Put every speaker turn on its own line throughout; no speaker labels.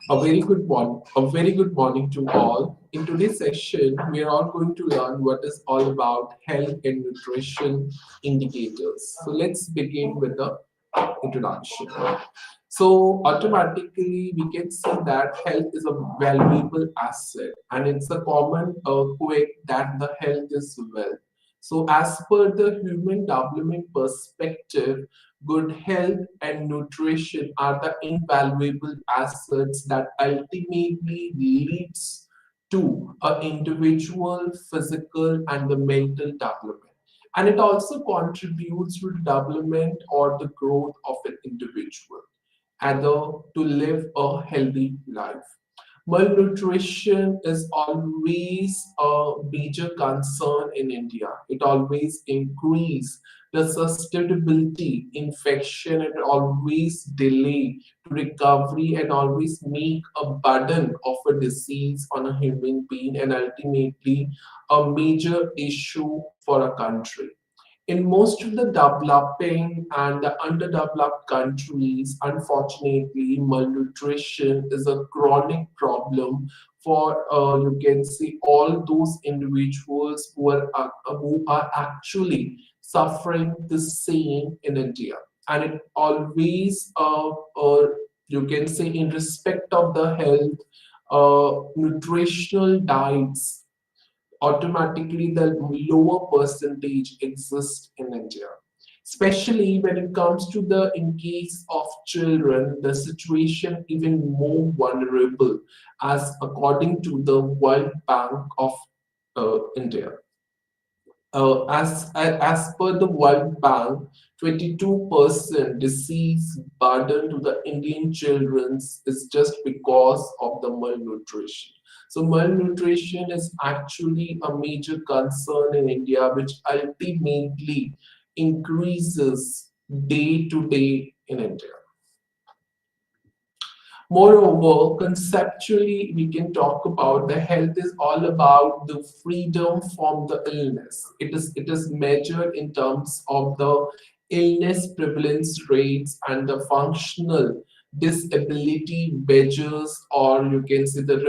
A very good morning to all. In today's session, we are all going to learn what is all about health and nutrition indicators. So let's begin with the introduction. So automatically we can see that health is a valuable asset and it's a common quote that the health is wealth. So as per the human development perspective, good health and nutrition are the invaluable assets that ultimately leads to an individual physical and the mental development, and it also contributes to the development or the growth of an individual and to live a healthy life. Malnutrition is always a major concern in India. It always increase the susceptibility, infection, and always delay to recovery and always make a burden of a disease on a human being and ultimately a major issue for a country. In most of the developing and the underdeveloped countries, unfortunately, malnutrition is a chronic problem for you can see all those individuals who are actually suffering the same in India, and it always you can say in respect of the health, nutritional diets automatically the lower percentage exists in India. Especially when it comes to the in case of children, the situation even more vulnerable as according to the World Bank of India. As per the World Bank, 22% disease burden to the Indian children is just because of the malnutrition. So malnutrition is actually a major concern in India, which ultimately increases day to day in India. Moreover, conceptually, we can talk about the health is all about the freedom from the illness. It is measured in terms of the illness prevalence rates and the functional disability measures, or you can say the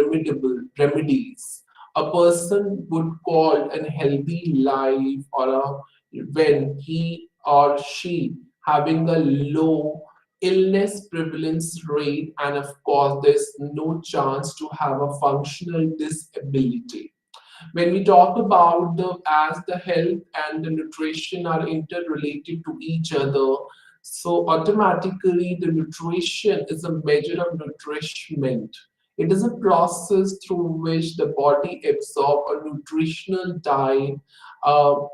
remedies. A person would call a healthy life or when he or she having a low illness prevalence rate, and of course there's no chance to have a functional disability. When we talk about the as the health and the nutrition are interrelated to each other, so automatically the nutrition is a measure of nourishment. It is a process through which the body absorbs a nutritional diet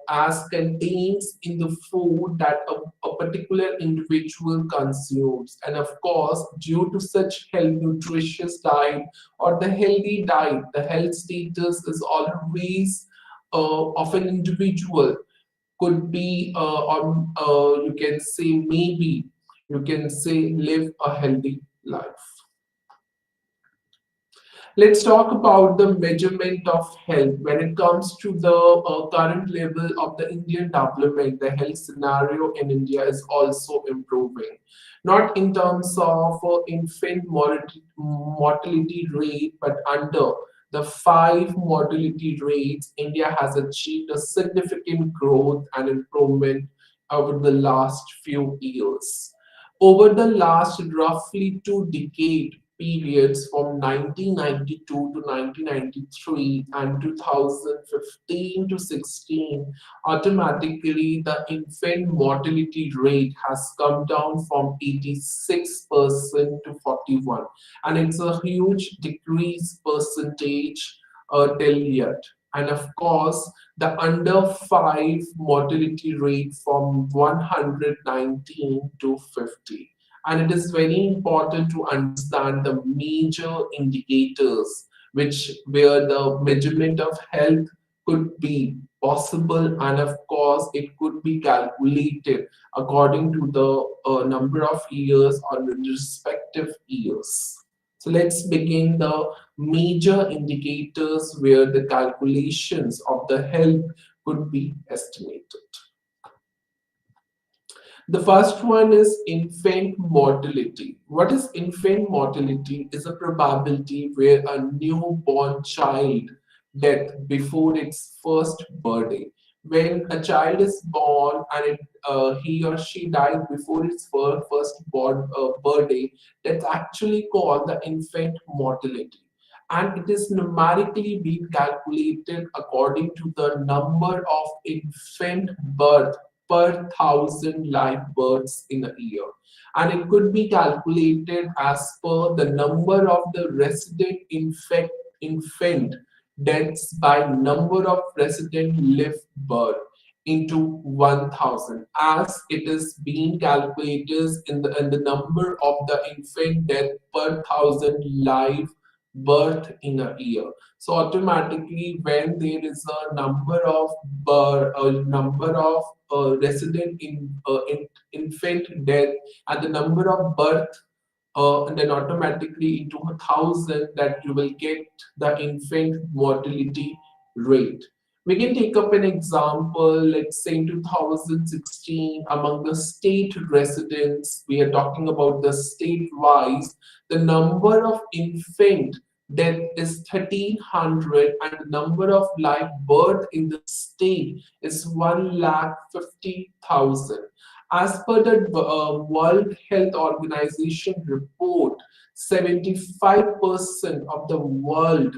as contains in the food that a particular individual consumes. And of course, due to such health nutritious diet or the healthy diet, the health status is always of an individual could be on you can say maybe you can say live a healthy life. Let's talk about the measurement of health. When it comes to the current level of the Indian development, the health scenario in India is also improving. Not in terms of infant mortality rate, but under the five mortality rates, India has achieved a significant growth and improvement over the last few years. Over the last roughly 2 decade periods from 1992 to 1993 and 2015 to 16, automatically the infant mortality rate has come down from 86% to 41, and it's a huge decrease percentage till yet. And of course, the under 5 mortality rate from 119 to 50. And it is very important to understand the major indicators which where the measurement of health could be possible, and of course it could be calculated according to the number of years or the respective years. So let's begin the major indicators where the calculations of the health could be estimated. The first one is infant mortality. What is infant mortality? Is a probability where a newborn child death before its first birthday. When a child is born and he or she died before its first born birthday, that's actually called the infant mortality. And it is numerically being calculated according to the number of infant birth per thousand live births in a year. And it could be calculated as per the number of the resident infant deaths by number of resident live birth into 1000, as it is being calculated in the number of the infant death per thousand live birth in a year. So automatically, when there is a number of resident infant death and the number of birth, and then automatically into 1000, that you will get the infant mortality rate. We can take up an example, let's say in 2016, among the state residents, we are talking about the state wise, the number of infant death is 1300 and the number of live birth in the state is 1,50,000. As per the World Health Organization report, 75% of the world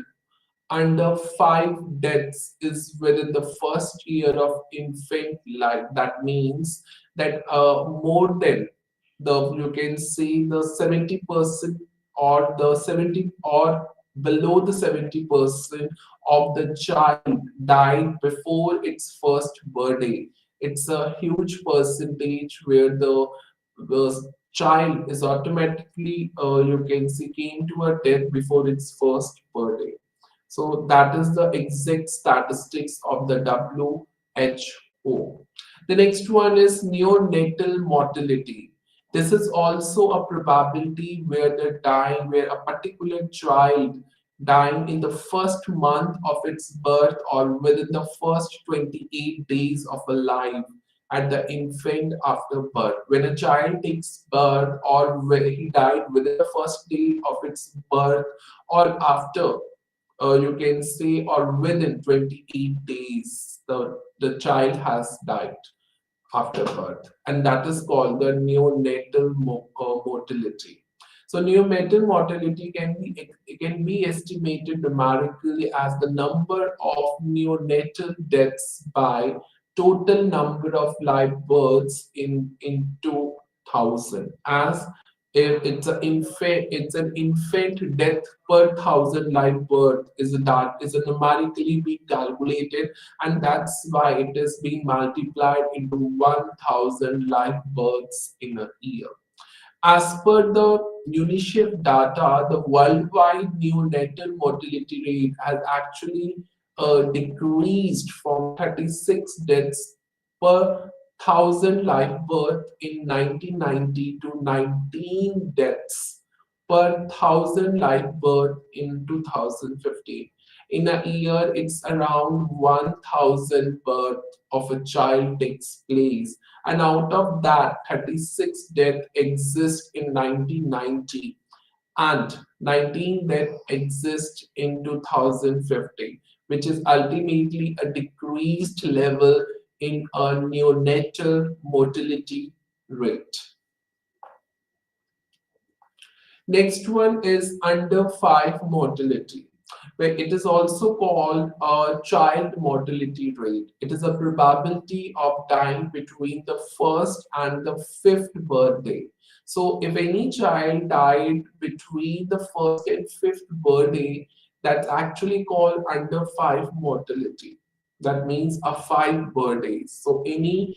under 5 deaths is within the first year of infant life. That means that more than the, you can say, the 70% or the 70 or below the 70% of the child died before its first birthday. It's a huge percentage where the child is automatically, you can see, came to a death before its first birthday. So that is the exact statistics of the WHO. The next one is neonatal mortality. This is also a probability where where a particular child dying in the first month of its birth or within the first 28 days of a life at the infant after birth. When a child takes birth or when he died within the first day of its birth or after, you can say, or within 28 days, the child has died after birth, and that is called the neonatal mortality. So neonatal mortality can be estimated numerically as the number of neonatal deaths by total number of live births in 2000, as if it's an infant death per thousand live birth is that is a numerically being calculated, and that's why it is being multiplied into 1000 live births in a year. As per the UNICEF data, the worldwide neonatal mortality rate has actually decreased from 36 deaths per thousand live birth in 1990 to 19 deaths per thousand live birth in 2015. In a year, it's around 1000 birth of a child takes place, and out of that 36 death exist in 1990 and 19 death exist in 2050, which is ultimately a decreased level in a neonatal mortality rate. Next one is under 5 mortality, where it is also called a child mortality rate. It is a probability of dying between the first and the fifth birthday. So if any child died between the first and fifth birthday, that's actually called under 5 mortality. That means a 5 birthdays. So any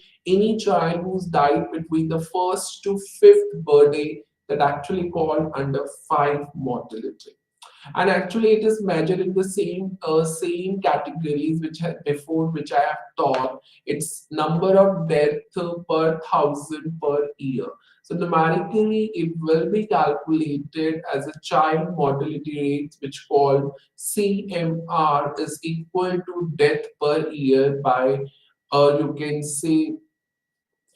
child who's died between the first to fifth birthday, that actually called under 5 mortality. And actually it is measured in the same categories which before which I have taught. It's number of death per thousand per year. So numerically it will be calculated as a child mortality rate, which called CMR, is equal to death per year by, you can say,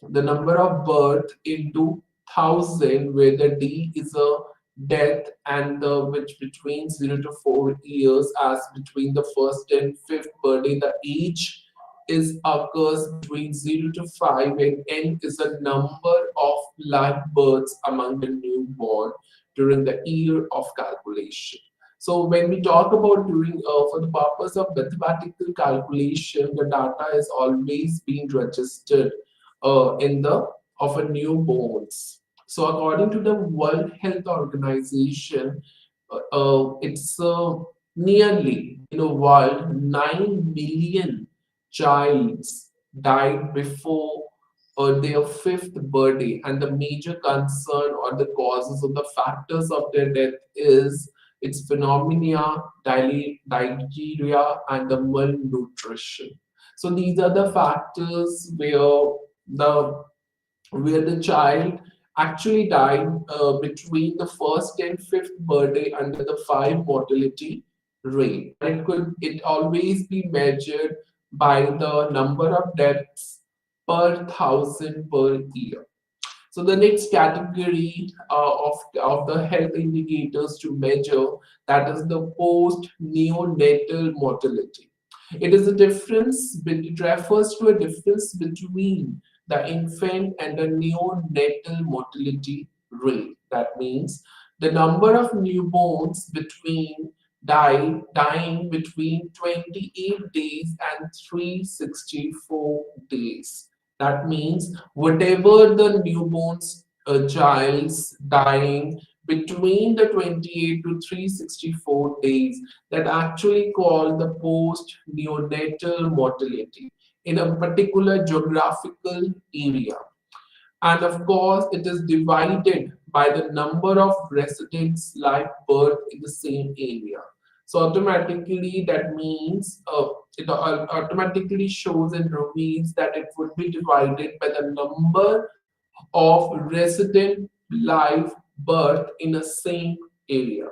the number of birth into thousand, where the D is a death, and the which between 0 to 4 years, as between the first and fifth birthday, the age is occurs between 0 to 5, and N is a number of live births among the newborn during the year of calculation. So when we talk about during for the purpose of mathematical calculation, the data is always being registered in the of a newborns. So according to the World Health Organization, it's nearly in the world 9 million childs died before their fifth birthday, and the major concern or the causes of the factors of their death is its phenomena, diarrhea, and the malnutrition. So these are the factors the where the child actually died between the first and fifth birthday under the 5 mortality rate. It always be measured by the number of deaths per thousand per year. So the next category of the health indicators to measure, that is the post neonatal mortality. It is a difference, it refers to a difference between the infant and the neonatal mortality rate. That means the number of newborns dying between 28 days and 364 days. That means whatever the newborn's child's dying between the 28 to 364 days, that actually called the post neonatal mortality in a particular geographical area. And of course, it is divided by the number of residents live birth in the same area. So automatically that means it automatically shows and reveals that it would be divided by the number of resident live birth in a same area.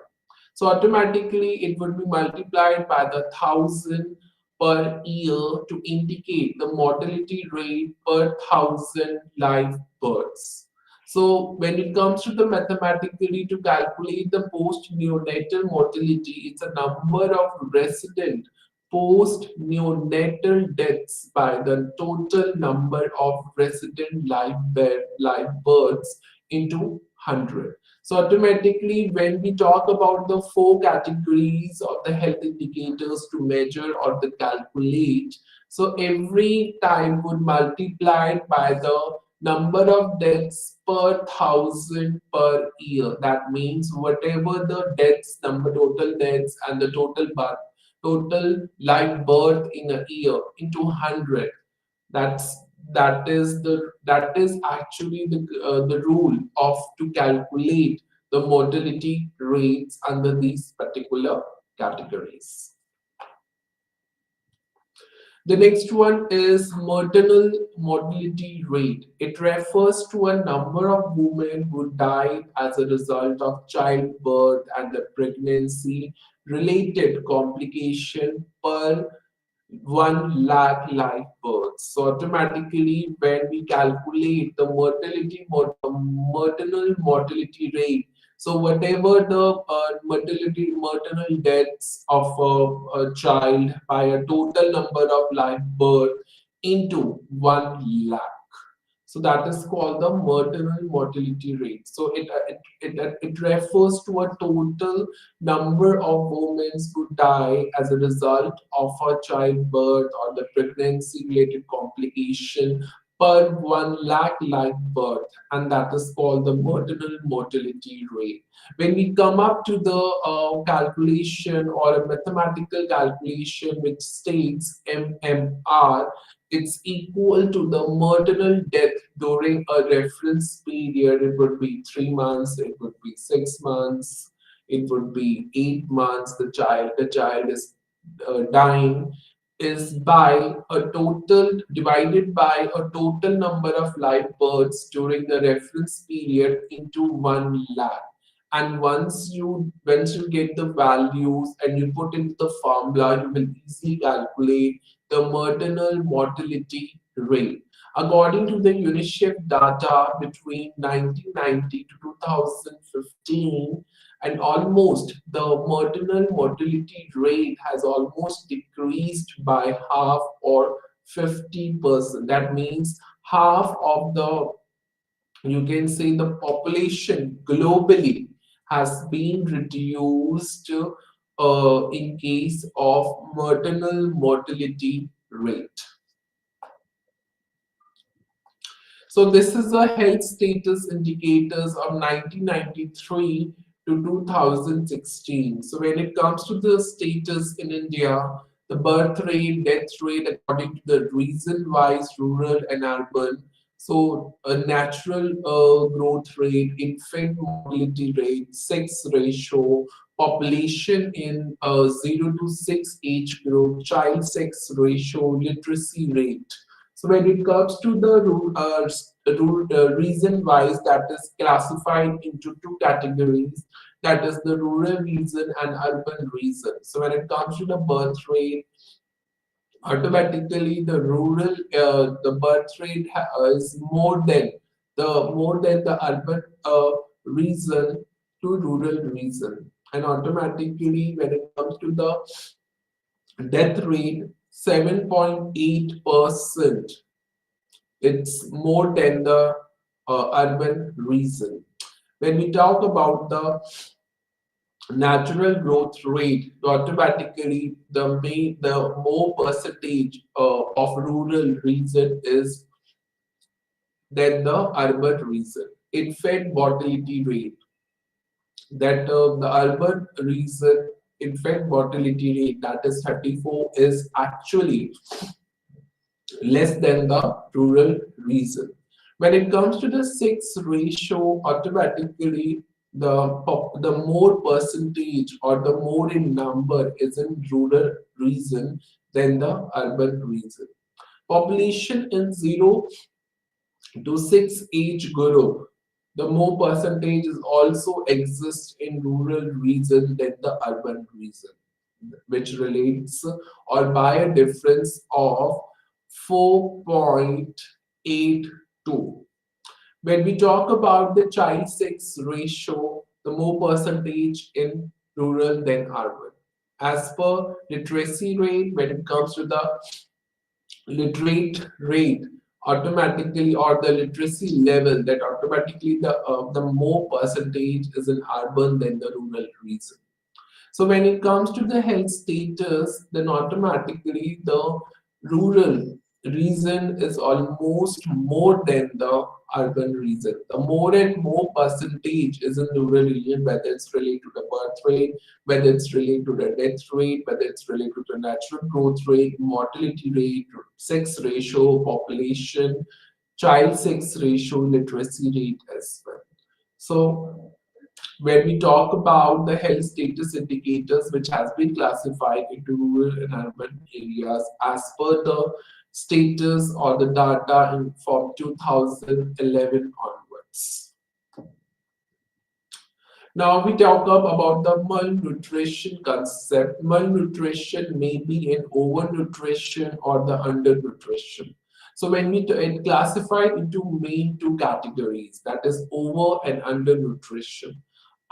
So automatically it would be multiplied by the 1,000 per year to indicate the mortality rate per 1,000 live births. So when it comes to the mathematically to calculate the post-neonatal mortality, it's a number of resident post-neonatal deaths by the total number of resident live births into 100. So automatically, when we talk about the 4 categories of the health indicators to measure or to calculate, so every time would multiply by the number of deaths per thousand per year. That means whatever the deaths, number total deaths and the total live birth in a year into 100. That's that is actually the rule of to calculate the mortality rates under these particular categories. The next one is maternal mortality rate. It refers to a number of women who died as a result of childbirth and the pregnancy related complication per 1 lakh live births. So automatically, when we calculate the maternal mortality rate, so whatever the maternal deaths of a child by a total number of live birth into 1 lakh. So that is called the maternal mortality rate. So it refers to a total number of women who die as a result of a childbirth or the pregnancy related complication per 1 lakh live birth, and that is called the maternal mortality rate. When we come up to the calculation or a mathematical calculation which states MMR, it's equal to the maternal death during a reference period. It would be 3 months, it would be 6 months, it would be 8 months. The child is dying is by a total divided by a total number of live births during the reference period into 1 lakh. And once you get the values and you put into the formula, you will easily calculate the maternal mortality rate. According to the UNICEF data between 1990 to 2015, and almost the maternal mortality rate has almost decreased by half or 50%. That means half of the, you can say, the population globally has been reduced in case of maternal mortality rate. So this is the health status indicators of 1993 to 2016. So when it comes to the status in India, the birth rate, death rate according to the region-wise, rural and urban. So a natural growth rate, infant mortality rate, sex ratio, population in 0 to 6 age group, child sex ratio, literacy rate. So when it comes to the region wise, that is classified into two categories, that is the rural region and urban region. So when it comes to the birth rate, automatically the rural the birth rate is more than the urban region to rural region, and automatically when it comes to the death rate, 7.8%. It's more than the urban region. When we talk about the natural growth rate, automatically the more percentage of rural region is than the urban region. Infant mortality rate, that the urban region infant mortality rate, that is 34, is actually less than the rural region. When it comes to the sex ratio, automatically the more percentage or the more in number is in rural region than the urban region. Population in 0 to 6 age group, the more percentage is also exists in rural region than the urban region, which relates or by a difference of 4.82. When we talk about the child sex ratio, the more percentage in rural than urban. As per literacy rate, when it comes to the literate rate, automatically, or the literacy level, that automatically the more percentage is in urban than the rural region. So when it comes to the health status, then automatically the rural region is almost more than the urban region. The more and more percentage is in rural region, whether it's related to the birth rate, whether it's related to the death rate, whether it's related to the natural growth rate, mortality rate, sex ratio, population, child sex ratio, literacy rate as well. So when we talk about the health status indicators, which has been classified into rural and urban areas as per the status or the data from 2011 onwards. Now we talk about the malnutrition concept. Malnutrition may be an overnutrition or the undernutrition. So when we it classified into main two categories, that is over and undernutrition.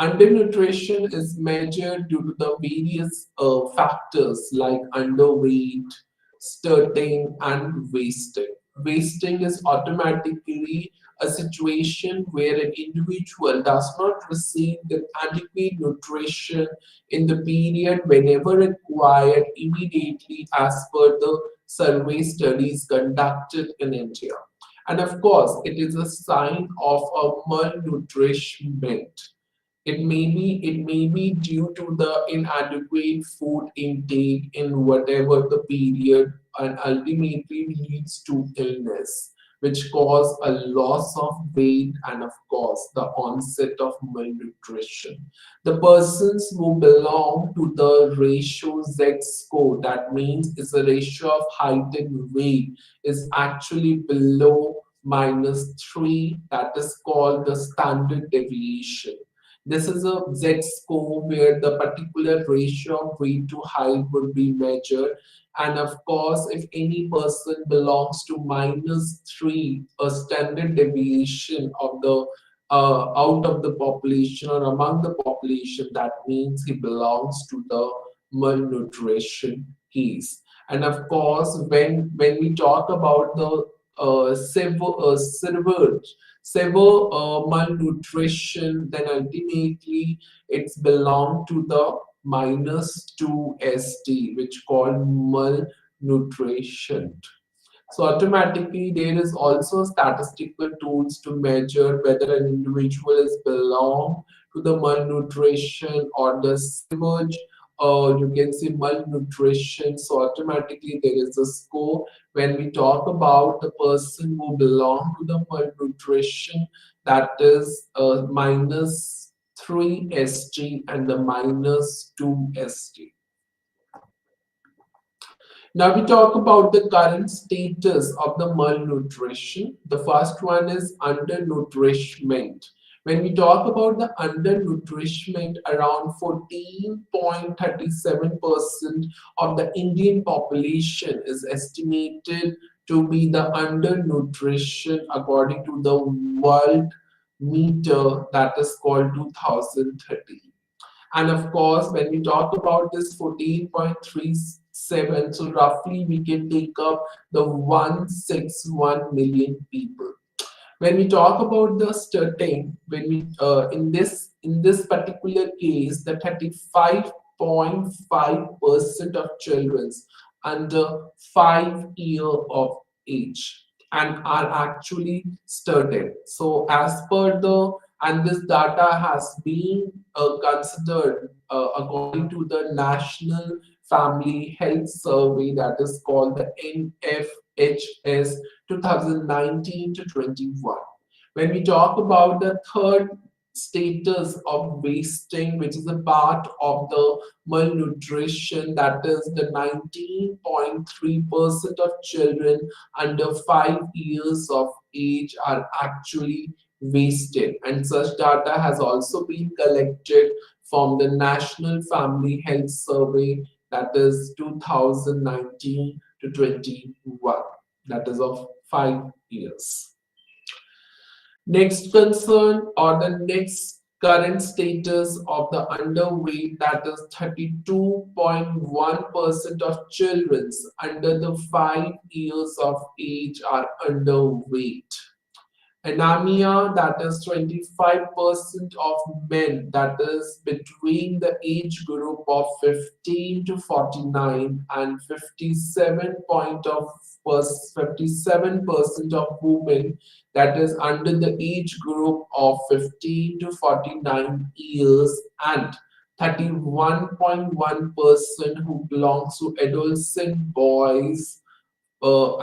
Undernutrition is measured due to the various factors like underweight, stunting, and wasting. Wasting is automatically a situation where an individual does not receive the adequate nutrition in the period whenever required immediately as per the survey studies conducted in India. And of course, it is a sign of a malnourishment. It may be due to the inadequate food intake in whatever the period, and ultimately leads to illness, which cause a loss of weight and of course the onset of malnutrition. The persons who belong to the ratio Z score, that means it's a ratio of height and weight, is actually below -3, that is called the standard deviation. This is a Z score where the particular ratio of weight to height would be measured. And of course, if any person belongs to -3, a standard deviation of the out of the population or among the population, that means he belongs to the malnutrition case. And of course, when we talk about the severe malnutrition, then ultimately it's belong to the -2 ST, which called malnutrition. So automatically there is also statistical tools to measure whether an individual is belong to the malnutrition or the severe, you can say malnutrition. So automatically there is a score when we talk about the person who belong to the malnutrition, that is -3 ST and the -2 ST. Now we talk about the current status of the malnutrition. The first one is undernourishment. When we talk about the undernourishment, around 14.37% of the Indian population is estimated to be the undernutrition according to the World Meter, that is called 2030. And of course, when we talk about this 14.37, so roughly we can take up the 161 million people. When we talk about the starting, when we in this particular case, the 35.5% of children under 5 year of age and are actually started. So as per the, and this data has been considered according to the National Family Health Survey, that is called the NFHS 2019 to 21. When we talk about the third status of wasting, which is a part of the malnutrition, that is the 19.3% of children under 5 years of age are actually wasted. And such data has also been collected from the National Family Health Survey, that is 2019 to 21, that is of 5 years. Next concern or the next current status of the underweight, that is 32.1% of children under the 5 years of age are underweight. Anemia, that is 25% of men, that is between the age group of 15 to 49, and 57% of women, that is under the age group of 15 to 49 years, and 31.1% who belongs to adolescent boys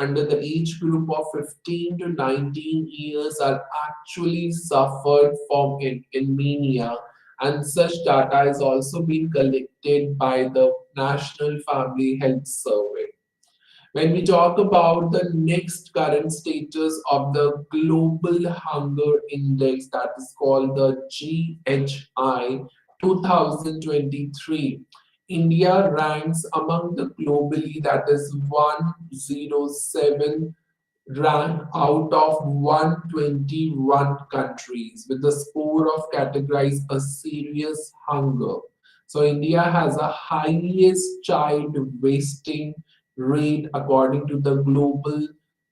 under the age group of 15 to 19 years are actually suffered from anemia, and such data is also being collected by the National Family Health Survey. When we talk about the next current status of the Global Hunger Index, that is called the GHI 2023, India ranks among the globally, that is 107 rank out of 121 countries with the score of categorized a serious hunger. So India has a highest child wasting rate according to the Global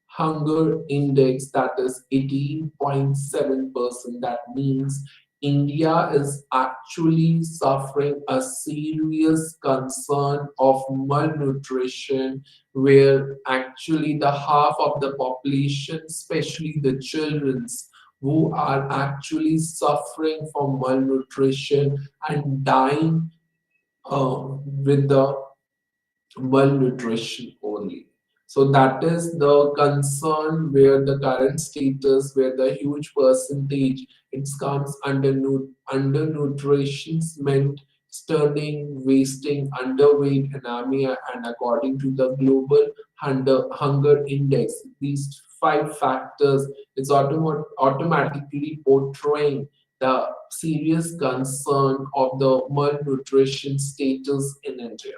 Hunger Index, that is 18.7%. That means India is actually suffering a serious concern of malnutrition, where actually the half of the population, especially the children's, who are actually suffering from malnutrition and dying with the malnutrition only. So that is the concern where the current status, where the huge percentage it comes undernutrition meant stunning, wasting, underweight, anemia, and according to the global hunger index, these five factors is automatically portraying the serious concern of the malnutrition status in India.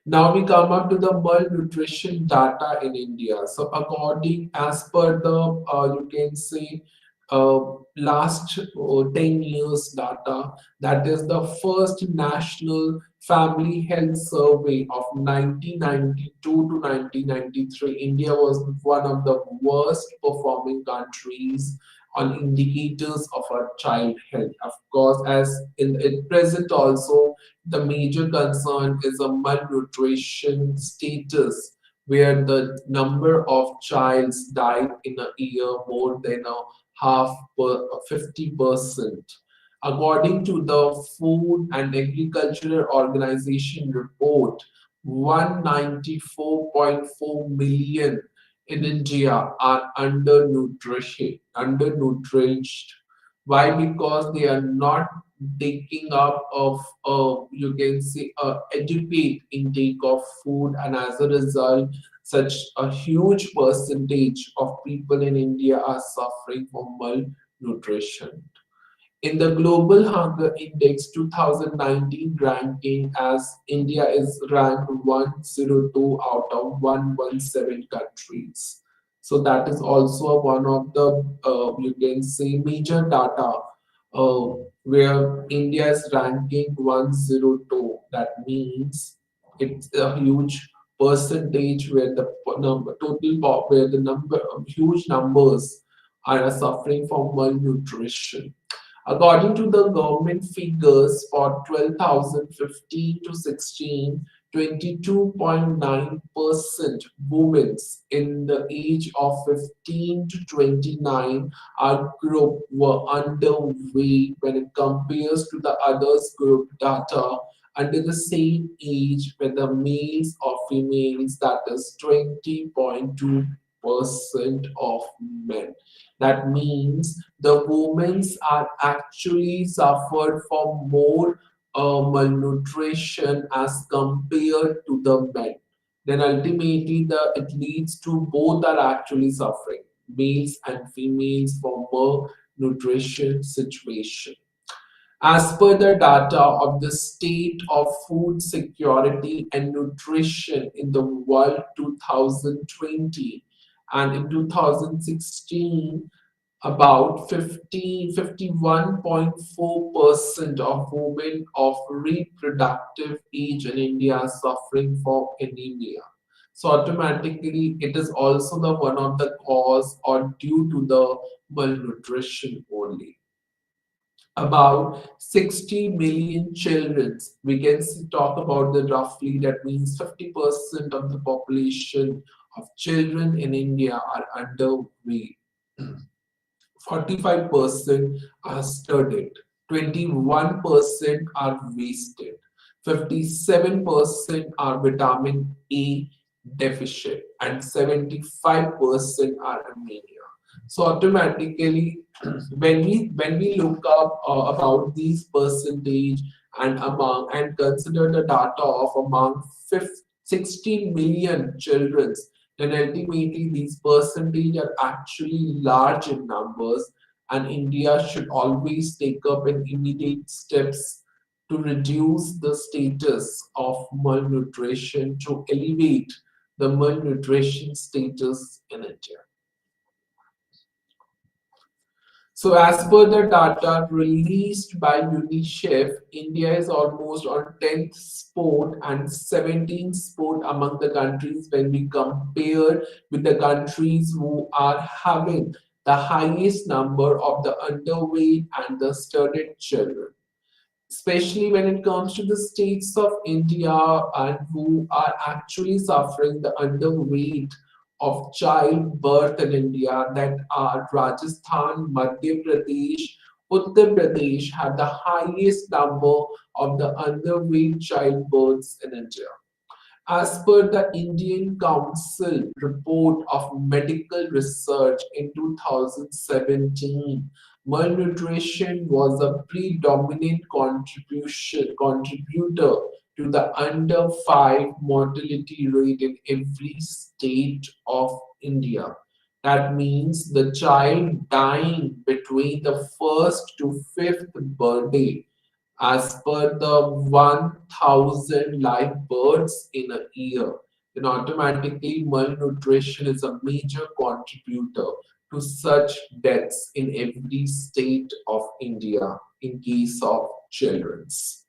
Now we come up to the malnutrition data in India. So according as per the you can say uh, last 10 years data, that is the first national family health survey of 1992 to 1993. India was one of the worst performing countries on indicators of our child health. Of course, as in present also, the major concern is a malnutrition status, where the number of childs died in a year more than a half per 50%. According to the Food and Agricultural Organization report, 194.4 million in India are undernourished. Why? Because they are not taking up of you can say adequate intake of food, and as a result, such a huge percentage of people in India are suffering from malnutrition. In the Global Hunger Index 2019 ranking, as India is ranked 102 out of 117 countries. So that is also one of the you can say major data uh, where India is ranking 102. That means it's a huge percentage where the number total where the number huge numbers are suffering from malnutrition. According to the government figures for 2015 to 16, 22.9% women in the age of 15 to 29 are group were underweight when it compares to the others group data under the same age, whether males or females, that is 20.2% of men. That means the women are actually suffered from more malnutrition as compared to the men. Then ultimately it leads to both are actually suffering, males and females, from malnutrition situation. As per the data of the State of Food Security and Nutrition in the World 2020, and in 2016, about 51.4% of women of reproductive age in India are suffering from anemia. So automatically, it is also the one of the cause or due to the malnutrition only. About 60 million children. We can talk about the roughly, that means 50% of the population of children in India are underweight. 45% are studied, 21% are wasted, 57% are vitamin A deficient, and 75% are anemia. So automatically, when we look up about these percentage and among and consider the data of among 60 million children, then ultimately these percentage are actually large in numbers, and India should always take up an immediate steps to reduce the status of malnutrition, to elevate the malnutrition status in India. So as per the data released by UNICEF, India is almost on 10th spot and 17th spot among the countries when we compare with the countries who are having the highest number of the underweight and the studied children, especially when it comes to the states of India and who are actually suffering the underweight of childbirth in India, that are Rajasthan, Madhya Pradesh, Uttar Pradesh have the highest number of the underweight childbirths in India. As per the Indian Council report of medical research in 2017, malnutrition was a predominant contributor to the under 5 mortality rate in every state of India. That means the child dying between the first to fifth birthday as per the 1000 live births in a year, then automatically malnutrition is a major contributor to such deaths in every state of India in case of children's.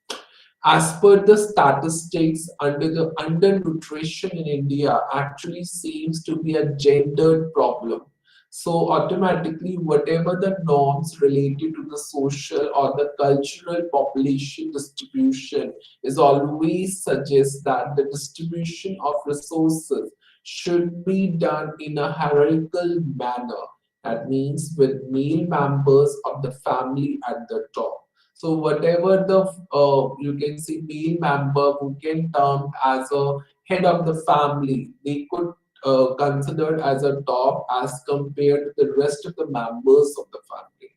As per the statistics, under the undernutrition in India actually seems to be a gendered problem. So automatically, whatever the norms related to the social or the cultural population distribution is always suggests that the distribution of resources should be done in a hierarchical manner. That means with male members of the family at the top. So whatever the you can see male member who can term as a head of the family, they could considered as a top as compared to the rest of the members of the family.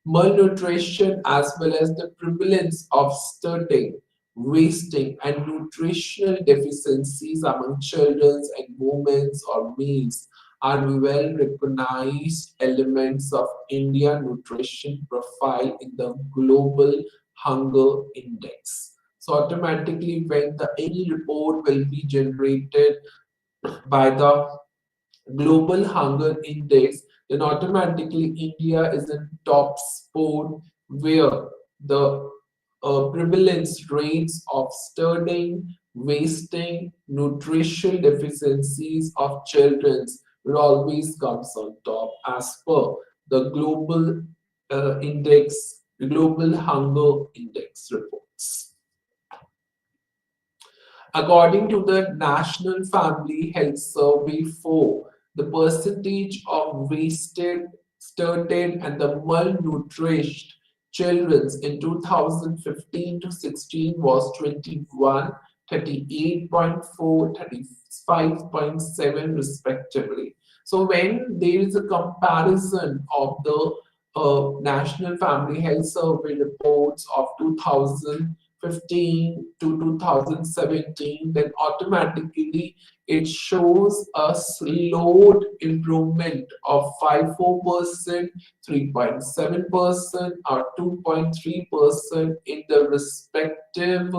Malnutrition as well as the prevalence of stunting, wasting, and nutritional deficiencies among children and women or males are well recognized elements of India nutrition profile in the global hunger index. So automatically when the any report will be generated by the global hunger index, then automatically India is in top spot where the prevalence rates of stunting, wasting, nutritional deficiencies of children will always comes on top as per the global index, the global hunger index reports. According to the National Family Health Survey 4, the percentage of wasted, stunted, and the malnourished children in 2015 to 16 was 21, 38.4, 35.7 respectively. So when there is a comparison of the National Family Health Survey reports of 2015 to 2017, then automatically it shows a slowed improvement of 5.4%, 3.7%, or 2.3% in the respective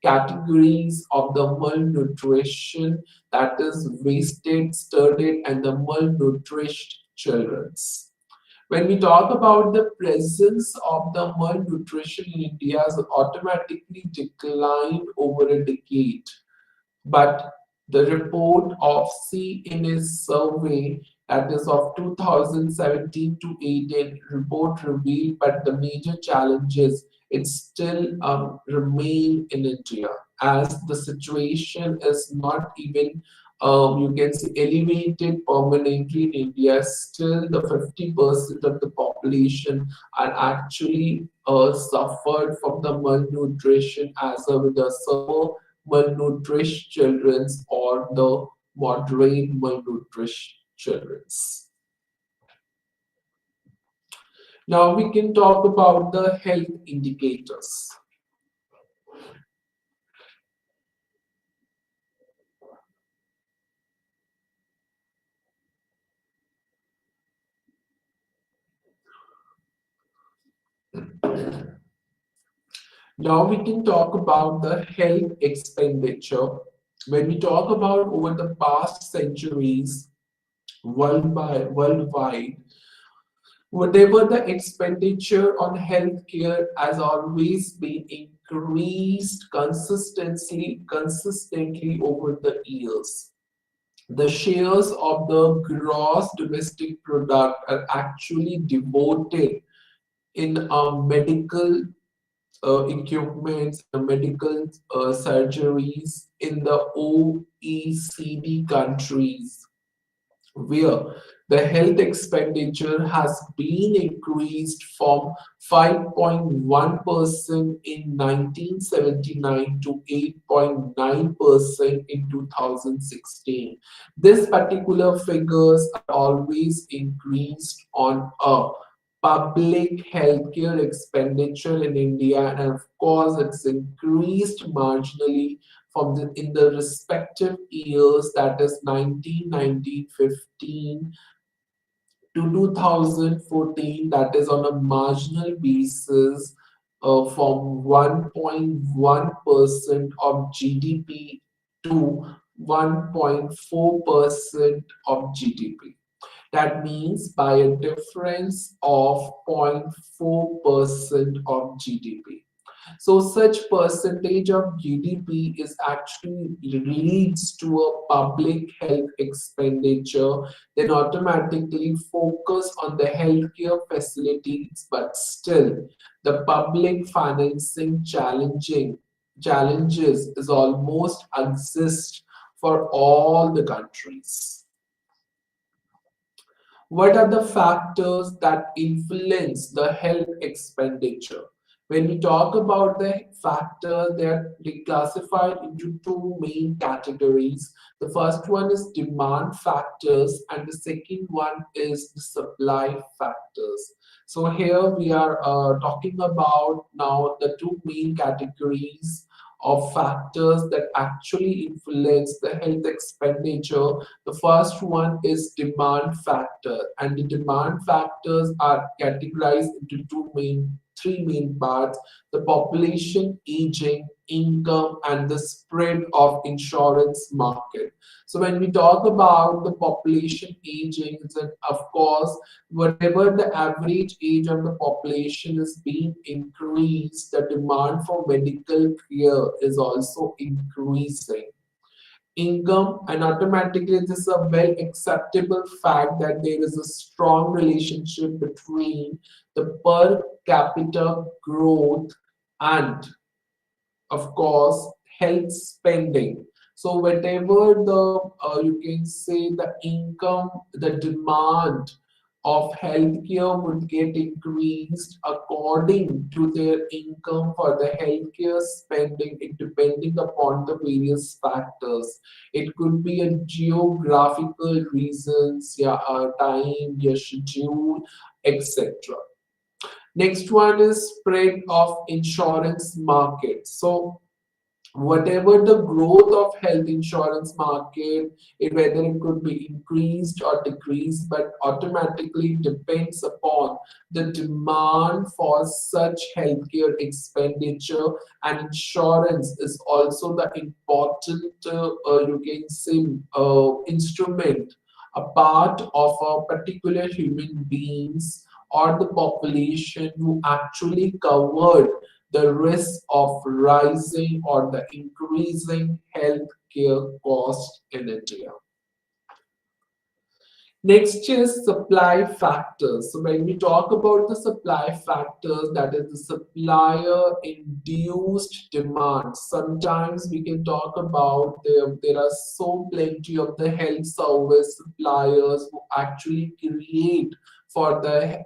categories of the malnutrition, that is wasted, stunted, and the malnourished children's. When we talk about the presence of the malnutrition in India has automatically declined over a decade, but the report of CNS survey that is of 2017 to 18 report revealed but the major challenges it still remain in India as the situation is not even you can see elevated permanently in India. Still the 50% of the population are actually suffered from the malnutrition as a with the severe malnourished children or the moderate malnourished children. Now we can talk about the health indicators. Now we can talk about the health expenditure. When we talk about over the past centuries, worldwide, whatever the expenditure on healthcare has always been increased consistently over the years. The shares of the gross domestic product are actually devoted in medical equipments, medical surgeries in the OECD countries where the health expenditure has been increased from 5.1% in 1979 to 8.9% in 2016. This particular figures are always increased on a public healthcare expenditure in India, and of course, it's increased marginally from the in the respective years, that is 1990, 15, to 2014, that is on a marginal basis, from 1.1% of GDP to 1.4% of GDP. That means by a difference of 0.4% of GDP. So such percentage of GDP is actually leads to a public health expenditure, then automatically focus on the healthcare facilities, but still the public financing challenges is almost exist for all the countries. What are the factors that influence the health expenditure? When we talk about the factors, they are reclassified into two main categories. The first one is demand factors, and the second one is the supply factors. So here we are talking about now the two main categories of factors that actually influence the health expenditure. The first one is demand factor, and the demand factors are categorized into three main parts: the population aging, income, and the spread of insurance market. So when we talk about the population aging, then of course, whatever the average age of the population is being increased, the demand for medical care is also increasing. Income, and automatically this is a well acceptable fact that there is a strong relationship between the per capita growth and of course health spending. So whatever the you can say the income, the demand of healthcare would get increased according to their income for the healthcare spending, it depending upon the various factors. It could be a geographical reasons, yeah, time, your schedule, etc. Next one is spread of insurance market. So whatever the growth of health insurance market, whether it could be increased or decreased, but automatically depends upon the demand for such healthcare expenditure, and insurance is also the important you can say instrument, a part of a particular human beings or the population who actually covered the risk of rising or the increasing healthcare cost in India. Next is supply factors. So when we talk about the supply factors, that is the supplier induced demand. Sometimes we can talk about there are so plenty of the health service suppliers who actually create for the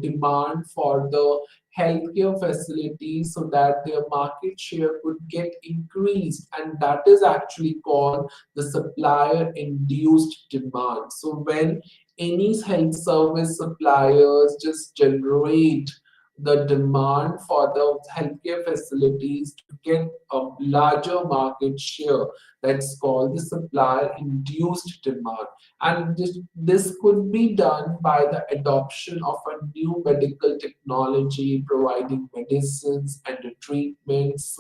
demand for the healthcare facilities so that their market share could get increased, and that is actually called the supplier induced demand. So when any health service suppliers just generate the demand for the healthcare facilities to get a larger market share, that's called the supplier induced demand. And this could be done by the adoption of a new medical technology providing medicines and the treatments.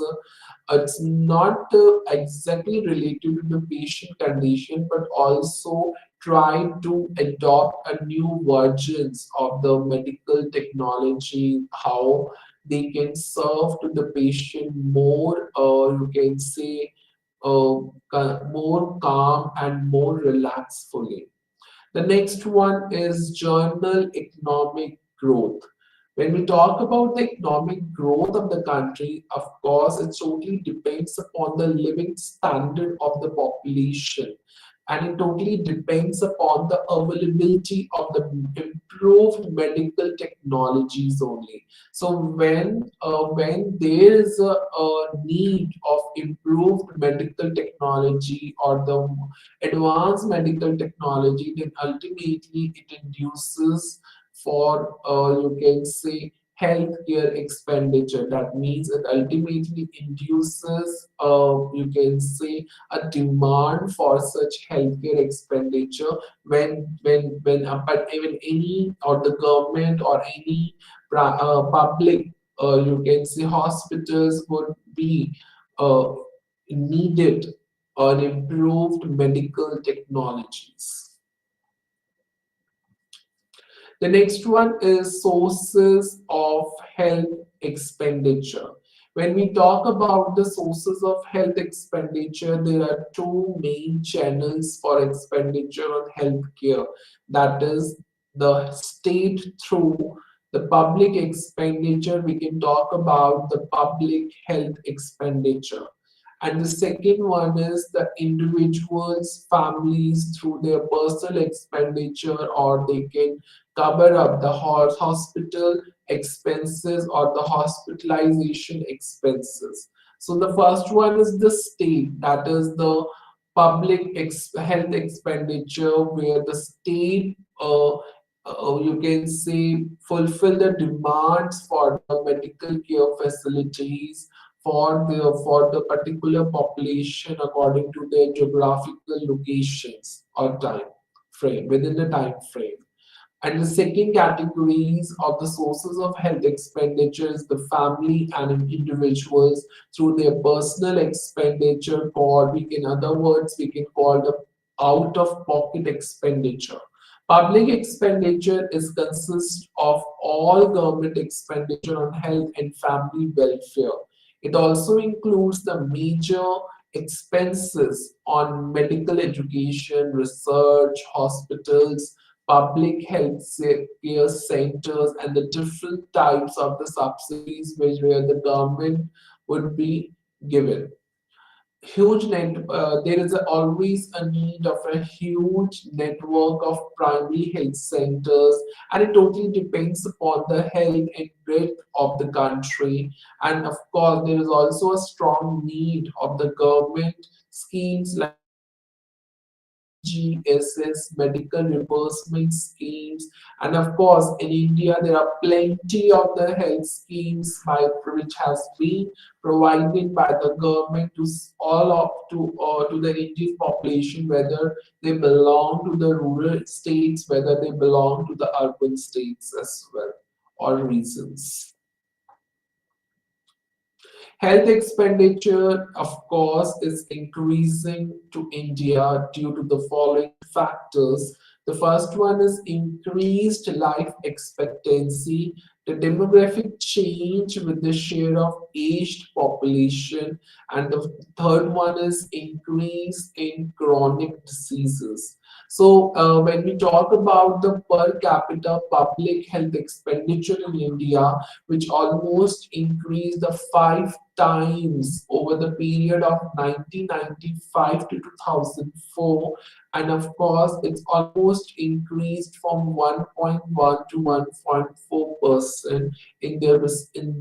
It's not exactly related to the patient condition, but also try to adopt a new versions of the medical technology, how they can serve to the patient more, you can say, more calm and more relaxfully. The next one is journal economic growth. When we talk about the economic growth of the country, of course, it totally depends upon the living standard of the population, and it totally depends upon the availability of the improved medical technologies only. So when there is a need of improved medical technology or the advanced medical technology, then ultimately it induces for you can say healthcare expenditure. That means it ultimately induces, you can say, a demand for such healthcare expenditure but even any or the government or any public, you can say, hospitals would be needed or improved medical technologies. The next one is sources of health expenditure. When we talk about the sources of health expenditure, there are two main channels for expenditure on healthcare. That is the state through the public expenditure. We can talk about the public health expenditure. And the second one is the individuals, families through their personal expenditure, or they can cover up the hospital expenses or the hospitalization expenses. So the first one is the state, that is the public health expenditure, where the state, you can say, fulfill the demands for the medical care facilities for the particular population according to their geographical locations or time frame, within the time frame. And the second categories of the sources of health expenditures, the family and individuals through their personal expenditure, or we can, in other words, we can call the out of pocket expenditure. Public expenditure is consists of all government expenditure on health and family welfare. It also includes the major expenses on medical education, research, hospitals, public health care centers, and the different types of the subsidies which where the government would be given. There is always a need of a huge network of primary health centers, and it totally depends upon the health and breadth of the country. And of course, there is also a strong need of the government schemes like GSS, medical reimbursement schemes, and of course, in India there are plenty of the health schemes which has been provided by the government to all up to the Indian population, whether they belong to the rural states, whether they belong to the urban states as well, or regions. Health expenditure, of course, is increasing to India due to the following factors. The first one is increased life expectancy, the demographic change with the share of aged population, and the third one is increase in chronic diseases. So, when we talk about the per capita public health expenditure in India, which almost increased the 5 times over the period of 1995 to 2004, and of course it's almost increased from 1.1 to 1.4% in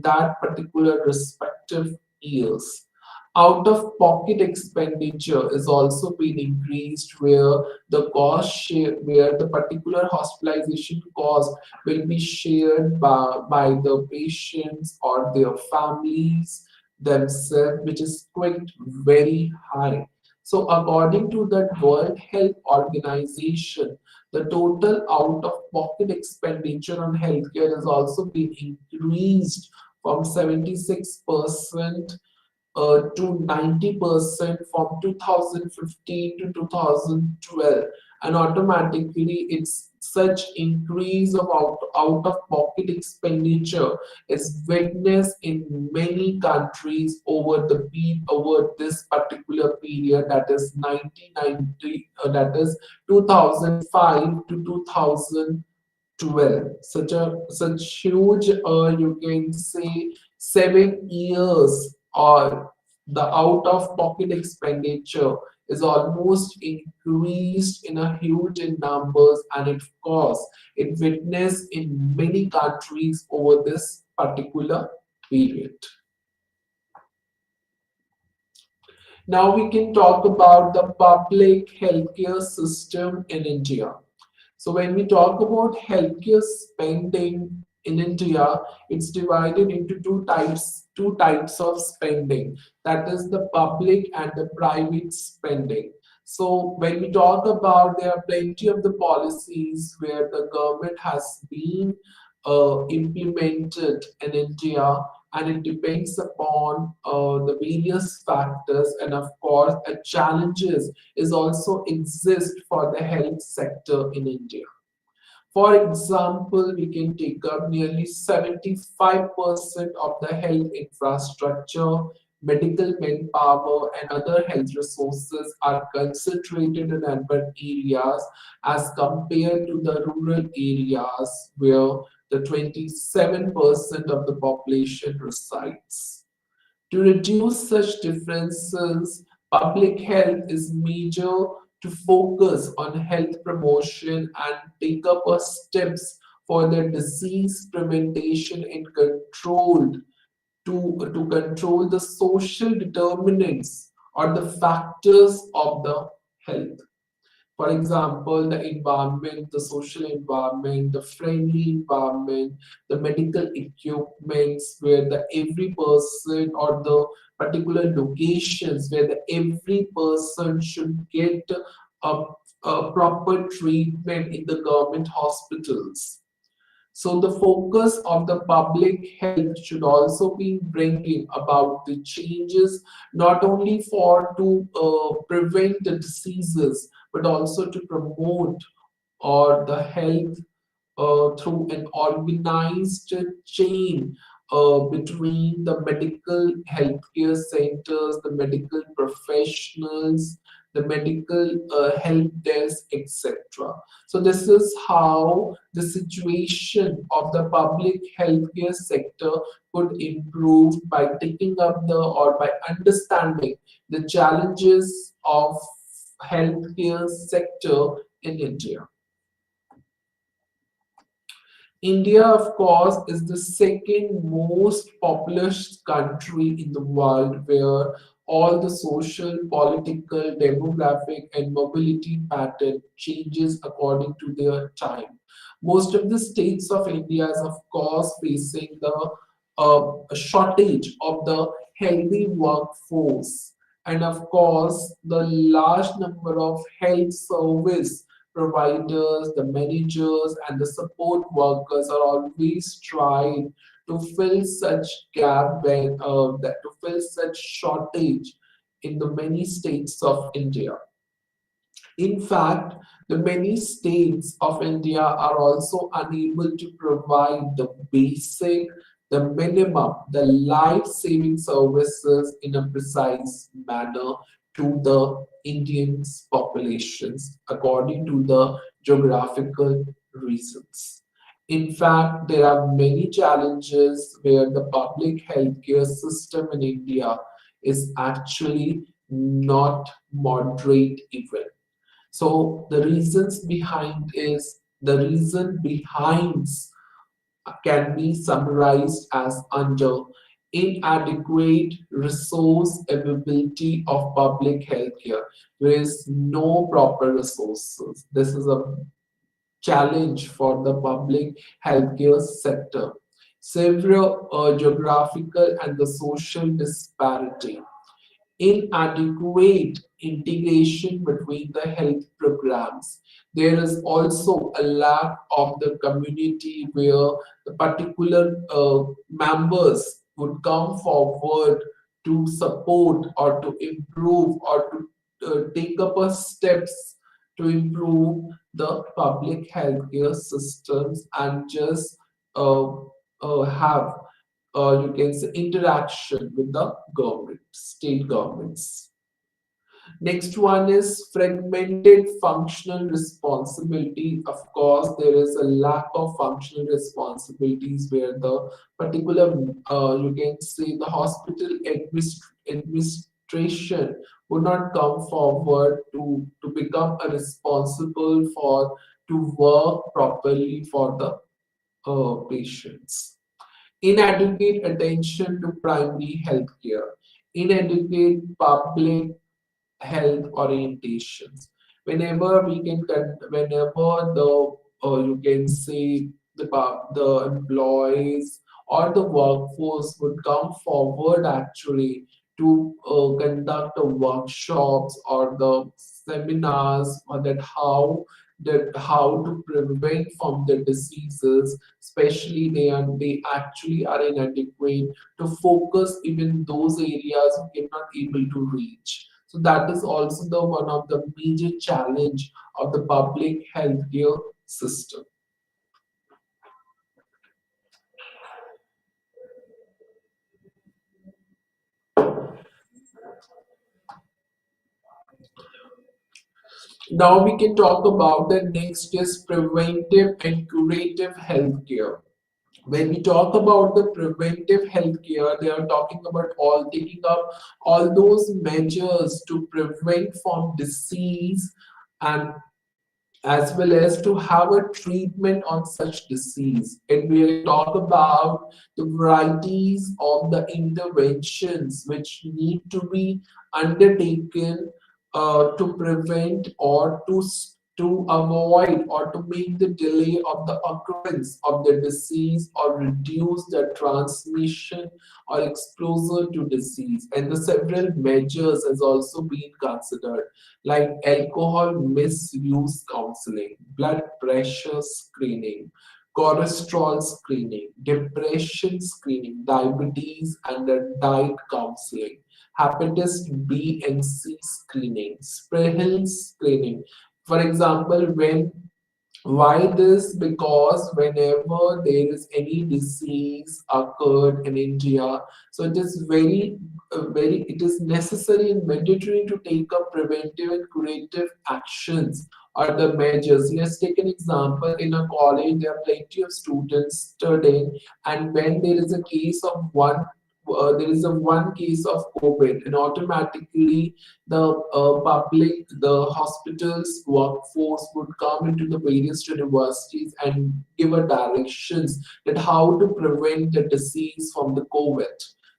that particular respective years. Out of pocket expenditure is also being increased, where the cost share, where the particular hospitalization cost will be shared by the patients or their families themselves, which is quite very high. So according to the World Health Organization, the total out-of-pocket expenditure on healthcare has also been increased from 76% to 90% from 2015 to 2012, and automatically it's such increase of out of pocket expenditure is witnessed in many countries over this particular period, that is 1990, that is 2005 to 2012. Such huge, you can say, 7 years, or the out of pocket expenditure is almost increased in a huge in numbers, and of course it witnessed in many countries over this particular period. Now we can talk about the public healthcare system in India. So when we talk about healthcare spending in India, it's divided into two types of spending. That is the public and the private spending. So when we talk about, there are plenty of the policies where the government has been implemented in India, and it depends upon the various factors, and of course, challenges is also exist for the health sector in India. For example, we can take up nearly 75% of the health infrastructure, medical manpower, and other health resources are concentrated in urban areas as compared to the rural areas where the 27% of the population resides. To reduce such differences, public health is major to focus on health promotion and take up steps for the disease prevention and to control the social determinants or the factors of the health. For example, the environment, the social environment, the friendly environment, the medical equipments where the every person or the particular locations where the every person should get a, a proper treatment in the government hospitals. So the focus of the public health should also be bringing about the changes, not only for to prevent the diseases, but also to promote or the health through an organized chain between the medical healthcare centers, the medical professionals, the medical help desk, etc. So this is how the situation of the public healthcare sector could improve by taking up the or by understanding the challenges of healthcare sector in India. India, of course, is the second most populous country in the world where all the social, political, demographic, and mobility pattern changes according to their time. Most of the states of India is, of course, facing the shortage of the healthy workforce. And of course, the large number of health service providers, the managers, and the support workers are always trying to fill such gap when to fill such shortage in the many states of India. In fact, the many states of India are also unable to provide the basic, the minimum, the life-saving services in a precise manner to the Indian populations according to the geographical reasons. In fact, there are many challenges where the public healthcare system in India is actually not moderate even. So the reason behind can be summarized as under inadequate resource availability of public health care. There is no proper resources. This is a challenge for the public healthcare sector. Several geographical and the social disparity, inadequate integration between the health programs. There is also a lack of the community where the particular members would come forward to support or to improve or to take up a steps to improve the public healthcare systems and just have you can say interaction with the government, state governments. Next one is fragmented functional responsibility. Of course, there is a lack of functional responsibilities where the particular, you can say, the hospital administration would not come forward to become a responsible for to work properly for the patients. Inadequate attention to primary health care, inadequate public health orientations. Whenever the you can say the employees or the workforce would come forward actually to conduct the workshops or the seminars or that how to prevent from the diseases, especially they actually are inadequate to focus even those areas who cannot able to reach. So that is also the one of the major challenge of the public healthcare system. Now we can talk about the next is preventive and curative healthcare. When we talk about the preventive healthcare, they are talking about all taking up all those measures to prevent from disease and as well as to have a treatment on such disease. And we talk about the varieties of the interventions which need to be undertaken to prevent or to avoid or to make the delay of the occurrence of the disease or reduce the transmission or exposure to disease. And the several measures has also been considered like alcohol misuse counseling, blood pressure screening, cholesterol screening, depression screening, diabetes and the diet counseling, hepatitis B and C screening, Sprehel screening. For example, when why this? Because whenever there is any disease occurred in India, so it is it is necessary and mandatory to take up preventive and curative actions or the measures. Let's take an example. In a college, there are plenty of students studying, and when there is a case of there is a one case of COVID, and automatically the hospitals workforce would come into the various universities and give a directions that how to prevent the disease from the COVID.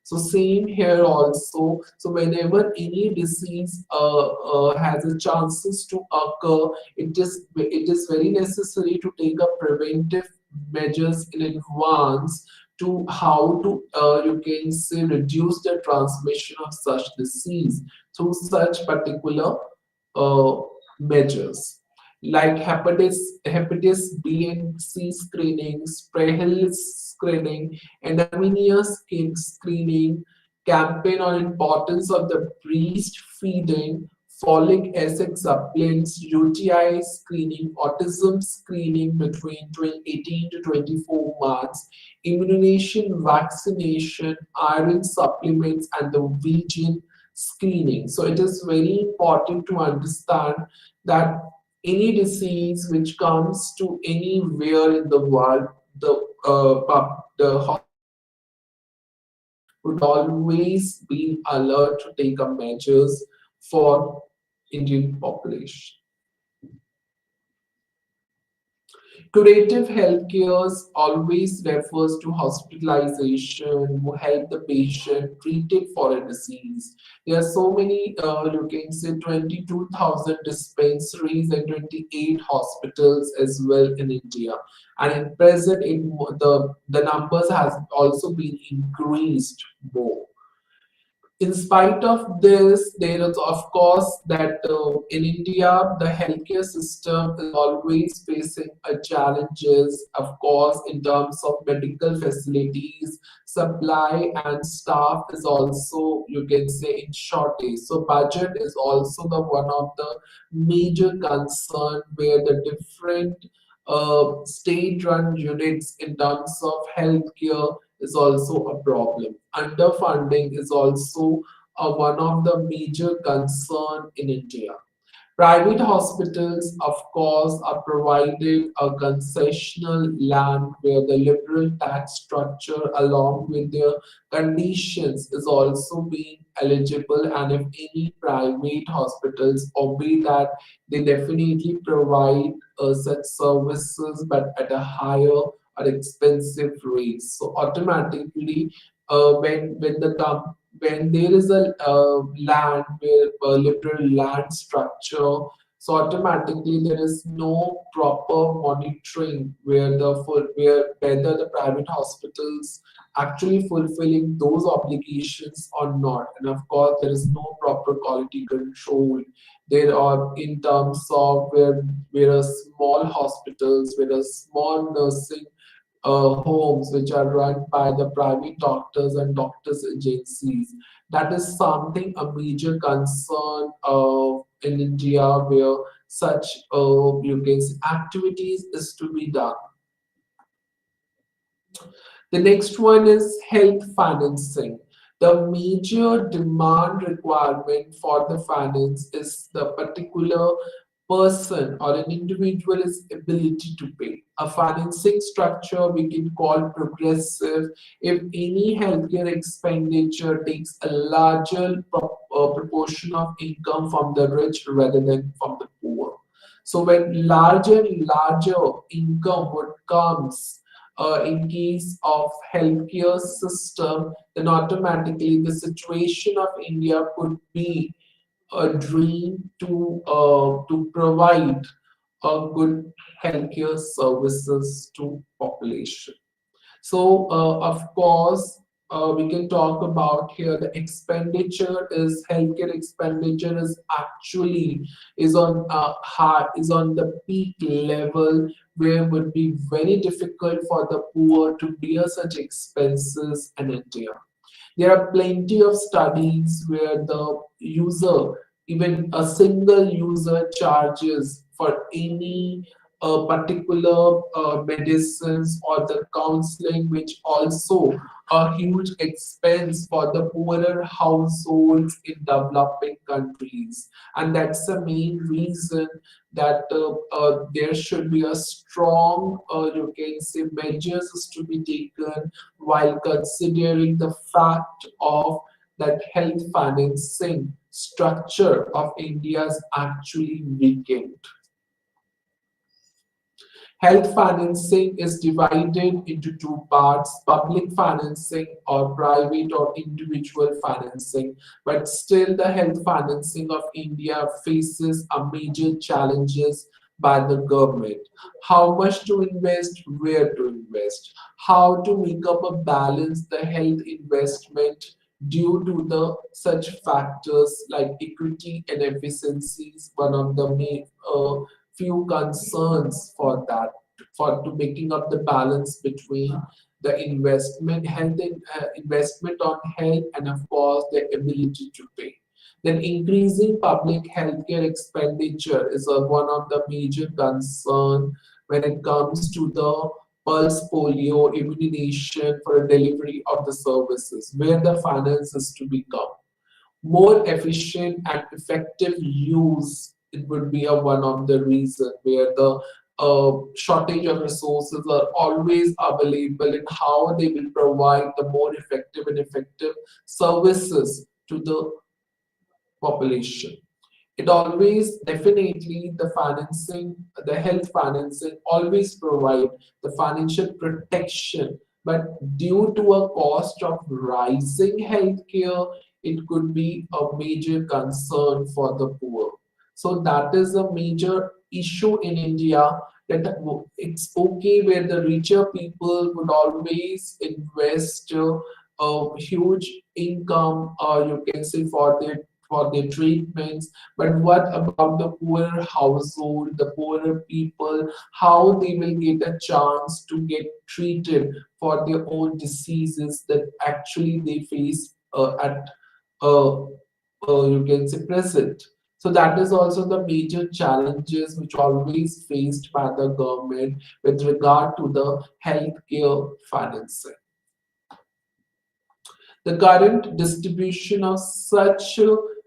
So same here also. So whenever any disease has a chances to occur, it is very necessary to take up preventive measures in advance to how to you can say reduce the transmission of such disease through such particular uh, measures like hepatitis B and C screening, Sprehel screening, and anemia skin screening, campaign on importance of the breastfeeding, folic acid supplements, UTI screening, autism screening between 18 to 24 months, immunization, vaccination, iron supplements, and the vegan screening. So it is very important to understand that any disease which comes to anywhere in the world, the would always be alert to take up measures for Indian population. Curative healthcare always refers to hospitalization who help the patient treated for a disease. There are so many, you can say 22,000 dispensaries and 28 hospitals as well in India. And in present, the numbers has also been increased more. In spite of this, there is of course that in India the healthcare system is always facing a challenges, of course, in terms of medical facilities, supply and staff is also you can say in shortage. So budget is also the one of the major concern where the different state-run units in terms of healthcare is also a problem. Underfunding is also one of the major concern in India. Private hospitals, of course, are provided a concessional land where the liberal tax structure along with their conditions is also being eligible, and if any private hospitals obey that, they definitely provide such services but at a higher or expensive rates. So automatically, when there is a land where a liberal land structure, So automatically there is no proper monitoring where where whether the private hospitals actually fulfilling those obligations or not. And of course, there is no proper quality control. There are in terms of where a small hospitals, where a small nursing homes which are run by the private doctors and doctors agencies. That is something a major concern in India where such you can say activities is to be done. The next one is health financing. The major demand requirement for the finance is the particular person or an individual's ability to pay. A financing structure we can call progressive if any healthcare expenditure takes a larger proportion of income from the rich rather than from the poor. So when larger income would comes in case of healthcare system, then automatically the situation of India could be a dream to provide a good healthcare services to population. So, of course, we can talk about here the expenditure is healthcare expenditure is actually is on high is on the peak level where would be very difficult for the poor to bear such expenses in India. There are plenty of studies where the user, even a single user, charges for any particular medicines or the counseling, which also a huge expense for the poorer households in developing countries. And that's the main reason that there should be a strong, you can say, measures is to be taken while considering the fact of that health financing structure of India is actually weakened. Health financing is divided into two parts, public financing or private or individual financing. But still, the health financing of India faces a major challenges by the government. How much to invest, where to invest, how to make up a balance the health investment due to the such factors like equity and efficiencies, one of the main few concerns for that for to making up the balance between the investment on health and of course the ability to pay. Then increasing public healthcare expenditure is one of the major concern when it comes to the pulse polio immunization for delivery of the services where the finance is to become more efficient and effective use. It would be a one of the reason where the shortage of resources are always available and how they will provide the more effective services to the population. It always definitely the financing, the health financing always provide the financial protection, but due to a cost of rising healthcare, it could be a major concern for the poor. So that is a major issue in India that it's okay where the richer people would always invest a huge income, or you can say for their treatments. But what about the poorer household, the poorer people, how they will get a chance to get treated for their own diseases that actually they face at uh, you can say present. So that is also the major challenges which always faced by the government with regard to the healthcare financing. The current distribution of such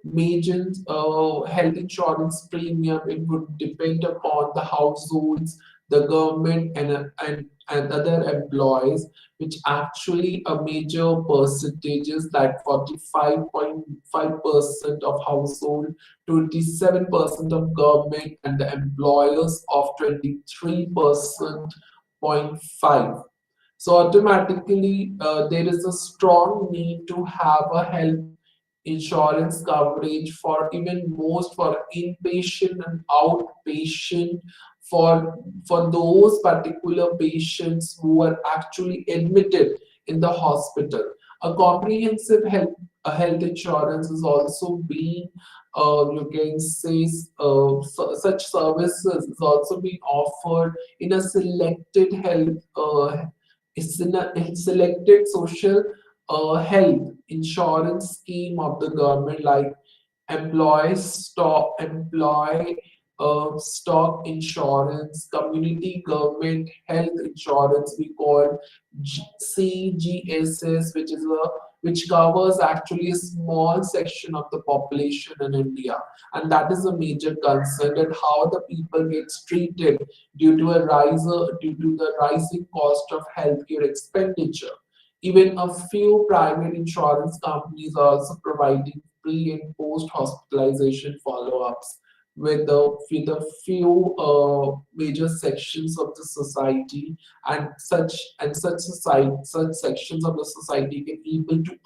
major health insurance premium, it would depend upon the households, the government, and other employees, which actually a major percentages like 45.5% of household, 27% of government, and the employers of 23.5%. So automatically, there is a strong need to have a health insurance coverage for even most for inpatient and outpatient for those particular patients who are actually admitted in the hospital. A comprehensive health insurance is also being you can say such services is also being offered in a selected health it's in a selected social health insurance scheme of the government like employee stock insurance, community government health insurance we call CGSS, which covers actually a small section of the population in India, and that is a major concern that how the people gets treated due to the rising cost of healthcare expenditure. Even a few private insurance companies are also providing pre and post hospitalization follow-ups with a few major sections of the society, and such sections of the society can able to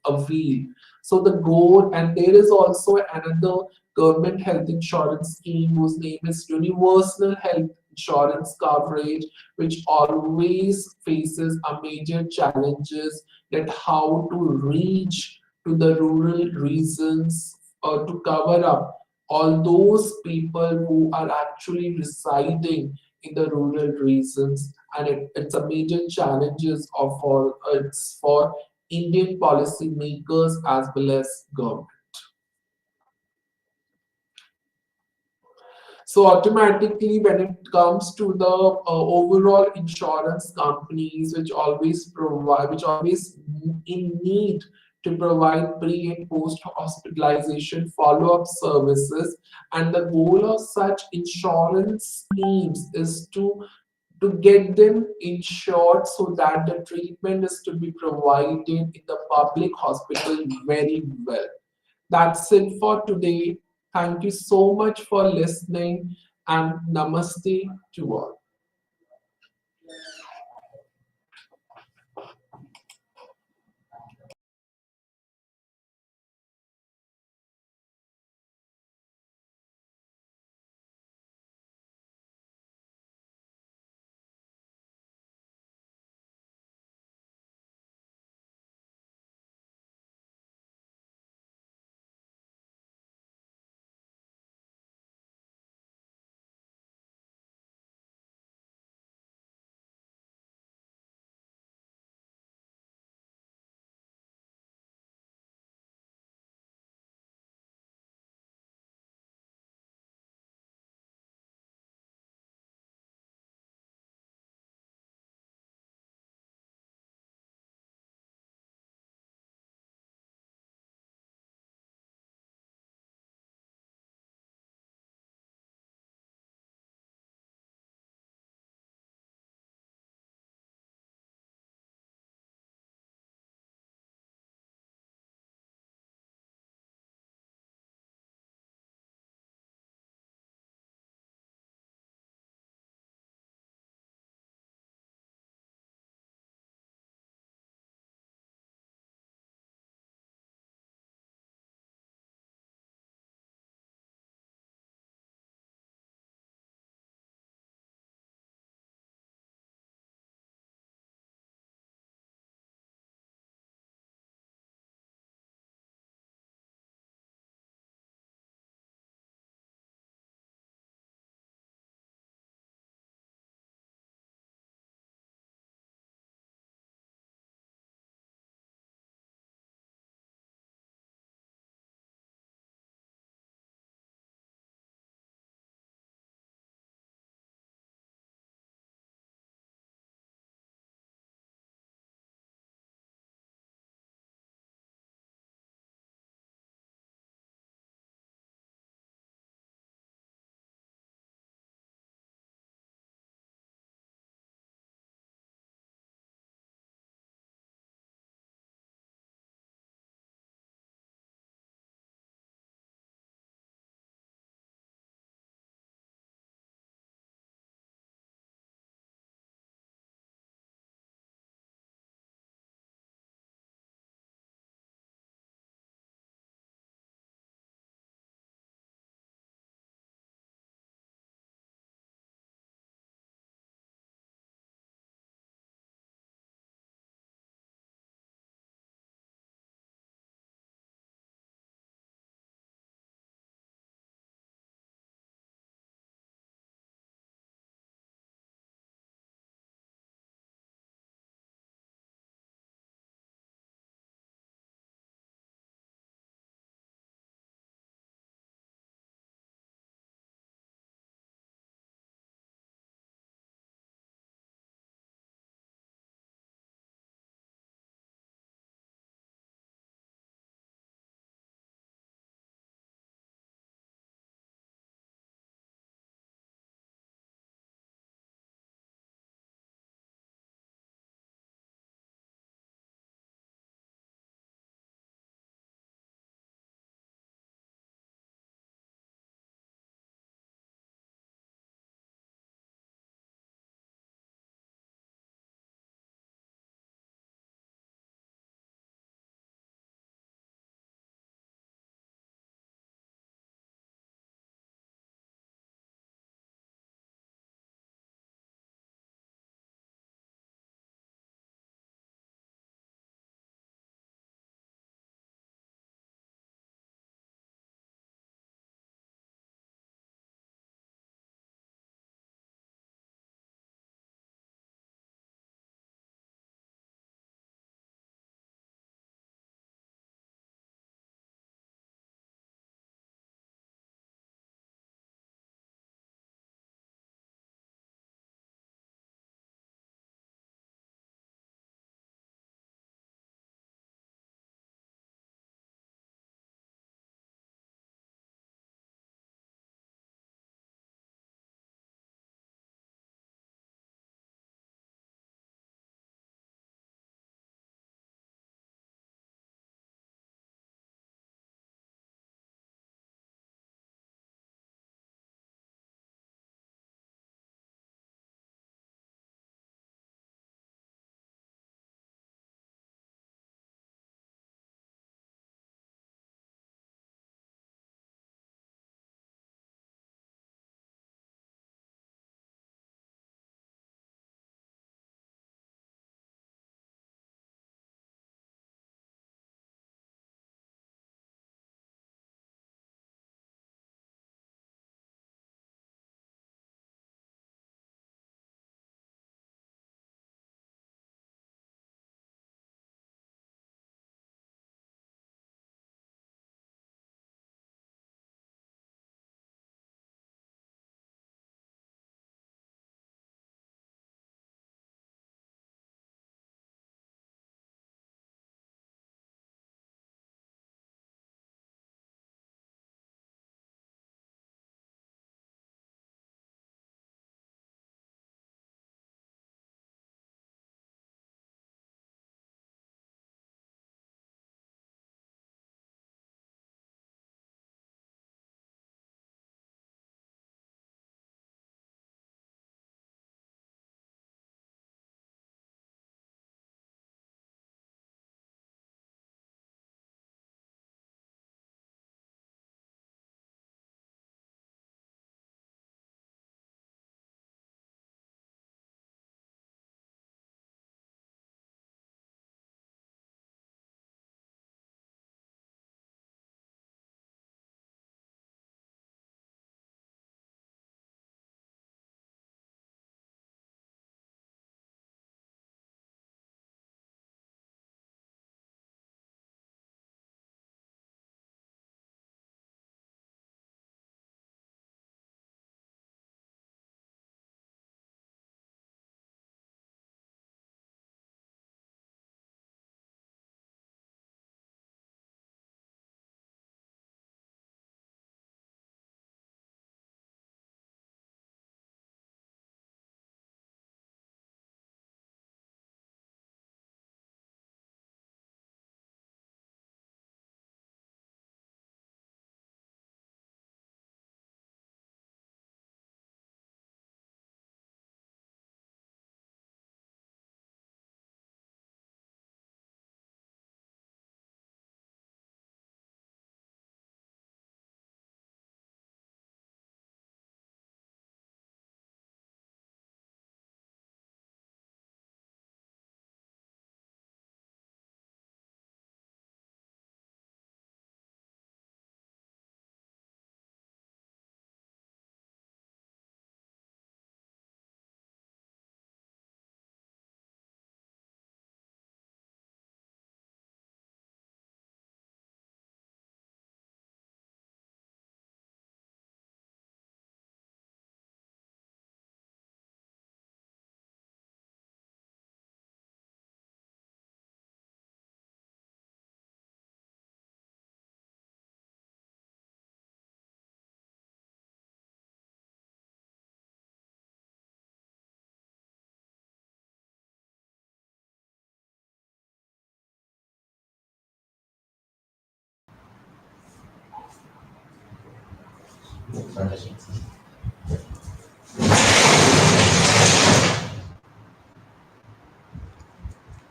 avail. So the goal, and there is also another government health insurance scheme whose name is Universal Health Insurance Coverage, which always faces a major challenges that how to reach to the rural regions to cover up all those people who are actually residing in the rural regions, and it's a major challenges of for it's for Indian policymakers as well as government. So automatically, when it comes to the overall insurance companies, which always in need to provide pre and post hospitalization follow-up services, and the goal of such insurance schemes is to get them insured so that the treatment is to be provided in the public hospital very well. That's it for today. Thank you so much for listening, and namaste to all.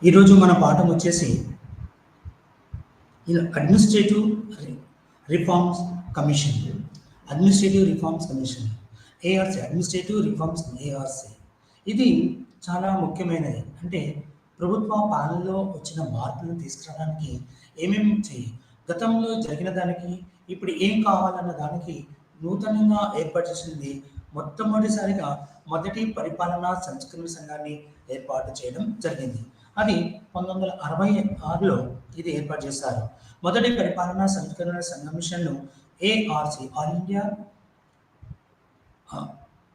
ఈరోజు మన పాఠం వచ్చేసి administrative reforms commission. Administrative reforms commission, ARC, administrative reforms ARC. ఇది చాలా ముఖ్యమైనది. అంటే ప్రభుత్వ పాలనలో వచ్చిన మార్పులను తీసుకురావడానికి ఏమేమి చేయి, గతంలో జరిగిన దానికి ఇప్పుడు ఏం కావాలన్న దానికి నూతనంగా ఏర్పాటు చేసింది. మొట్టమొదటిసారిగా మొదటి పరిపాలనా సంస్కరణ సంఘాన్ని ఏర్పాటు చేయడం జరిగింది. అది 1966లో ఇది ఏర్పాటు చేశారు. మొదటి పరిపాలనా సంస్కరణ సంఘం మిషన్ను ARC, all India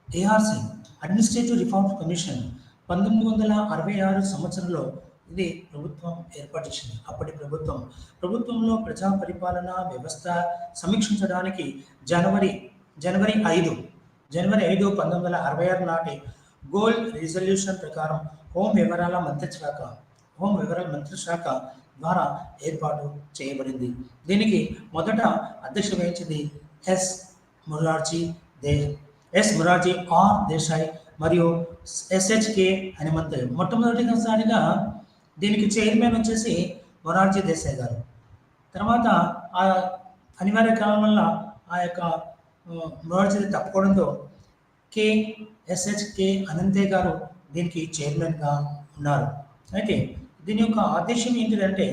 ARC, administrative reforms commission 1966 సంవత్సరంలో ఇది ప్రభుత్వం ఏర్పాటు చేసింది. అప్పటి ప్రభుత్వంలో ప్రజా పరిపాలన వ్యవస్థ సమీక్షించడానికి జనవరి 5, 1966 నాటి గోల్ రిజల్యూషన్ ప్రకారం హోం వివరాల మంత్రిశాఖ ద్వారా ఏర్పాటు చేయబడింది. దీనికి మొదట అధ్యక్ష వహించింది ఎస్ మొరార్జీ ఆర్ దేశాయ్ మరియు ఎస్హెచ్కే అని మంత్రి. మొట్టమొదటిసారిగా దీనికి చైర్మన్ వచ్చేసి మొరార్జీ దేశాయ్ గారు. తర్వాత ఆ అనివార్య కారణం వల్ల ఆ యొక్క మొరార్జీ తప్పుకోవడంతో ఎస్హెచ్కే అనంతే గారు దీనికి చైర్మన్గా ఉన్నారు. అయితే దీని యొక్క ఆదేశం ఏంటిదంటే,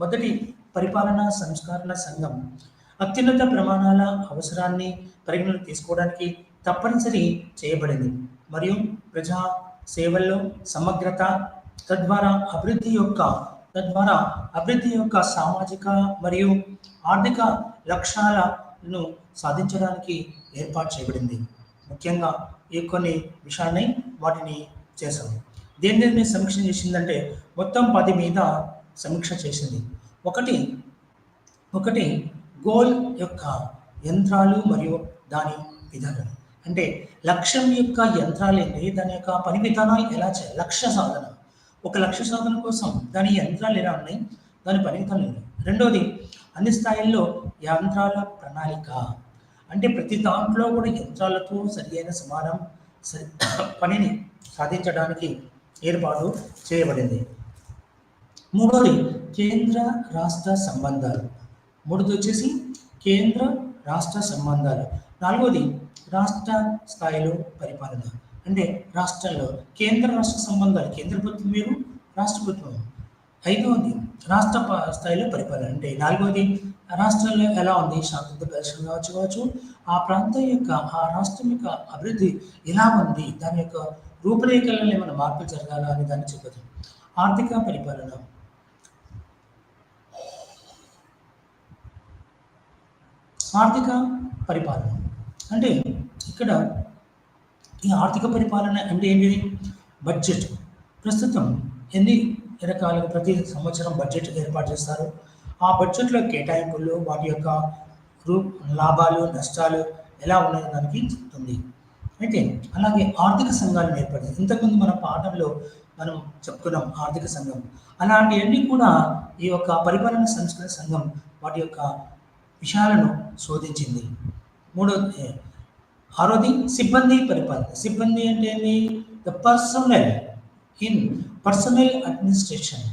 మొదటి పరిపాలనా సంస్కరణ సంఘం అత్యున్నత ప్రమాణాల అవసరాన్ని పరిగణలోకి తీసుకోవడానికి తప్పనిసరి చేయబడింది మరియు ప్రజా సేవల్లో సమగ్రత, తద్వారా అభివృద్ధి యొక్క సామాజిక మరియు ఆర్థిక లక్ష్యాలను సాధించడానికి ఏర్పాటు చేయబడింది. ముఖ్యంగా ఈ కొన్ని విషయాన్ని వాటిని చేశాము. దేని సమీక్ష చేసిందంటే మొత్తం 10 మీద సమీక్ష చేసింది. ఒకటి గోల్ యొక్క యంత్రాలు మరియు దాని విధానాలు. అంటే లక్ష్యం యొక్క యంత్రాలు ఏంటి, దాని యొక్క పని విధానాలు ఎలా చేయాలి, లక్ష్య సాధన, ఒక లక్ష్య సాధన కోసం దాని యంత్రాలు ఎలా ఉన్నాయి, దాని పని విధానాలు ఉన్నాయి. రెండోది అన్ని స్థాయిల్లో యంత్రాల ప్రణాళిక. అంటే ప్రతి దాంట్లో కూడా యంత్రాలతో సరియైన పనిని సాధించడానికి ఏర్పాటు చేయబడింది. మూడోది కేంద్ర రాష్ట్ర సంబంధాలు. నాలుగోది రాష్ట్ర స్థాయిలో పరిపాలన. అంటే రాష్ట్రంలో కేంద్ర రాష్ట్ర సంబంధాలు, కేంద్ర ప్రభుత్వం వేరు, రాష్ట్ర ప్రభుత్వం. ఐదవది రాష్ట్ర స్థాయిలో పరిపాలన. అంటే నాలుగవది రాష్ట్రంలో ఎలా ఉంది, శాంతి పరిశ్రమ కావచ్చు, ఆ ప్రాంతం యొక్క ఆ రాష్ట్రం యొక్క అభివృద్ధి ఎలా ఉంది, దాని యొక్క రూపురేఖలలో ఏమైనా మార్పులు జరగాలా అని దాన్ని చెప్పదు. ఆర్థిక పరిపాలన. అంటే ఇక్కడ ఈ ఆర్థిక పరిపాలన అంటే ఏంటిది? బడ్జెట్. ప్రస్తుతం ఎన్ని రకాలుగా ప్రతి సంవత్సరం బడ్జెట్ ఏర్పాటు చేస్తారు. ఆ బడ్జెట్లో కేటాయింపులు, వాటి యొక్క లాభాలు నష్టాలు ఎలా ఉన్నాయో దానికి చెప్తుంది. అయితే అలాగే ఆర్థిక సంఘాలను ఏర్పడింది. ఇంతకుముందు మన పాఠంలో మనం చెప్పుకున్నాం ఆర్థిక సంఘం. అలాంటివన్నీ కూడా ఈ యొక్క పరిపాలన సంస్కరణ సంఘం వాటి యొక్క విషయాలను శోధించింది. ఆరోది సిబ్బంది పరిపాలన. సిబ్బంది అంటే ఏంటి? ద పర్సనల్ అడ్మినిస్ట్రేషన్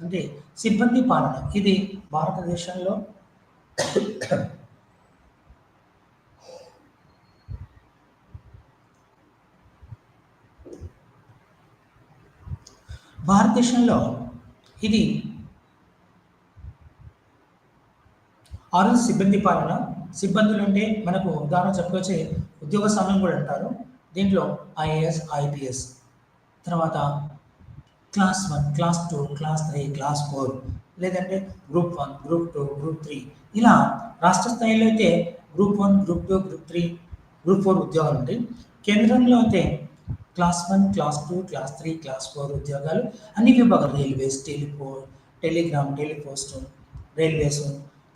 అంటే సిబ్బంది పాలన. ఇది భారతదేశంలో ఇది ఆరోజు సిబ్బంది పాలన. సిబ్బందులు అంటే మనకు ఉదాహరణ చెప్పుకొచ్చే ఉద్యోగ సమయం కూడా అంటారు. దీంట్లో ఐఏఎస్, ఐపీఎస్, తర్వాత క్లాస్ 1, క్లాస్ 2, క్లాస్ 3, క్లాస్ 4, లేదంటే గ్రూప్ 1, గ్రూప్ 2, గ్రూప్ 3. ఇలా రాష్ట్ర స్థాయిలో అయితే గ్రూప్ 1, గ్రూప్ 2, గ్రూప్ 3, గ్రూప్ 4 ఉద్యోగాలు ఉంటాయి. కేంద్రంలో అయితే క్లాస్ 1, క్లాస్ 2, క్లాస్ 3, క్లాస్ 4 ఉద్యోగాలు అన్ని విభాగాలు, రైల్వేస్, టెలిగ్రామ్, టెలిపోస్ట్, రైల్వేస్,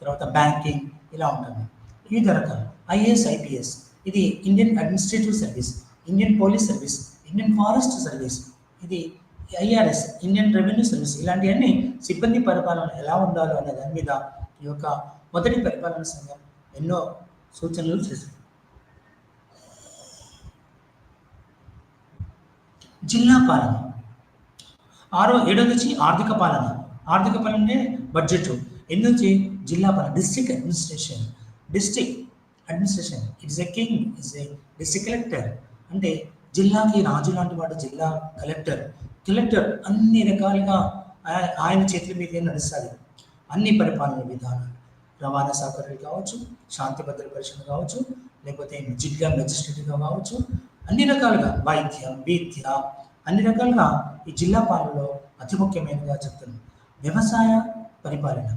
తర్వాత బ్యాంకింగ్ ఇలా ఉంటుంది. వివిధ రకాలు. ఐఏఎస్, ఐపీఎస్ ఇది Indian administrative service, Indian police service, Indian forest service, ఇది ఐఆర్ఎస్, ఇండియన్ రెవెన్యూ సర్వీస్. ఇలాంటివన్నీ సిబ్బంది పరిపాలన ఎలా ఉండాలో అనే దాని మీద ఈ యొక్క మొదటి పరిపాలన సంఘం ఎన్నో సూచనలు చేసింది. జిల్లా పాలన. ఏడోది వచ్చి ఆర్థిక పాలన. ఆర్థిక పాలన అంటే బడ్జెట్. ఎనిమిది వచ్చి జిల్లా పాలన, district administration. District administration it's a king, is a district collector. అంటే జిల్లాకి రాజు లాంటి వాడు జిల్లా కలెక్టర్. కలెక్టర్ అన్ని రకాలుగా ఆయన చేతుల మీదే నడుస్తుంది. అన్ని పరిపాలన విధానాలు, రవాణా సౌకర్యాలు కావచ్చు, శాంతి భద్రత పరిరక్షణ కావచ్చు, లేకపోతే జిల్లా మెజిస్ట్రేట్గా కావచ్చు, అన్ని రకాలుగా వైద్యం, విద్య, అన్ని రకాలుగా ఈ జిల్లా పాలనలో అతి ముఖ్యమైనదిగా చెప్తున్నాం. వ్యవసాయ పరిపాలన,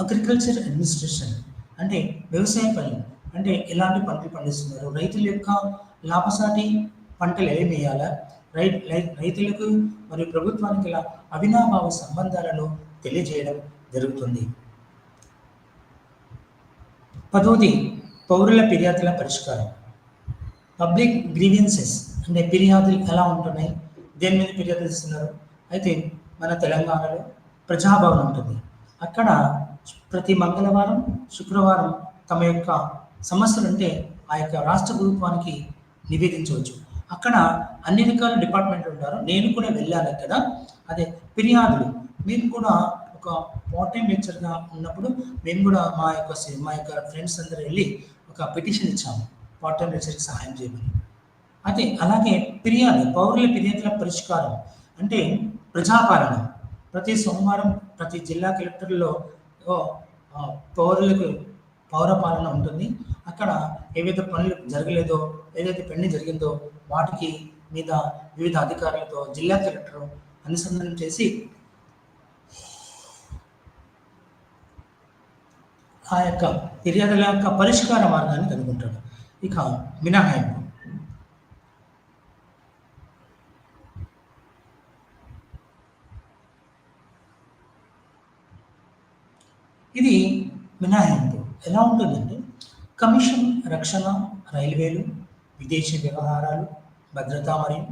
అగ్రికల్చర్ అడ్మినిస్ట్రేషన్ అంటే వ్యవసాయ పనులు, అంటే ఎలాంటి పంటలు పండిస్తున్నారు, రైతుల యొక్క లాభసాటి పంటలు ఏమి వేయాలా, రైతులకు మరియు ప్రభుత్వానికి ఇలా అవినాభావ సంబంధాలను తెలియజేయడం జరుగుతుంది. పదోది పౌరుల ఫిర్యాదుల పరిష్కారం. పబ్లిక్ గ్రీవెన్సెస్ అంటే ఫిర్యాదులు ఎలా ఉంటున్నాయి, దేని మీద ఫిర్యాదులు ఇస్తున్నారు. అయితే మన తెలంగాణలో ప్రజాభవన్ ఉంటుంది. అక్కడ ప్రతి మంగళవారం, శుక్రవారం తమ యొక్క సమస్యలు ఉంటే ఆ యొక్క రాష్ట్ర ప్రభుత్వానికి నివేదించవచ్చు. అక్కడ అన్ని రకాల డిపార్ట్మెంట్లు ఉంటారు. నేను కూడా వెళ్ళాను అక్కడ. అదే ఫిర్యాదులు, మేము కూడా ఒక పార్ట్ టైం లెక్చర్గా ఉన్నప్పుడు మేము కూడా మా యొక్క ఫ్రెండ్స్ అందరూ వెళ్ళి ఒక పిటిషన్ ఇచ్చాము పార్ట్ టైం లెక్చర్కి సహాయం చేయమని. అయితే అలాగే ఫిర్యాదు, పౌరుల ఫిర్యాదుల పరిష్కారం అంటే ప్రజాపాలన. ప్రతి సోమవారం ప్రతి జిల్లా కలెక్టర్లో పౌరులకు పౌరపాలన ఉంటుంది. అక్కడ ఏవైతే పనులు జరగలేదో, ఏదైతే పెండింగ్ జరిగిందో వాటికి మీద వివిధ అధికారులతో జిల్లా కలెక్టర్ అనుసంధానం చేసి ఆ యొక్క ఫిర్యాదుల యొక్క పరిష్కార మార్గాన్ని కనుగొంటాడు. ఇక మినహాయింపు. ఇది మినహాయింపు ఎలా ఉంటుందంటే కమిషన్, రక్షణ, రైల్వేలు, విదేశీ వ్యవహారాలు, భద్రత మరియు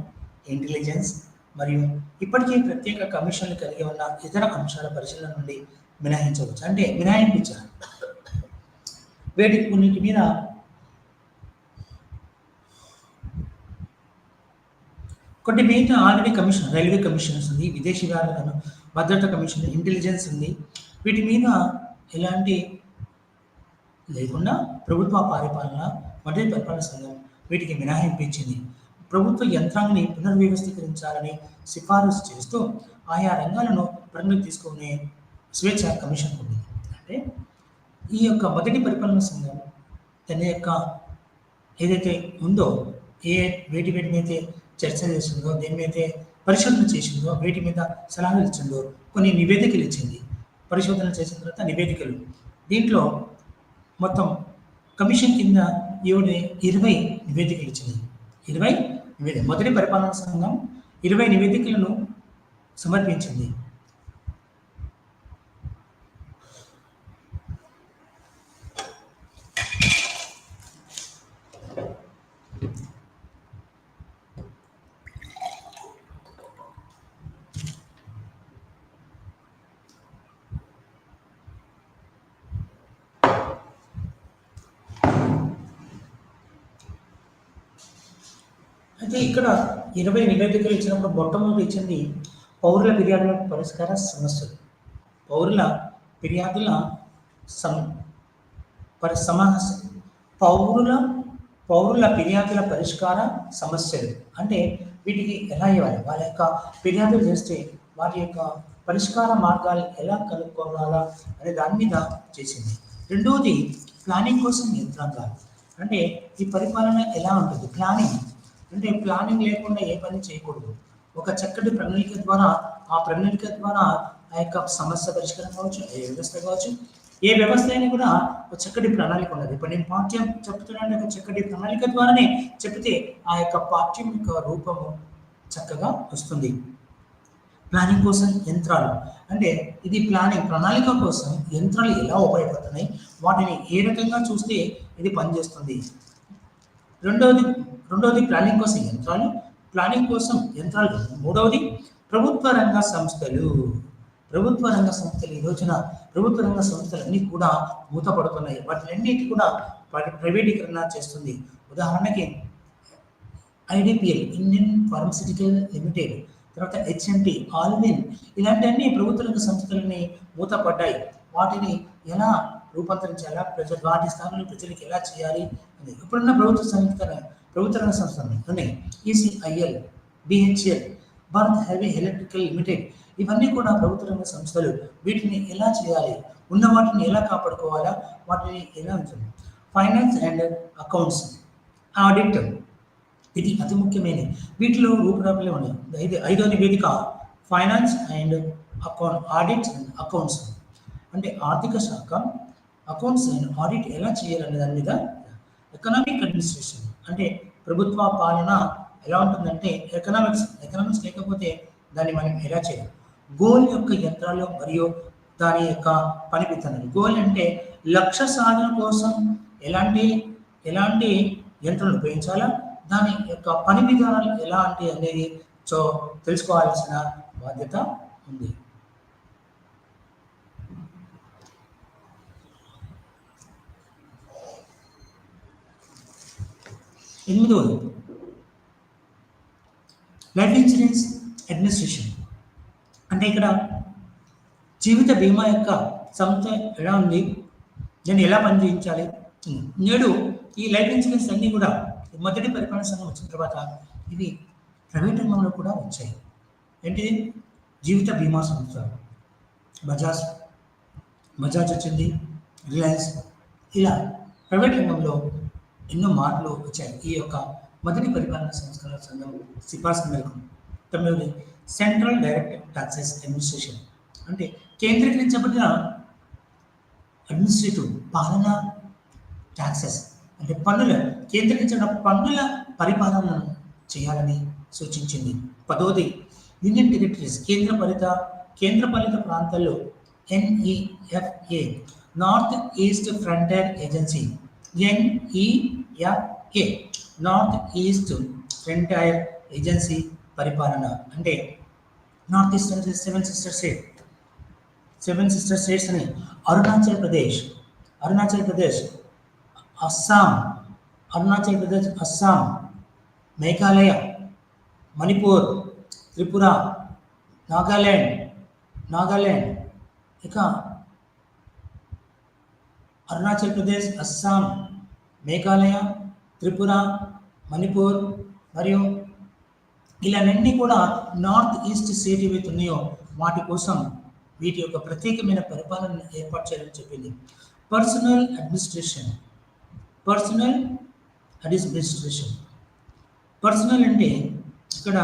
ఇంటెలిజెన్స్ మరియు ఇప్పటికీ ప్రత్యేక కమిషన్లు కలిగి ఉన్న ఇతర అంశాల పరిశీలన నుండి మినహాయించవచ్చు. అంటే మినహాయింపు ఇచ్చారు. కొన్నిటి మీద కొన్ని మీద ఆల్రెడీ కమిషన్, రైల్వే కమిషన్స్ ఉంది, విదేశీ వ్యవహారాలను, భద్రత కమిషన్, ఇంటెలిజెన్స్ ఉంది. వీటి మీద ఎలాంటి లేకుండా ప్రభుత్వ పరిపాలన మరియు పరిపాలన సంఘం వీటికి మినహాయింపు ఇచ్చింది. ప్రభుత్వ యంత్రాంగాన్ని పునర్వ్యవస్థీకరించాలని సిఫారసు చేస్తూ ఆయా రంగాలను పరిగణలోకి తీసుకునే స్వేచ్ఛ కమిషన్ ఉంది. అంటే ఈ యొక్క మొదటి పరిపాలన సంఘం తన యొక్క ఏదైతే ఉందో, వేటి మీద చర్చ చేసిందో, దేని మీద పరిశోధన చేసిందో, వేటి మీద సలహాలు ఇచ్చిందో, కొన్ని నివేదికలు ఇచ్చింది. పరిశోధన చేసిన తర్వాత నివేదికలు, దీంట్లో మొత్తం కమిషన్ కింద 20 నివేదికలు ఇచ్చింది. 20 నివేదిక. మొదటి పరిపాలనా సంఘం 20 నివేదికలను సమర్పించింది. అయితే ఇక్కడ 20 నివేదికలు ఇచ్చినప్పుడు మొట్టమొదటి ఇచ్చింది పౌరుల ఫిర్యాదుల పరిష్కార సమస్యలు. పౌరుల ఫిర్యాదుల పౌరుల ఫిర్యాదుల పరిష్కార సమస్యలు అంటే వీటికి ఎలా ఇవ్వాలి, వాళ్ళ యొక్క ఫిర్యాదులు చేస్తే వాటి యొక్క పరిష్కార మార్గాలు ఎలా కనుక్కోవాలా అనే దాని మీద చేసింది. రెండవది ప్లానింగ్ కోసం యంత్రాంగాలు. అంటే ఈ పరిపాలన ఎలా ఉంటుంది, ప్లానింగ్ అంటే ప్లానింగ్ లేకుండా ఏ పని చేయకూడదు. ఒక చక్కటి ప్రణాళిక ద్వారా ఆ యొక్క సమస్య పరిష్కారం కావచ్చు, ఏ వ్యవస్థ కావచ్చు, ఏ వ్యవస్థ అయినా కూడా ఒక చక్కటి ప్రణాళిక ఉన్నది. ఇప్పుడు నేను పాఠ్యం చెప్తున్నాను, ఒక చక్కటి ప్రణాళిక ద్వారానే చెప్తే ఆ యొక్క పాఠ్యం యొక్క రూపము చక్కగా వస్తుంది. ప్లానింగ్ కోసం యంత్రాలు అంటే ఇది ప్రణాళిక కోసం యంత్రాలు ఎలా ఉపయోగపడుతున్నాయి, వాటిని ఏ రకంగా చూస్తే ఇది పనిచేస్తుంది. రెండవది ప్లానింగ్ కోసం యంత్రాలు. మూడవది ప్రభుత్వ రంగ సంస్థలు. ఈ రోజున ప్రభుత్వ రంగ సంస్థలన్నీ కూడా మూతపడుతున్నాయి. వాటినన్నిటి కూడా ప్రైవేటీకరణ చేస్తుంది. ఉదాహరణకి ఐడిపిఎల్ ఇండియన్ ఫార్మస్యూటికల్ లిమిటెడ్, తర్వాత హెచ్ఎంటి, ఆల్విన్, ఇలాంటివన్నీ ప్రభుత్వ రంగ సంస్థలని మూతపడ్డాయి. వాటిని ఎలా రూపాంతరించాలా, వాటి స్థానంలో ప్రజలకు ఎలా చేయాలి అని ఇప్పుడున్న ప్రభుత్వ రంగ సంస్థలు ఉన్నాయి. ECIL, BHEL, Bharat heavy electrical limited, ఇవన్నీ కూడా ప్రభుత్వ రంగ సంస్థలు. వీటిని ఎలా చేయాలి, ఉన్న వాటిని ఎలా కాపాడుకోవాలా, వాటిని ఎలా ఉంచాలి. ఫైనాన్స్ అండ్ అకౌంట్స్, ఆడిట్, ఇది అతి ముఖ్యమైనది. వీటిలో రూపురేఖలే ఉన్నాయి. ఐదో నివేదిక finance and audit and accounts, అంటే ఆర్థిక శాఖ అకౌంట్స్ అండ్ ఆడిట్ ఎలా చేయాలనే దాని మీద. ఎకనామిక్ అడ్మినిస్ట్రేషన్, అంటే ప్రభుత్వ పాలన ఎలా ఉంటుందంటే ఎకనామిక్స్ లేకపోతే దాన్ని మనం ఎలా చేయాలి. గోల్ యొక్క యంత్రాలు మరియు దాని యొక్క పని విధానాలు. గోల్ అంటే లక్ష్య సాధన కోసం ఎలాంటి యంత్రాలు ఉపయోగించాలా, దాని యొక్క పని విధానాలు ఎలా అంటే అనేది తెలుసుకోవాల్సిన బాధ్యత ఉంది. ఎనిమిదవది లైఫ్ ఇన్సూరెన్స్ అడ్మినిస్ట్రేషన్, అంటే ఇక్కడ జీవిత బీమా యొక్క సంస్థ ఎలా ఉంది, దాన్ని ఎలా పనిచేయించాలి. నేడు ఈ లైఫ్ ఇన్సూరెన్స్ అన్నీ కూడా మొదటి పరిపాలన సంఘం వచ్చిన తర్వాత ఇవి ప్రైవేట్ రంగంలో కూడా వచ్చాయి. ఏంటి? జీవిత బీమా సంస్థ బజాజ్ వచ్చింది, రిలయన్స్, ఇలా ప్రైవేట్ రంగంలో ఎన్నో మార్పులు వచ్చాయి ఈ యొక్క మొదటి పరిపాలన సంస్థల సంఘం సిఫార్సు మేరకు. 9 సెంట్రల్ డైరెక్ట్ టాక్సెస్ అడ్మినిస్ట్రేషన్, అంటే కేంద్రీకరించబడిన అడ్మినిస్ట్రేటివ్ పాలన, ట్యాక్సెస్ అంటే కేంద్రీకరించిన పన్నుల పరిపాలన చేయాలని సూచించింది. 10 యూనియన్ టెరిటరీస్, కేంద్రపాలిత ప్రాంతాల్లో NEFA, north east frontier agency, NEFA, north east frontier agency పరిపాలన, అంటే నార్త్ ఈస్ట్ అంటే సెవెన్ సిస్టర్ స్టేట్స్ అని అరుణాచల్ ప్రదేశ్, అస్సాం, మేఘాలయ, మణిపూర్, త్రిపుర, నాగాల్యాండ్, ఇక అరుణాచల్ ప్రదేశ్, అస్సాం, మేఘాలయ, త్రిపుర, మణిపూర్ మరియు ఇలాన్నీ కూడా నార్త్ ఈస్ట్ స్టేట్ ఏవైతే ఉన్నాయో వాటి కోసం వీటి యొక్క ప్రత్యేకమైన పరిపాలనను ఏర్పాటు చేయాలని చెప్పింది. పర్సనల్ అడ్మినిస్ట్రేషన్, పర్సనల్ అంటే ఇక్కడ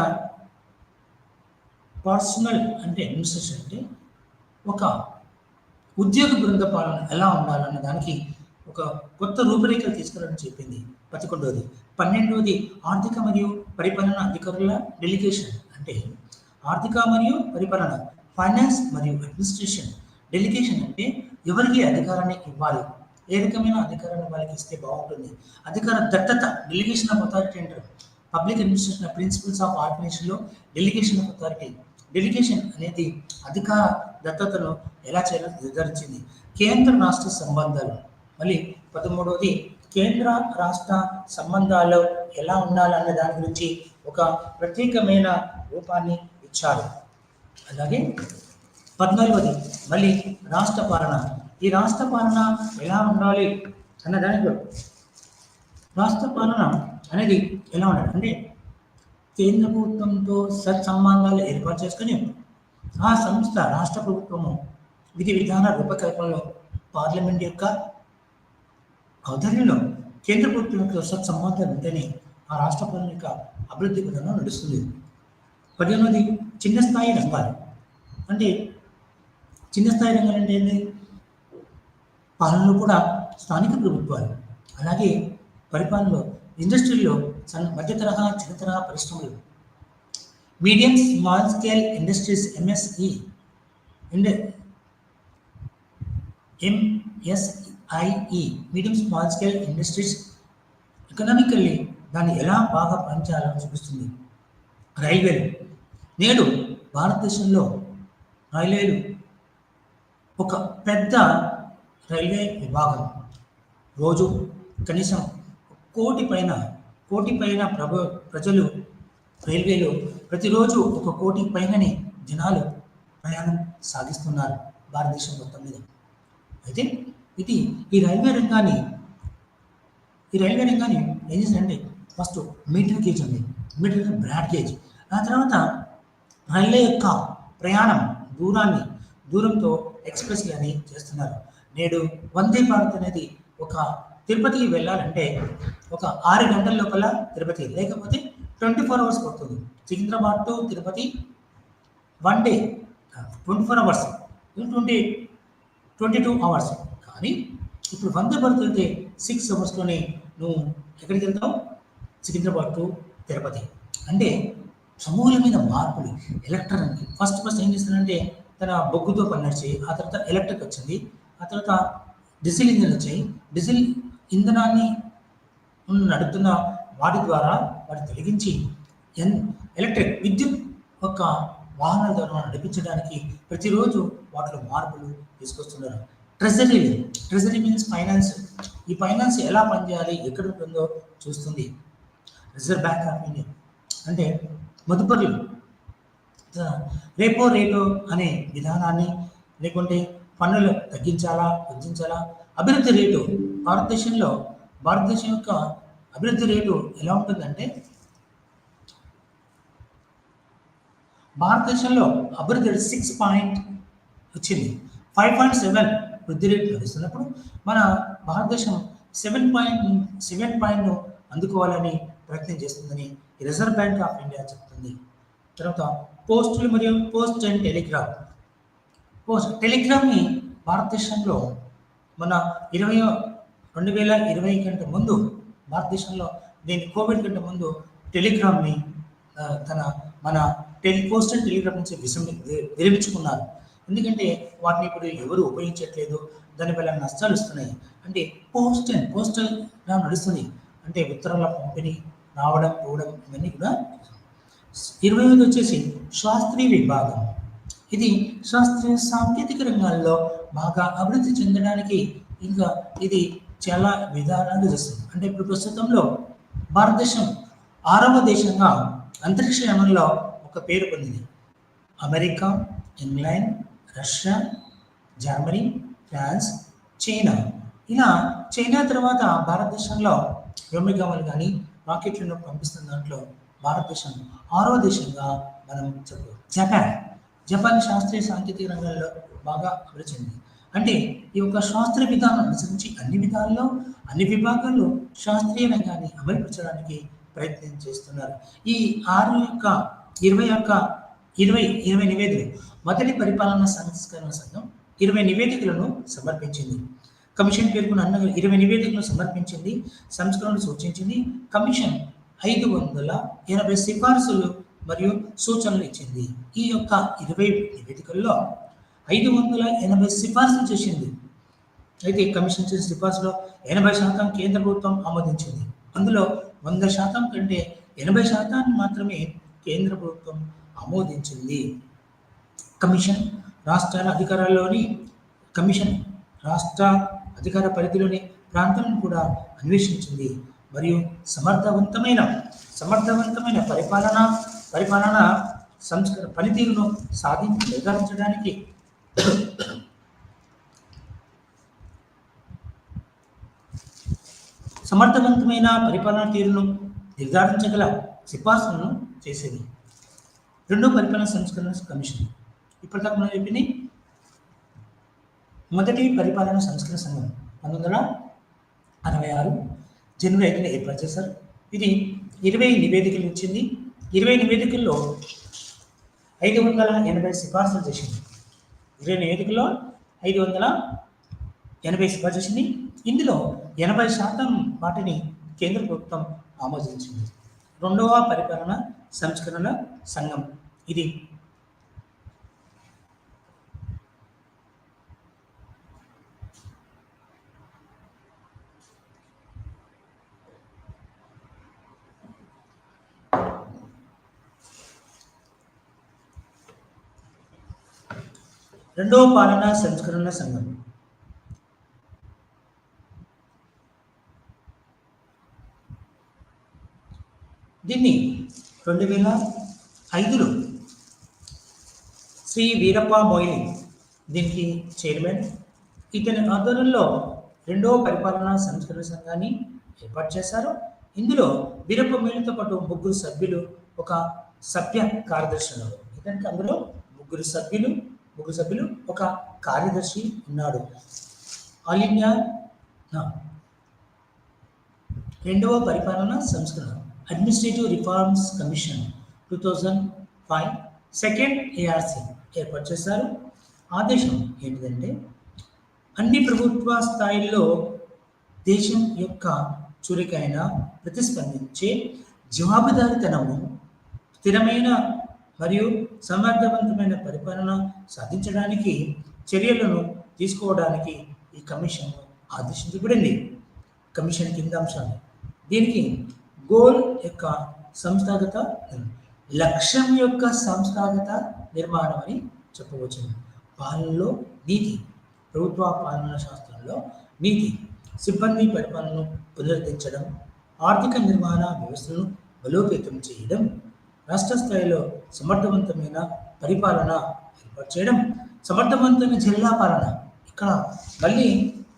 అడ్మినిస్ట్రేషన్ అంటే ఒక ఉద్యోగ బృంద పాలన ఎలా ఉండాలన్న దానికి ఒక కొత్త రూపురేఖలు తీసుకురావని చెప్పింది. 11. 12 ఆర్థిక మరియు పరిపాలన అధికారుల డెలిగేషన్, అంటే ఆర్థిక మరియు పరిపాలన, ఫైనాన్స్ మరియు అడ్మినిస్ట్రేషన్. డెలిగేషన్ అంటే ఎవరికి అధికారాన్ని ఇవ్వాలి, ఏ రకమైన అధికారాన్ని వాళ్ళకి ఇస్తే బాగుంటుంది. అధికార దత్తత, డెలిగేషన్ ఆఫ్ అథారిటీ అంటారు. పబ్లిక్ అడ్మినిస్ట్రేషన్ ప్రిన్సిపల్స్ ఆఫ్ ఆర్గనైజేషన్లో డెలిగేషన్ ఆఫ్ అథారిటీ. డెలిగేషన్ అనేది అధికార దత్తతను ఎలా చేయాలో నిర్ధారించింది. కేంద్ర రాష్ట్ర సంబంధాలు, మళ్ళీ 13 కేంద్ర రాష్ట్ర సంబంధాలు ఎలా ఉండాలన్న దాని గురించి ఒక ప్రత్యేకమైన రూపాన్ని ఇచ్చారు. అలాగే 14 మళ్ళీ రాష్ట్ర పాలన. ఈ రాష్ట్ర పాలన ఎలా ఉండాలి అన్న దానికి రాష్ట్ర పాలన అనేది ఎలా ఉండాలి అంటే కేంద్ర ప్రభుత్వంతో సత్సంబంధాలు ఏర్పాటు చేసుకుని ఆ సంస్థ రాష్ట్ర ప్రభుత్వము విధి విధాన రూపకల్పనలో పార్లమెంట్ యొక్క ఆధ్వర్యంలో కేంద్ర ప్రభుత్వం యొక్క సత్సంబంధాలు ఉంటేనే ఆ రాష్ట్ర పాలన యొక్క అభివృద్ధి విధానం నడుస్తుంది. 18 చిన్న స్థాయి రంగాలు, అంటే చిన్న స్థాయి రంగాలు అంటే ఏంటి? పాలనలో కూడా స్థానిక ప్రభుత్వాలు, అలాగే పరిపాలనలో ఇండస్ట్రీలో మధ్య తరహా చిన్న తరహా పరిశ్రమలు, medium small scale industries MSE, medium small scale industries economically దాన్ని ఎలా బాగా పనిచేయాలని చూపిస్తుంది. రైల్వేలు, నేడు భారతదేశంలో రైల్వేలు ఒక పెద్ద రైల్వే విభాగం రోజు కనీసం 1 కోటి పైన కోటి పైన ప్రజలు రైల్వేలో ప్రతిరోజు 1 కోటి పైననే జనాలు ప్రయాణం సాగిస్తున్నారు భారతదేశం మొత్తం మీద. అయితే ఇది ఈ రైల్వే రంగాన్ని ఏం చేసిందంటే ఫస్ట్ మీటర్ గేజ్ ఉంది, మీటర్ బ్రాడ్ గేజ్. ఆ తర్వాత రైల్వే యొక్క ప్రయాణం దూరంతో ఎక్స్ప్రెస్ అని చేస్తున్నారు. నేడు వందే భారత్ అనేది ఒక తిరుపతికి వెళ్ళాలంటే ఒక 6 గంటల లోపల తిరుపతి, లేకపోతే 24 అవర్స్ పడుతుంది. Secunderabad to Tirupati 1 day 24 hours, 22 hours. కానీ ఇప్పుడు వందే భారత్ వెళ్తే 6 అవర్స్లోనే నువ్వు ఎక్కడికి వెళ్తావు? సికింద్రాబాద్ టు తిరుపతి. అంటే సమూలమైన మార్పులు. ఎలక్ట్రానిక్ ఫస్ట్ ఏం చేస్తానంటే తన బొగ్గుతో పనిచేసి, ఆ తర్వాత ఎలక్ట్రిక్ వచ్చింది, ఆ తర్వాత డీజిల్ ఇంజన్లు వచ్చాయి. డీజిల్ ఇంధనాన్ని నడుపుతున్న వాటి ద్వారా వాటి తొలగించి ఎలక్ట్రిక్ విద్యుత్ యొక్క వాహనాల ద్వారా నడిపించడానికి ప్రతిరోజు వాటిలో మార్పులు తీసుకొస్తున్నారు. Treasury means finance. ఈ ఫైనాన్స్ ఎలా పనిచేయాలి, ఎక్కడ ఉంటుందో చూస్తుంది రిజర్వ్ బ్యాంక్ ఆఫ్ ఇండియా. అంటే మదుపర్లు రేపో రేటో అనే విధానాన్ని, లేకుంటే పన్నులు తగ్గించాలా అభివృద్ధి రేటు. భారతదేశం యొక్క అభివృద్ధి రేటు ఎలా ఉంటుందంటే, భారతదేశంలో అభివృద్ధి రేటు 6 పాయింట్ వచ్చింది. 5.7 వృద్ధి రేటు నడుస్తున్నప్పుడు మన భారతదేశం 7 పాయింట్ అందుకోవాలని ప్రయత్నం చేస్తుందని రిజర్వ్ బ్యాంక్ ఆఫ్ ఇండియా చెప్తుంది. తర్వాత పోస్టులు మరియు పోస్ట్ అండ్ టెలిగ్రామ్ని భారతదేశంలో మన 2020 కంటే ముందు, భారతదేశంలో కోవిడ్ కంటే ముందు టెలిగ్రామ్ని మన పోస్ట్ అండ్ టెలిగ్రామ్ నుంచి విరమించుకున్నారు. ఎందుకంటే వాటిని ఇప్పుడు ఎవరు ఉపయోగించట్లేదు, దానివల్ల నష్టాలు వస్తున్నాయి. అంటే పోస్టల్ గ్రామ్ నడుస్తుంది, అంటే ఉత్తరాల పంపిణీ, రావడం పోవడం, ఇవన్నీ కూడా. 25 వచ్చేసి శాస్త్రీయ విభాగం. ఇది శాస్త్రీయ సాంకేతిక రంగాల్లో బాగా అభివృద్ధి చెందడానికి ఇంకా ఇది చాలా విధానాలు చేస్తుంది. అంటే ఇప్పుడు ప్రస్తుతంలో భారతదేశం 6వ దేశంగా అంతరిక్ష యానంలో ఒక పేరు పొందింది. America, England, Russia, Germany, France, China. ఇలా చైనా తర్వాత భారతదేశంలో వ్యోమగాములు కానీ రాకెట్లను పంపిస్తున్న దాంట్లో భారతదేశం 6వ దేశంగా మనం చెప్పాలి. జపాన్ శాస్త్రీయ సాంకేతిక రంగాల్లో బాగా అభివృద్ధి చెందింది. అంటే ఈ యొక్క శాస్త్రీయ విధానం అనుసరించి అన్ని విభాగాల్లో శాస్త్రీయ రంగాన్ని అమలుపరచడానికి ప్రయత్నం చేస్తున్నారు. ఈ 20 నివేదికలు మొదటి పరిపాలనా సంస్కరణ సంఘం 20 నివేదికలను సమర్పించింది. కమిషన్ పేర్కొన్న 20 నివేదికలను సమర్పించింది, సంస్కరణలు సూచించింది. కమిషన్ 580 సిఫార్సులు మరియు సూచనలు ఇచ్చింది. ఈ యొక్క 20 నివేదికల్లో 580 సిఫార్సులు చేసింది. అయితే కమిషన్ చేసిన సిఫార్సులో 80% కేంద్ర ప్రభుత్వం ఆమోదించింది. అందులో 100% కంటే 80% మాత్రమే కేంద్ర ప్రభుత్వం ఆమోదించింది. కమిషన్ రాష్ట్ర అధికార పరిధిలోని ప్రాంతాలను కూడా అన్వేషించింది మరియు సమర్థవంతమైన పరిపాలన పనితీరును నిర్ధారించడానికి సమర్థవంతమైన పరిపాలనా తీరును నిర్ధారించగల సిఫార్సులను చేసేది. రెండో పరిపాలన సంస్కరణ కమిషన్. ఇప్పటిదాకా మనం చెప్పింది మొదటి పరిపాలన సంస్కరణ సంఘం 1966 జనవరి 5న ఏర్పాటు చేశారు. ఇది 20 నివేదికలు ఇచ్చింది. 20 నివేదికల్లో 580 సిఫార్సులు చేసింది. 20 నివేదికల్లో 580 సిఫార్సు చేసింది. ఇందులో 80% వాటిని కేంద్ర ప్రభుత్వం ఆమోదించింది. రెండవ పరిపాలన సంస్కరణ సంఘం ఇది రెండవ పాలనా సంస్కరణ సంఘం. దీన్ని 2005లో శ్రీ వీరప్ప మొయిలీ దీనికి చైర్మన్. ఇతని ఆధ్వర్యంలో రెండవ పరిపాలనా సంస్కరణ సంఘాన్ని ఏర్పాటు చేశారు. ఇందులో వీరప్ప మొయిలీతో పాటు ముగ్గురు సభ్యులు, ఒక సభ్య కార్యదర్శి ఉన్నారు. ఇతనికి అందులో ముగ్గురు సభ్యులు ఒక కార్యదర్శి ఉన్నాడు. ఆల్ ఇండియా రెండవ పరిపాలనా సంస్కరణ administrative reforms commission 2005 second ARC ఏర్పాటు చేశారు. ఆదేశం ఏంటిదంటే అన్ని ప్రభుత్వ స్థాయిల్లో దేశం యొక్క చురుకైన ప్రతిస్పందించే జవాబుదారీతనము, స్థిరమైన మరియు సమర్థవంతమైన పరిపాలన సాధించడానికి చర్యలను తీసుకోవడానికి ఈ కమిషన్ ఆదేశించబడింది. కమిషన్ కింద అంశాలు దీనికి గోల్ యొక్క సంస్థాగత లక్ష్యం యొక్క సంస్థాగత నిర్మాణం అని చెప్పవచ్చు. పాలనలో నీతి, ప్రభుత్వ పాలనా శాస్త్రంలో నీతి, సిబ్బంది పరిపాలనను పునరుద్ధరించడం, ఆర్థిక నిర్వహణ వ్యవస్థను బలోపేతం చేయడం, రాష్ట్ర స్థాయిలో సమర్థవంతమైన పరిపాలన ఏర్పాటు చేయడం, సమర్థవంతమైన జిల్లా పాలన. ఇక్కడ మళ్ళీ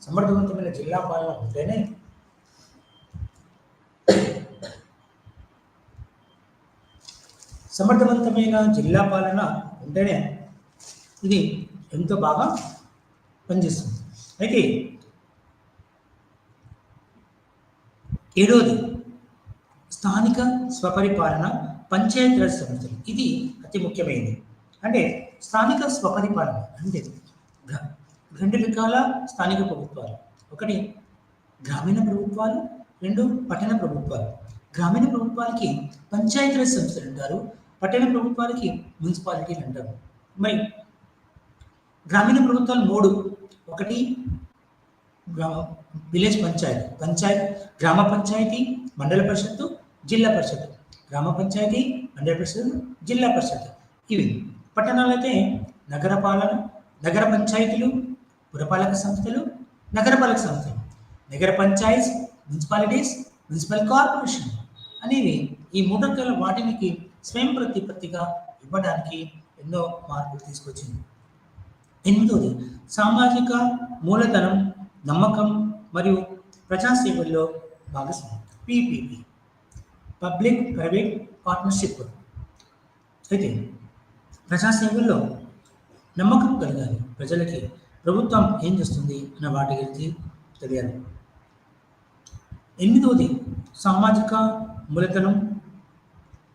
సమర్థవంతమైన జిల్లా పాలన ఉంటేనే ఇది ఎంతో బాగా పనిచేస్తుంది. అయితే ఏడవది స్థానిక స్వపరిపాలన పంచాయతీరాజ్ సంస్థలు. ఇది అతి ముఖ్యమైనది. అంటే స్థానిక స్వపరిపాలన అంటే రెండు రకాల స్థానిక ప్రభుత్వాలు. ఒకటి గ్రామీణ ప్రభుత్వాలు, రెండు పట్టణ ప్రభుత్వాలు. గ్రామీణ ప్రభుత్వాలకి పంచాయతీరాజ్ సంస్థలు అంటారు, పట్టణ ప్రభుత్వాలకి మున్సిపాలిటీలు అంటారు. మరి గ్రామీణ ప్రభుత్వాలు మూడు. ఒకటి విలేజ్ పంచాయత్, గ్రామ పంచాయతీ, మండల పరిషత్తు, జిల్లా పరిషత్. గ్రామ పంచాయతీ, మండల పరిషత్, జిల్లా పరిషత్. ఇవి పట్టణాలు అయితే నగర పాలన, నగర పంచాయతీలు, పురపాలక సంస్థలు, నగరపాలక సంస్థలు, నగర పంచాయత్, మున్సిపాలిటీస్, మున్సిపల్ కార్పొరేషన్ అనేవి ఈ మూడు రకాల వాటికి స్వయం ప్రతిపత్తిగా ఇవ్వడానికి ఎన్నో మార్పులు తీసుకొచ్చింది. ఎనిమిదవది సామాజిక మూలధనం, నమ్మకం మరియు ప్రజాసేవల్లో భాగస్వామ్యం, పిపిపి, పబ్లిక్ ప్రైవేట్ పార్ట్నర్షిప్. అయితే ప్రజాసేవల్లో నమ్మకం కలగాలి, ప్రజలకి ప్రభుత్వం ఏం చేస్తుంది అన్న వాటి గురించి తెలియాలి. ఎనిమిదవది సామాజిక మూలధనం,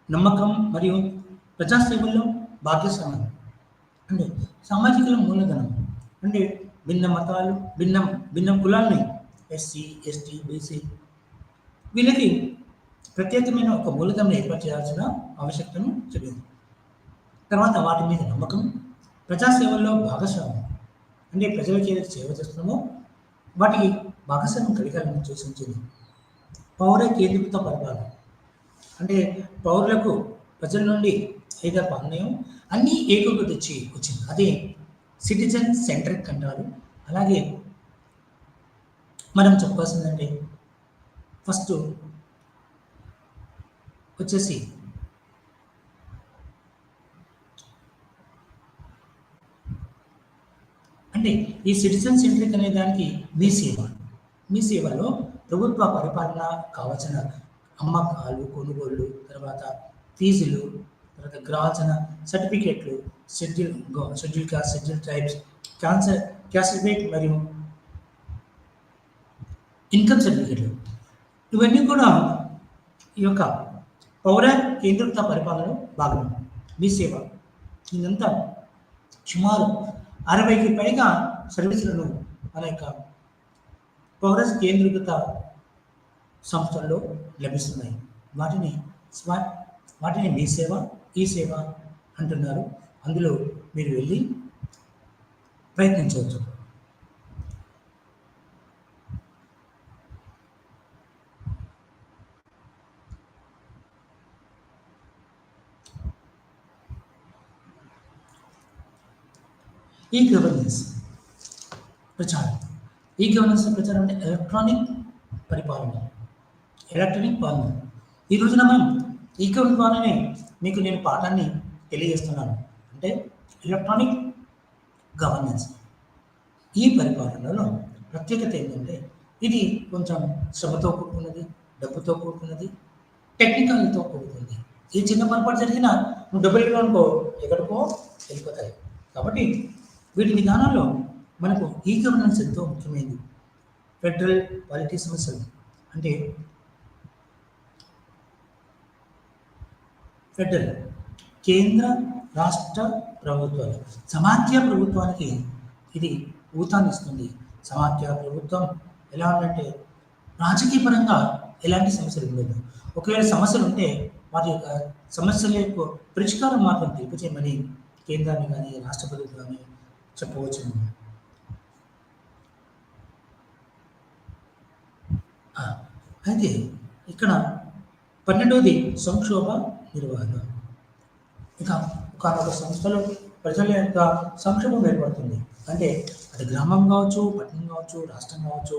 నమ్మకం మరియు ప్రజాసేవల్లో భాగస్వామ్యం. అంటే సామాజిక మూలధనం అంటే భిన్న మతాలు, భిన్న కులాలని, ఎస్సీ, ఎస్టీ, బీసీ, వీళ్ళకి ప్రత్యేకమైన ఒక మూలధనం ఏర్పాటు చేయాల్సిన ఆవశ్యకతను చెప్పింది. తర్వాత వాటి మీద నమ్మకం, ప్రజాసేవల్లో భాగస్వామ్యం అంటే ప్రజలకి ఏదైతే సేవ చేస్తున్నామో వాటికి భాగస్వామ్యం కలిగాలని సూచించింది. పౌర కేంద్రీకృత పరిపాలన అంటే పౌరులకు ప్రజల నుండి ఏదైతే పాలనయో అన్నీ ఏకీకృత తెచ్చి వచ్చింది. అదే సిటిజన్ సెంట్రిక్ అంటారు. అలాగే మనం చెప్పాల్సిందంటే ఫస్ట్ వచ్చేసి అంటే ఈ సిటిజన్ సెంట్రిక్ అనే దానికి మీ సేవలో ప్రభుత్వ పరిపాలన కావాల్సిన అమ్మకాలు, కొనుగోళ్ళు, తర్వాత ఫీజులు, తర్వాత గ్రాహచన సర్టిఫికేట్లు, schedule caste, schedule tribes, caste certificate మరియు ఇన్కమ్ సర్టిఫికేట్లు, ఇవన్నీ కూడా ఈ యొక్క పౌర కేంద్రీకృత పరిపాలనలో భాగం. మీ సేవ ఇదంతా సుమారు 60కి పైగా సర్వీసులను మన యొక్క పౌర కేంద్రీకృత సంస్థల్లో లభిస్తున్నాయి. వాటిని మీ సేవ, ఈ సేవ అంటున్నారు. అందులో మీరు వెళ్ళి ప్రయత్నించవచ్చు. ఈ గవర్నెన్స్ ప్రచారం అంటే ఎలక్ట్రానిక్ పాలన. ఈ రోజున మనం ఈ కవర్ ద్వారానే మీకు నేను పాఠాన్ని తెలియజేస్తున్నాను. అంటే ఎలక్ట్రానిక్ గవర్నెన్స్. ఈ పరిపాలనలో ప్రత్యేకత ఏంటంటే ఇది కొంచెం శ్రమతో కూడుకున్నది, డబ్బుతో కూడుకున్నది, టెక్నికల్‌తో కూడుకుంది. ఈ చిన్న పొరపాటు జరిగినా నువ్వు డబ్బులు ఇవ్వనుకో ఎక్కడికో వెళ్ళిపోతాయి. కాబట్టి వీటి విధానంలో మనకు ఈ గవర్నెన్స్ ఎంతో ముఖ్యమైనది. ఫెడరల్ పాలిటీ సమస్యలు అంటే ఫెడరల్ కేంద్ర రాష్ట్ర ప్రభుత్వాలు సమాఖ్య ప్రభుత్వానికి ఇది ఊతాన్నిస్తుంది. సమాఖ్య ప్రభుత్వం ఎలా ఉందంటే రాజకీయ పరంగా ఎలాంటి సమస్యలు ఉండదు. ఒకవేళ సమస్యలు ఉంటే వాటి యొక్క సమస్యల యొక్క పరిష్కార మార్గం తెలియజేయమని కేంద్రాన్ని కానీ రాష్ట్ర ప్రభుత్వాన్ని చెప్పవచ్చు. అయితే ఇక్కడ 12వది సంక్షోభ నిర్వహణ. ఇక ఒకనొక సంస్థలో ప్రజల యొక్క సంక్షోభం ఏర్పడుతుంది. అంటే అది గ్రామం కావచ్చు, పట్టణం కావచ్చు, రాష్ట్రం కావచ్చు,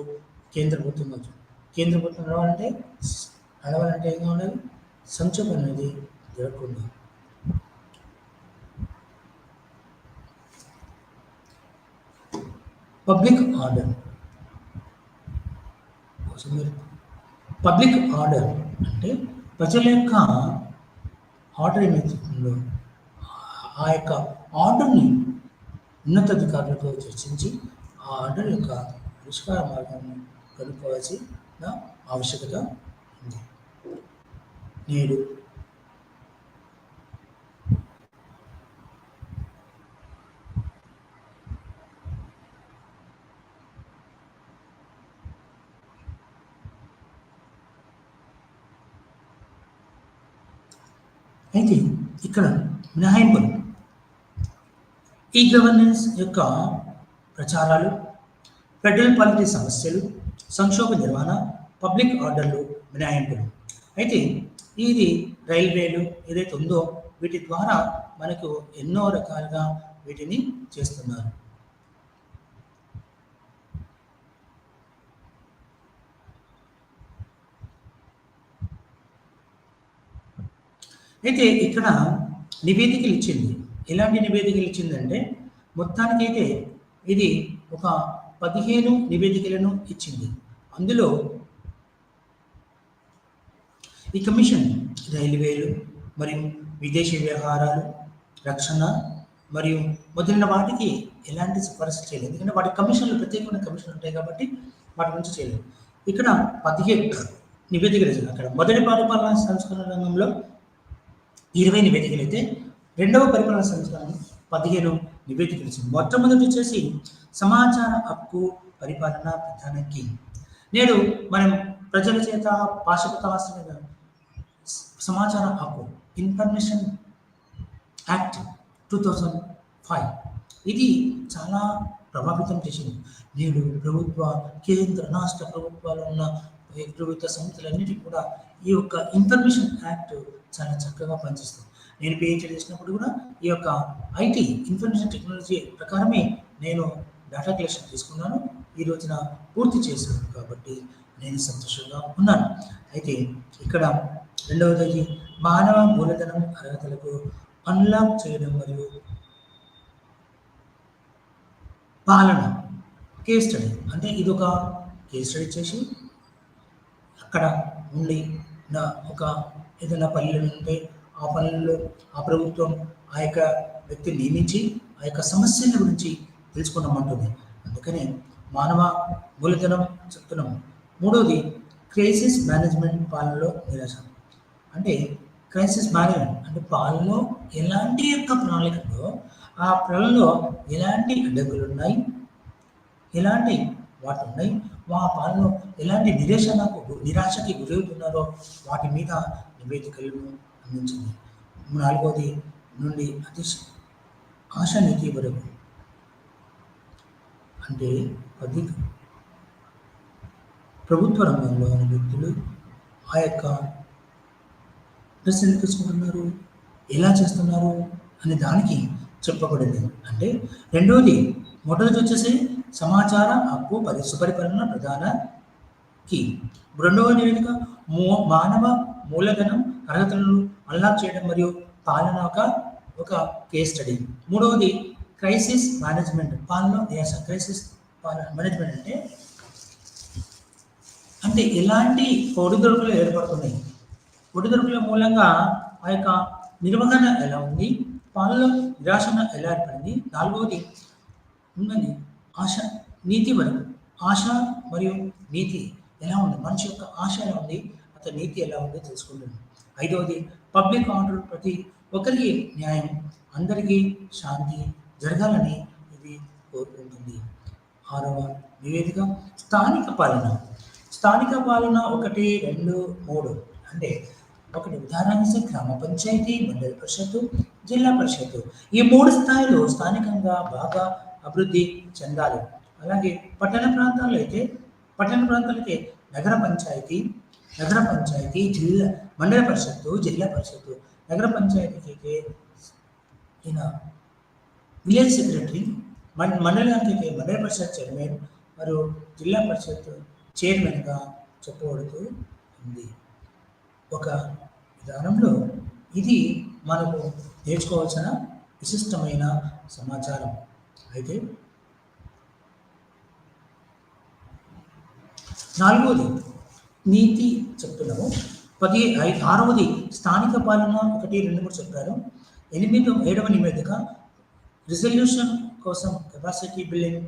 కేంద్ర ప్రభుత్వం కావచ్చు. కేంద్ర ప్రభుత్వం నడవాలంటే ఏం కావాలి? సంక్షోభం అనేది జరగకుండా. Public order. పబ్లిక్ ఆర్డర్ అంటే ప్రజల యొక్క ఆర్డర్ ఏమైతుందో ఆ యొక్క ఆర్డర్ని ఉన్నతాధికారులతో చర్చించి ఆ ఆర్డర్ యొక్క పరిష్కార మార్గాన్ని కనుక్కోవాల్సిన ఆవశ్యకత ఉంది. నేడు అయితే ఇక్కడ మినహాయింపులు ఈ గవర్నెన్స్ యొక్క ప్రచారాలు, ఫెడరల్ పాలిటీ సమస్యలు, సంక్షోభ నిర్వహణ, పబ్లిక్ ఆర్డర్లు, మినహాయింపులు. అయితే ఇది రైల్వేలు ఏదైతే ఉందో వీటి ద్వారా మనకు ఎన్నో రకాలుగా వీటిని చేస్తున్నారు. అయితే ఇక్కడ నివేదికలు ఇచ్చింది. ఎలాంటి నివేదికలు ఇచ్చిందంటే మొత్తానికైతే ఇది ఒక 15 నివేదికలను ఇచ్చింది. అందులో ఈ కమిషన్ రైల్వేలు మరియు విదేశీ వ్యవహారాలు, రక్షణ మరియు మొదలైన వాటికి ఎలాంటి సిఫారసు చేయలేదు. ఎందుకంటే వాటి కమిషన్లు ప్రత్యేకమైన కమిషన్లు ఉంటాయి కాబట్టి వాటి గురించి చేయలేదు. ఇక్కడ 17 నివేదికలు ఇచ్చింది. అక్కడ మొదటి పరిపాలనా సంస్కరణ రంగంలో 20 నివేదికలు అయితే రెండవ పరిపాలన సంస్కరణ 15 నివేదికలు ఇచ్చింది. మొట్టమొదటి వచ్చేసి సమాచార హక్కు పరిపాలన ప్రధానకి. నేడు మనం ప్రజల చేత పాశుపతాస్త్రమైన సమాచార హక్కు ఇన్ఫర్మేషన్ యాక్ట్ 2005 ఇది చాలా ప్రభావితం చేసింది. నేడు ప్రభుత్వ కేంద్ర రాష్ట్ర ప్రభుత్వాలు ఉన్న ప్రభుత్వ సంస్థలన్నిటికీ కూడా ఈ యొక్క ఇన్ఫర్మేషన్ యాక్ట్ చాలా చక్కగా పనిచేస్తుంది. నేను పిహెచ్డి చేసినప్పుడు కూడా ఈ యొక్క ఐటీ ఇన్ఫర్మేషన్ టెక్నాలజీ ప్రకారమే నేను డేటా కలెక్షన్ తీసుకున్నాను. ఈ రోజున పూర్తి చేశాను కాబట్టి నేను సంతోషంగా ఉన్నాను. అయితే ఇక్కడ రెండవది మానవ మూలధనం అర్హతలకు అన్లాక్ చేయడం మరియు పాలన కేస్ స్టడీ. అంటే ఇది ఒక కేస్ స్టడీ చేసి అక్కడ ఉండి ఒక ఏదైనా పల్లెలు ఉంటే ఆ పల్లెల్లో ఆ ప్రభుత్వం ఆ యొక్క వ్యక్తిని నియమించి ఆ యొక్క సమస్యల గురించి తెలుసుకున్నామంటుంది. అందుకనే మానవ మూలధనం చెప్తున్నాము. మూడవది క్రైసిస్ మేనేజ్మెంట్ పాలనలో నిరాశ. అంటే క్రైసిస్ మేనేజ్మెంట్ అంటే పాలనలో ఎలాంటి యొక్క ప్రణాళికలో ఆ పాలనలో ఎలాంటి అడ్డంకులు ఉన్నాయి, ఎలాంటి వాటి ఉన్నాయి, ఆ పాలనలో ఎలాంటి నిరాశకి గురవుతున్నారో వాటి మీద నివేదికలను అందించింది. నాలుగవది నుండి ఆశానీతి వరకు అంటే ప్రభుత్వ రంగంలో ఉన్న వ్యక్తులు ఆ యొక్క డ్రెస్సులు తీసుకుంటున్నారు, ఎలా చేస్తున్నారు అనే దానికి చెప్పబడింది. అంటే రెండవది మొదటిది వచ్చేసి సమాచార హక్కు సుపరిపాలన ప్రధాన కీ. రెండవ నివేదిక మానవ మూలధనం అర్హతలను అన్లాక్ చేయడం మరియు పాలన ఒక కేస్ స్టడీ. మూడవది క్రైసిస్ మేనేజ్మెంట్, పాలన న్యాస. క్రైసిస్ మేనేజ్మెంట్ అంటే ఎలాంటి ఒడిదుడుకులు ఏర్పడుతున్నాయి, ఒడిదుడుకుల మూలంగా ఆ యొక్క నిర్వహణ ఎలా ఉంది, పాలనలో నిరాశన ఎలా ఏర్పడింది. నాలుగవది ఉన్నది ఆశ నీతి వరకు, ఆశ మరియు నీతి ఎలా ఉంది, మనిషి యొక్క ఆశ ఎలా ఉంది, అతని నీతి ఎలా ఉంది తెలుసుకుంటుంది. ఐదవది పబ్లిక్ ఆర్డర్, ప్రతి ఒక్కరికి న్యాయం, అందరికీ శాంతి జరగాలని ఇది కోరుకుంటుంది. ఆరవ నివేదిక స్థానిక పాలన. స్థానిక పాలన 1, 2, 3 అంటే ఒకటి ఉదాహరణకి గ్రామ పంచాయతీ, మండల పరిషత్తు, జిల్లా పరిషత్తు. ఈ 3 స్థాయిలు స్థానికంగా బాగా అభివృద్ధి చెందాలి. అలాగే పట్టణ ప్రాంతాలైతే నగర పంచాయతీ, జిల్లా మండల పరిషత్తు, జిల్లా పరిషత్తు. నగర పంచాయతీకి అయితే ఈయన విలేజ్ సెక్రటరీ, మండలానికి అయితే మండల పరిషత్ చైర్మన్ మరియు జిల్లా పరిషత్ చైర్మన్గా చెప్పబడుతూ ఉంది. ఒక విధానంలో ఇది మనకు నేర్చుకోవాల్సిన విశిష్టమైన సమాచారం. అయితే నాలుగవది నీతి చెప్తున్నాము. 6వది స్థానిక పాలన 1, 2, 3 చెప్పారు. 7వ నివేదిక రిజల్యూషన్ కోసం capacity building,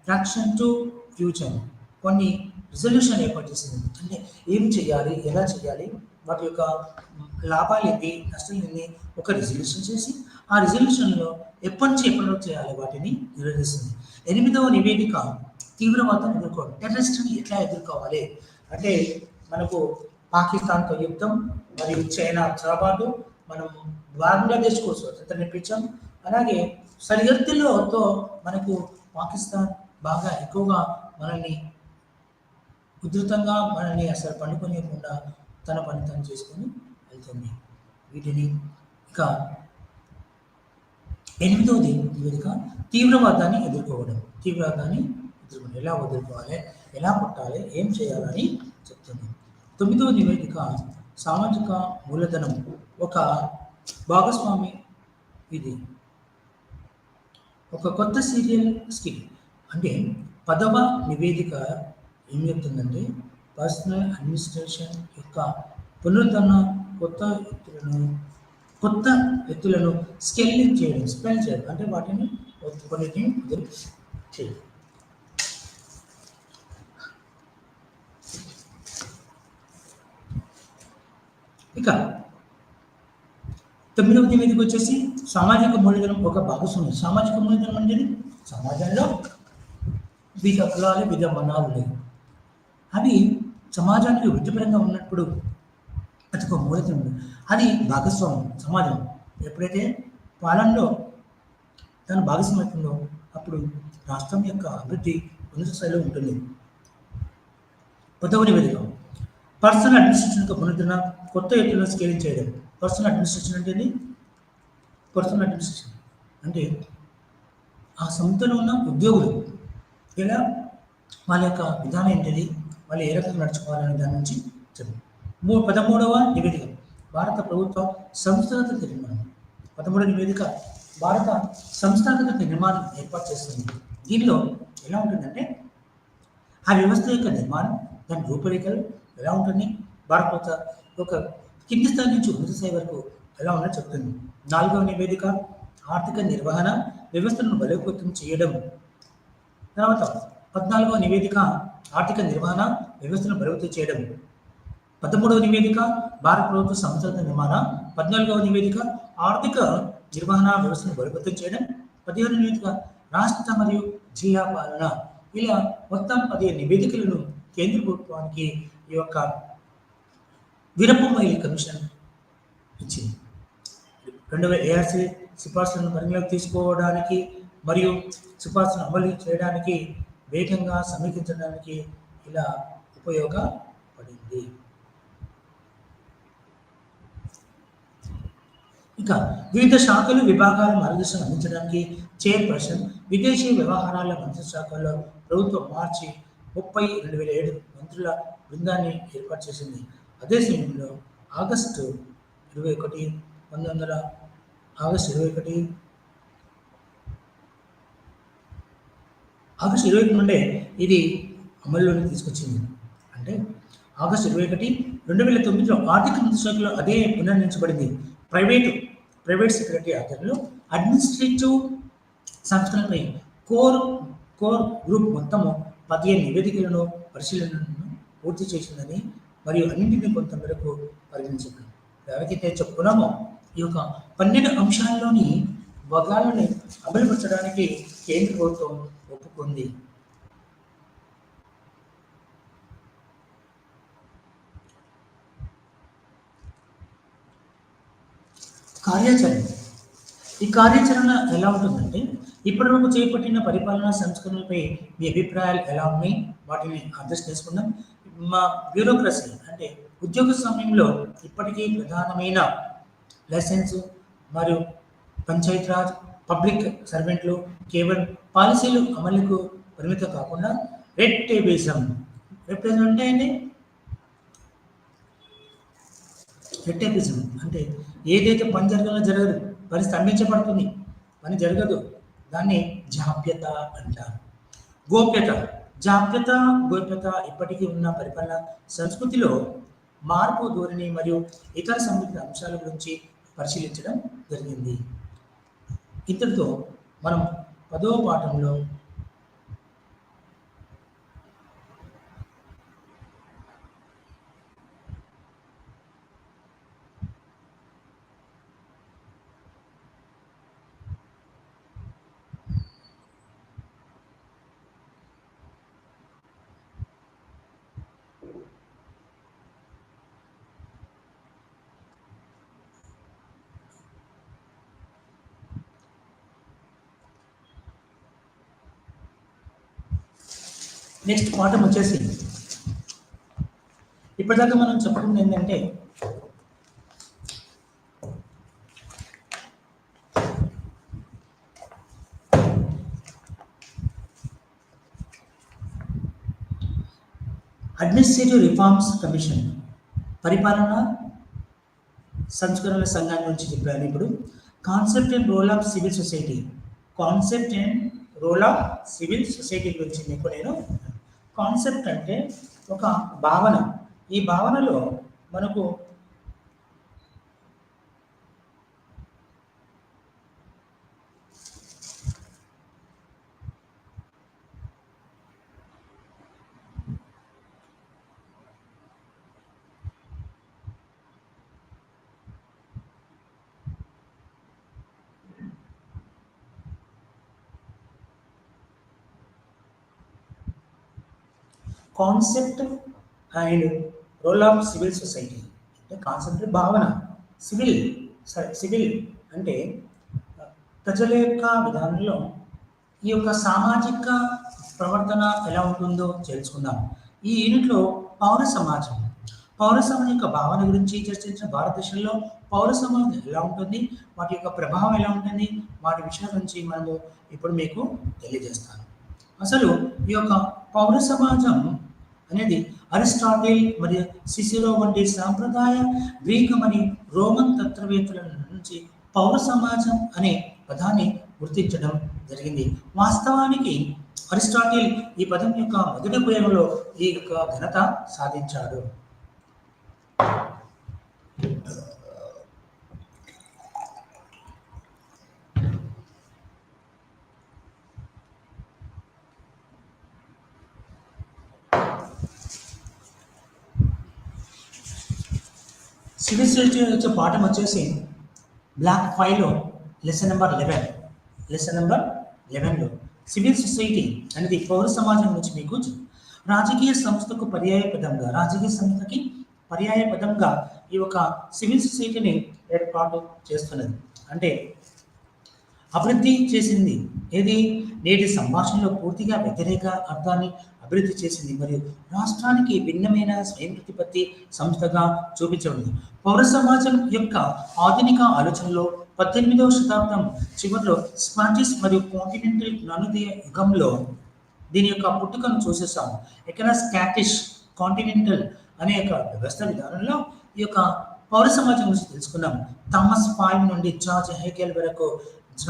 fraction to future. కొన్ని రిజల్యూషన్ ఏర్పాటు చేసింది, అంటే ఏం చేయాలి, ఎలా చేయాలి, వాటి యొక్క లాభాలు ఏంటి, నష్టాలు ఏంటి, ఒక రిజల్యూషన్ చేసి ఆ రిజల్యూషన్లో ఎప్పటి నుంచి ఎప్పటివరకు చేయాలి వాటిని నిర్వహిస్తుంది. 8వ నివేదిక తీవ్రవాదం ఎదుర్కోవడం, టెర్రరిస్ట్ని ఎట్లా ఎదుర్కోవాలి అంటే మనకు పాకిస్తాన్తో యుద్ధం మరియు చైనా చొరబాటు, మనం బంగ్లాదేశ్కు స్వతంత్రం ఇప్పించాం. అలాగే సరిహద్దులతో మనకు పాకిస్తాన్ బాగా ఎక్కువగా మనల్ని ఉధృతంగా మనల్ని అసలు పండుకోనియకుండా తన పని తను చేసుకొని వెళ్తుంది. వీటిని ఇక 8వది నివేదిక తీవ్రవాదాన్ని ఎదుర్కోవడం. ఎలా ఎదుర్కోవాలి, ఎలా పుట్టాలి, ఏం చేయాలని చెప్తుంది. 9వ నివేదిక సామాజిక మూలధనం, ఒక భాగస్వామి. ఇది ఒక కొత్త సీరియల్ స్కిల్. అంటే 10వ నివేదిక ఏం చెప్తుందంటే పర్సనల్ అడ్మినిస్ట్రేషన్ యొక్క పునరుద్ధరణ, కొత్త ఎత్తులను స్పెల్ చేయడం అంటే వాటిని కొన్నిటిని చేయడం. ఇక 9వ నివేదిక వచ్చేసి సామాజిక మూలధనం ఒక భాగస్వామి. సామాజిక మూలధనం అంటే సమాజంలో వివిధ కులాలు, వివిధ మనాలు లేవు, అవి సమాజానికి వృత్తిపరంగా ఉన్నప్పుడు అది ఒక మూలధనం, అది భాగస్వామ్యం. సమాజం ఎప్పుడైతే పాలనలో తన భాగస్వామ్యంలో అప్పుడు రాష్ట్రం యొక్క అభివృద్ధి ఉన్నత స్థాయిలో ఉంటుంది. 10వ నివేదిక పర్సనల్ అడ్మినిస్ట్రేషన్ యొక్క పునరుద్ధరణ, కొత్త ఎత్తులను స్కేలింగ్ చేయడం. పర్సనల్ అడ్మినిస్ట్రేషన్ అంటే ఆ సంస్థలో ఉన్న ఉద్యోగులు ఎలా వాళ్ళ యొక్క విధానం ఏంటిది, వాళ్ళు ఏ రకంగా నడుచుకోవాలనే దాని నుంచి చెప్పండి. 13వ నివేదిక భారత ప్రభుత్వ సంస్థాగత నిర్మాణం. 13వ నివేదిక భారత సంస్థాగత నిర్మాణం ఏర్పాటు చేస్తుంది. దీనిలో ఎలా ఉంటుందంటే ఆ వ్యవస్థ యొక్క నిర్మాణం, దాని రూపురేఖలు ఎలా ఉంటుంది, భారత ప్రభుత్వ ఒక కింది స్థాయి నుంచి ఉన్నత స్థాయి వరకు ఎలా ఉన్నది చెప్తుంది. 4వ నివేదిక ఆర్థిక నిర్వహణ వ్యవస్థను బలోపేతం చేయడం. తర్వాత 14వ నివేదిక ఆర్థిక నిర్వహణ వ్యవస్థను బలోపేతం చేయడం. 13వ నివేదిక భారత ప్రభుత్వ సంస్థల నిర్మాణ. 14వ నివేదిక ఆర్థిక నిర్వహణ వ్యవస్థను బలోపేతం చేయడం. 15వ నివేదిక రాష్ట్ర మరియు జిల్లా పాలన. ఇలా మొత్తం 15 నివేదికలను కేంద్ర ప్రభుత్వానికి ఈ యొక్క వీరప్పమొయిలి కమిషన్ ఇచ్చింది. 2వ ఏఆర్సీ సిఫార్సులను పరిగణలోకి తీసుకోవడానికి మరియు సిఫార్సులను అమలు చేయడానికి, వేగంగా సమీక్షించడానికి ఇలా ఉపయోగపడింది. ఇంకా వివిధ శాఖలు, విభాగాల మార్గదర్శనం అందించడానికి చైర్పర్సన్, విదేశీ వ్యవహారాల మంత్రిత్వ శాఖల్లో ప్రభుత్వం మార్చి 30, 2007 మంత్రుల బృందాన్ని ఏర్పాటు చేసింది. అదే సమయంలో ఆగస్టు 21 1900 ఆగస్టు 21 ఆగస్టు 21 నుండే ఇది అమల్లోకి తీసుకొచ్చింది. అంటే ఆగస్టు 21 2009లో ఆర్థిక మంత్రి శాఖలో అదే పునర్నిర్మించబడింది. ప్రైవేట్ సెక్రటరీ ఆధ్వర్యంలో అడ్మినిస్ట్రేటివ్ సంస్థలపై కోర్ గ్రూప్ మొత్తము 15 నివేదికలను పరిశీలనను పూర్తి చేసిందని మరియు అన్నింటినీ కొంత మేరకు పరిగణించింది. ఎవరికైతే చెప్పుకున్నామో ఈ యొక్క 12 అంశాల్లోని భాగాలను అమలుపరచడానికి కేంద్ర ప్రభుత్వం ఒప్పుకుంది. కార్యాచరణ. ఈ కార్యాచరణ ఎలా ఉంటుందంటే ఇప్పటివరకు చేపట్టిన పరిపాలనా సంస్కరణలపై మీ అభిప్రాయాలు ఎలా ఉన్నాయి వాటిని అర్థం చేసుకుందాం. మా బ్యూరోక్రసీ అంటే ఉద్యోగ సమయంలో ఇప్పటికీ ప్రధానమైన లైసెన్స్ మరియు పంచాయతీరాజ్ పబ్లిక్ సర్వెంట్లు కేవలం పాలసీలు అమలుకు పరిమితం కాకుండా రెడ్ టేబిజం అంటే ఏంటి? రెడ్ టేబిజం అంటే ఏదైతే పని జరగదు, పని స్తంభించబడుతుంది, పని జరగదు, దాన్ని జాప్యత అంటారు. గోప్యత ఇప్పటికీ ఉన్న పరిపాలన సంస్కృతిలో మార్పు ధోరణి మరియు ఇతర సంబంధిత అంశాల గురించి పరిశీలించడం జరిగింది. ఇంతటితో మనం 10వ పాఠంలో నెక్స్ట్ పాఠం వచ్చేసి ఇప్పటిదాకా మనం చెప్పుకుంది ఏంటంటే అడ్మినిస్ట్రేటివ్ రిఫార్మ్స్ కమిషన్ పరిపాలన సంస్కరణల సంఘాన్ని నుంచి చెప్పాను. ఇప్పుడు concept and role of civil society గురించి మీకు నేను కాన్సెప్ట్ అంటే ఒక భావన. ఈ భావనలో మనకు concept and role of civil society అంటే కాన్సెప్ట్ భావన, సివిల్ అంటే ప్రజల యొక్క విధానంలో ఈ యొక్క సామాజిక ప్రవర్తన ఎలా ఉంటుందో తెలుసుకుందాం. ఈ యూనిట్లో పౌర సమాజం యొక్క భావన గురించి చర్చించిన భారతదేశంలో పౌర సమాజం ఎలా ఉంటుంది, వాటి యొక్క ప్రభావం ఎలా ఉంటుంది, వాటి విషయాల నుంచి మనము ఇప్పుడు మీకు తెలియజేస్తాను. అసలు ఈ యొక్క పౌర సమాజం అనేది అరిస్టాటిల్ మరియు సిసిరో వంటి సాంప్రదాయ గ్రీకు మరియు రోమన్ తత్వవేత్తల నుంచి పౌర సమాజం అనే పదాన్ని గుర్తించడం జరిగింది. వాస్తవానికి అరిస్టాటిల్ ఈ పదం యొక్క మొదటి ఉపయోగంలో ఈ యొక్క ఘనత సాధించాడు. సివిల్ సొసైటీ వచ్చే పాఠం వచ్చేసి బ్లాక్ 5లో లెసన్ నెంబర్ 11లో సివిల్ సొసైటీ అనేది పౌర సమాజం నుంచి మీకు రాజకీయ సంస్థకి పర్యాయ పదంగా ఈ యొక్క సివిల్ సొసైటీని ఏర్పాటు చేస్తున్నది. అంటే అభివృద్ధి చేసింది ఏది నేటి సంభాషణలో పూర్తిగా వ్యతిరేక అర్థాన్ని అభివృద్ధి చేసింది మరియు రాష్ట్రానికి భిన్నమైన స్వయం ప్రతిపత్తి సంస్థగా చూపించబడింది. పౌర సమాజం యొక్క ఆధునిక ఆలోచనలో 18వ శతాబ్దం చివరిలో స్పానిష్ మరియు కాంటినెంటల్ జ్ఞానోదయ యుగంలో దీని యొక్క పుట్టుకను చూసేసాము. ఇక్కడ స్కాటిష్ కాంటినెంటల్ అనే యొక్క వ్యవస్థ విధానంలో ఈ యొక్క పౌర సమాజం గురించి తెలుసుకున్నాం. థామస్ పాయిన్ నుండి జార్జ్ హెగెల్ వరకు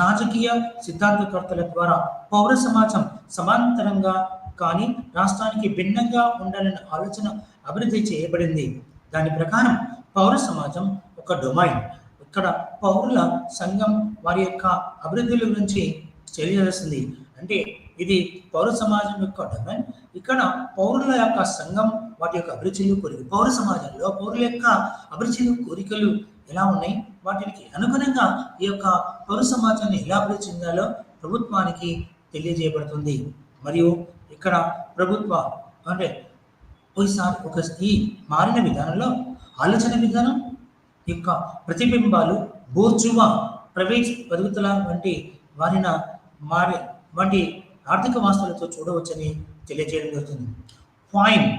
రాజకీయ సిద్ధాంతకర్తల ద్వారా పౌర సమాజం సమాంతరంగా కానీ రాష్ట్రానికి భిన్నంగా ఉండాలనే ఆలోచన అభివృద్ధి చేయబడింది. దాని ప్రకారం పౌర సమాజం ఒక డొమైన్. ఇక్కడ పౌరుల సంఘం వారి యొక్క అభివృద్ధుల గురించి తెలియజేస్తుంది. అంటే ఇది పౌర సమాజం యొక్క డొమైన్. ఇక్కడ పౌరుల యొక్క సంఘం వాటి యొక్క అభిరుచులు కోరికలు, పౌర సమాజంలో పౌరుల యొక్క అభిరుచులు కోరికలు ఎలా ఉన్నాయి, వాటికి అనుగుణంగా ఈ యొక్క పౌర సమాజాన్ని ఎలా అభివృద్ధి చెందాలో ప్రభుత్వానికి తెలియజేయబడుతుంది. మరియు ఇక్కడ ప్రభుత్వ అంటే ఒకసారి ఈ మారిన విధానంలో ఆలోచన విధానం యొక్క ప్రతిబింబాలు బోర్జువా ప్రైవేట్ బతుకుతల వంటి ఆర్థిక వాస్తవాలతో చూడవచ్చని తెలియజేయడం జరుగుతుంది. పాయింట్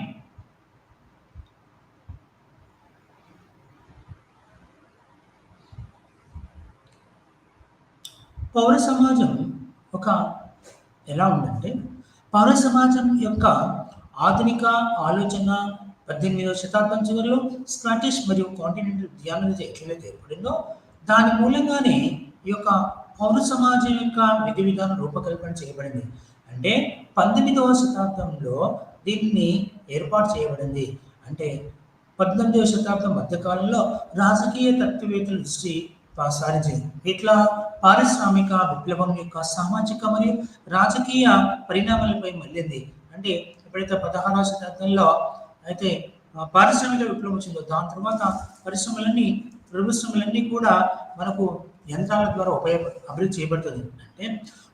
పౌర సమాజం ఎలా ఉందంటే, పౌర సమాజం యొక్క ఆధునిక ఆలోచన 18వ శతాబ్దం చివరిలో స్కాటిష్ మరియు కాంటినెంటల్ ధ్యానాలతో ఎట్లయితే ఏర్పడిందో దాని మూలంగానే ఈ యొక్క పౌర సమాజం యొక్క విధి విధానం రూపకల్పన చేయబడింది. అంటే 19వ శతాబ్దంలో దీన్ని ఏర్పాటు చేయబడింది. అంటే 18వ శతాబ్దం మధ్యకాలంలో రాజకీయ తత్వవేత్తల దృష్టి సారించింది. ఇట్లా పారిశ్రామిక విప్లవం యొక్క సామాజిక మరియు రాజకీయ పరిణామాలపై మళ్ళింది. అంటే ఎప్పుడైతే 16వ శతాబ్దంలో అయితే పారిశ్రామిక విప్లవం వచ్చిందో దాని తర్వాత పరిశ్రమలన్నీ కూడా మనకు యంత్రాల ద్వారా అభివృద్ధి చేయబడుతుంది. అంటే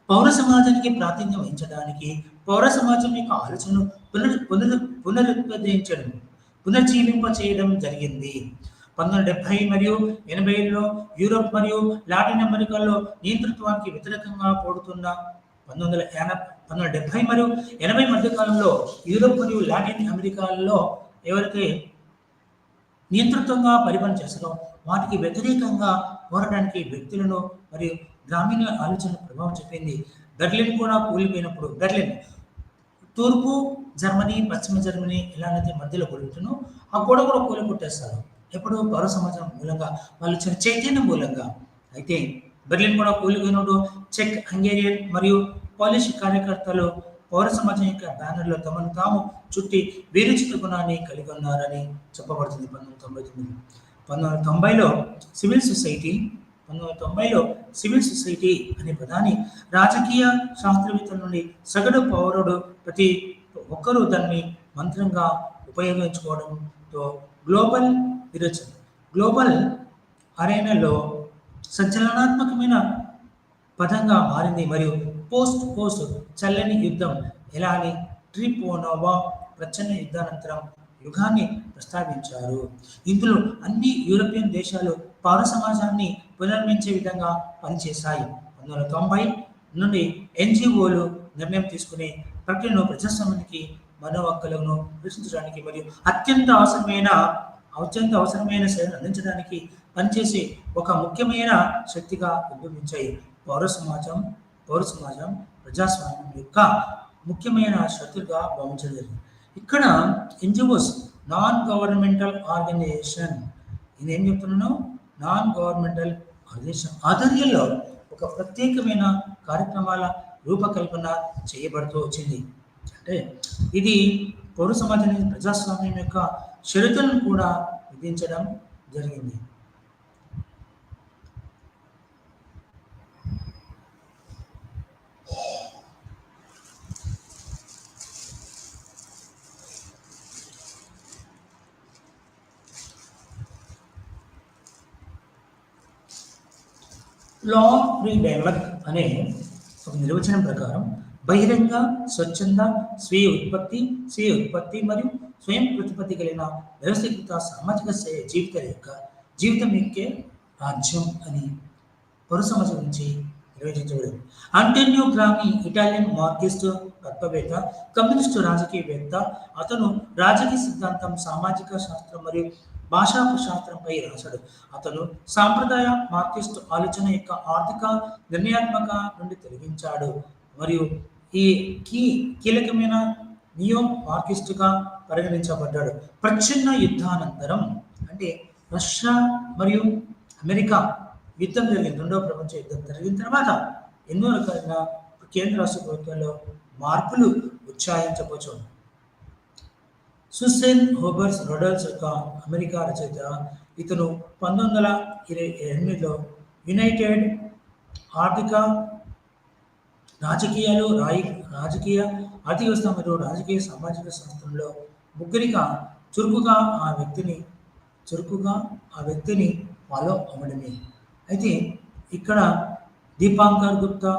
పౌర సమాజానికి ప్రాతినిధ్యం వహించడానికి పౌర సమాజం యొక్క ఆలోచనను పునర్జీవింప చేయడం జరిగింది. 1970 మరియు 80లలో యూరోప్ మరియు లాటిన్ అమెరికాలో నియంతృత్వానికి వ్యతిరేకంగా పోడుతున్న 1970 మరియు 80 మధ్య కాలంలో యూరోప్ మరియు లాటిన్ అమెరికాలో ఎవరైతే నియంతృత్వంగా పరిపాలన చేస్తారో వాటికి వ్యతిరేకంగా పోరాటానికి వ్యక్తులను మరియు గ్రామీణ ఆలోచన ప్రభావం చెప్పింది. బెర్లిన్ కూడా కూలిపోయినప్పుడు, బెర్లిన్ తూర్పు జర్మనీ పశ్చిమ జర్మనీ ఎలాగైతే మధ్యలో కూలిపోతున్నో ఆ గోడ కూడా కూలి కొట్టేస్తారు. ఎప్పుడు పౌర సమాజం మూలంగా వాళ్ళు చైతన్యం మూలంగా. అయితే బెర్లిన్ కూడా కూలిపోయినప్పుడు చెక్, హంగేరియన్ మరియు పోలిష్ కార్యకర్తలు పౌర సమాజం యొక్క బ్యానర్లో తమను తాము చుట్టి వీరుచిత గుణాన్ని కలిగి ఉన్నారని చెప్పబడుతుంది. 1990లో సివిల్ సొసైటీ అనే పదాన్ని రాజకీయ శాస్త్రవేత్తల నుండి సగటు పౌరుడు ప్రతి ఒక్కరూ దాన్ని మంత్రంగా ఉపయోగించుకోవడంతో గ్లోబల్ అరేనాలో సంచలనాత్మకమైన పదంగా మారింది. మరియు పోస్ట్ చల్లని యుద్ధం ఎలా అని ట్రిపోనోవా ప్రచ్ఛన్న యుద్ధానంతరం యుగాన్ని ప్రస్తావించారు. ఇందులో అన్ని యూరోపియన్ దేశాలు పౌర సమాజాన్ని పునర్మించే విధంగా పనిచేశాయి. 1990 నుండి ఎన్జిఓలు నిర్ణయం తీసుకునే ప్రక్రియను ప్రజాస్వామ్యానికి మనో హక్కులను రక్షించడానికి మరియు అత్యంత అవసరమైన సేవలు అందించడానికి పనిచేసే ఒక ముఖ్యమైన శక్తిగా ఉద్భవించాయి. పౌర సమాజం ప్రజాస్వామ్యం యొక్క ముఖ్యమైన శక్తులుగా భావించలేదు. ఇక్కడ ఎన్జిఓస్ నాన్ గవర్నమెంటల్ ఆర్గనైజేషన్, ఇదేం చెప్తున్నాను, నాన్ గవర్నమెంటల్ ఆర్గనైజేషన్ ఆధ్వర్యంలో ఒక ప్రత్యేకమైన కార్యక్రమాల రూపకల్పన చేయబడుతూ వచ్చింది. అంటే ఇది పౌర సమాజానికి ప్రజాస్వామ్యం యొక్క షరతులను కూడా విధించడం జరిగింది. లా ఫ్రీ డైలాగ్ అనే ఒక నిర్వచనం ప్రకారం బహిరంగ, స్వచ్ఛంద, స్వీయ ఉత్పత్తి మరియు స్వయం ప్రతిపత్తి కలిగిన వ్యవస్థీకృత సామాజిక జీవితం యొక్క రాజ్యం అని పౌర సమాజం నుంచి నిర్వచించబడింది. అంటోనియో గ్రామి ఇటాలియన్ మార్క్సిస్ట్ తత్వవేత్త, కమ్యూనిస్టు రాజకీయవేత్త. అతను రాజకీయ సిద్ధాంతం, సామాజిక శాస్త్రం మరియు భాషా శాస్త్రంపై రాశాడు. అతను సాంప్రదాయ మార్క్సిస్ట్ ఆలోచన యొక్క ఆర్థిక నిర్ణయాత్మక నుండి తొలగించాడు మరియు ఈ కీలకమైన నియో మార్క్సిస్ట్గా పరిగణించబడ్డాడు. ప్రచ్ఛన్న యుద్ధానంతరం అంటే రష్యా మరియు అమెరికా యుద్ధం జరిగింది, రెండవ ప్రపంచ యుద్ధం జరిగిన తర్వాత ఎన్నో రకాల కేంద్ర రాష్ట్ర ప్రభుత్వంలో మార్పులు వచ్చాయని చెప్పవచ్చు. సుసెన్ హోబర్స్ రొడల్స్ యొక్క అమెరికా రచయిత. ఇతను 1928లో యునైటెడ్ ఆర్థిక రాజకీయాలు రాజకీయ ఆర్థిక వ్యవస్థ మరియు రాజకీయ సామాజిక సంస్థల్లో ముగ్గురిగా చురుకుగా ఆ వ్యక్తిని ఫాలో అవ్వడమే. అయితే ఇక్కడ దీపాంకర్ గుప్తా,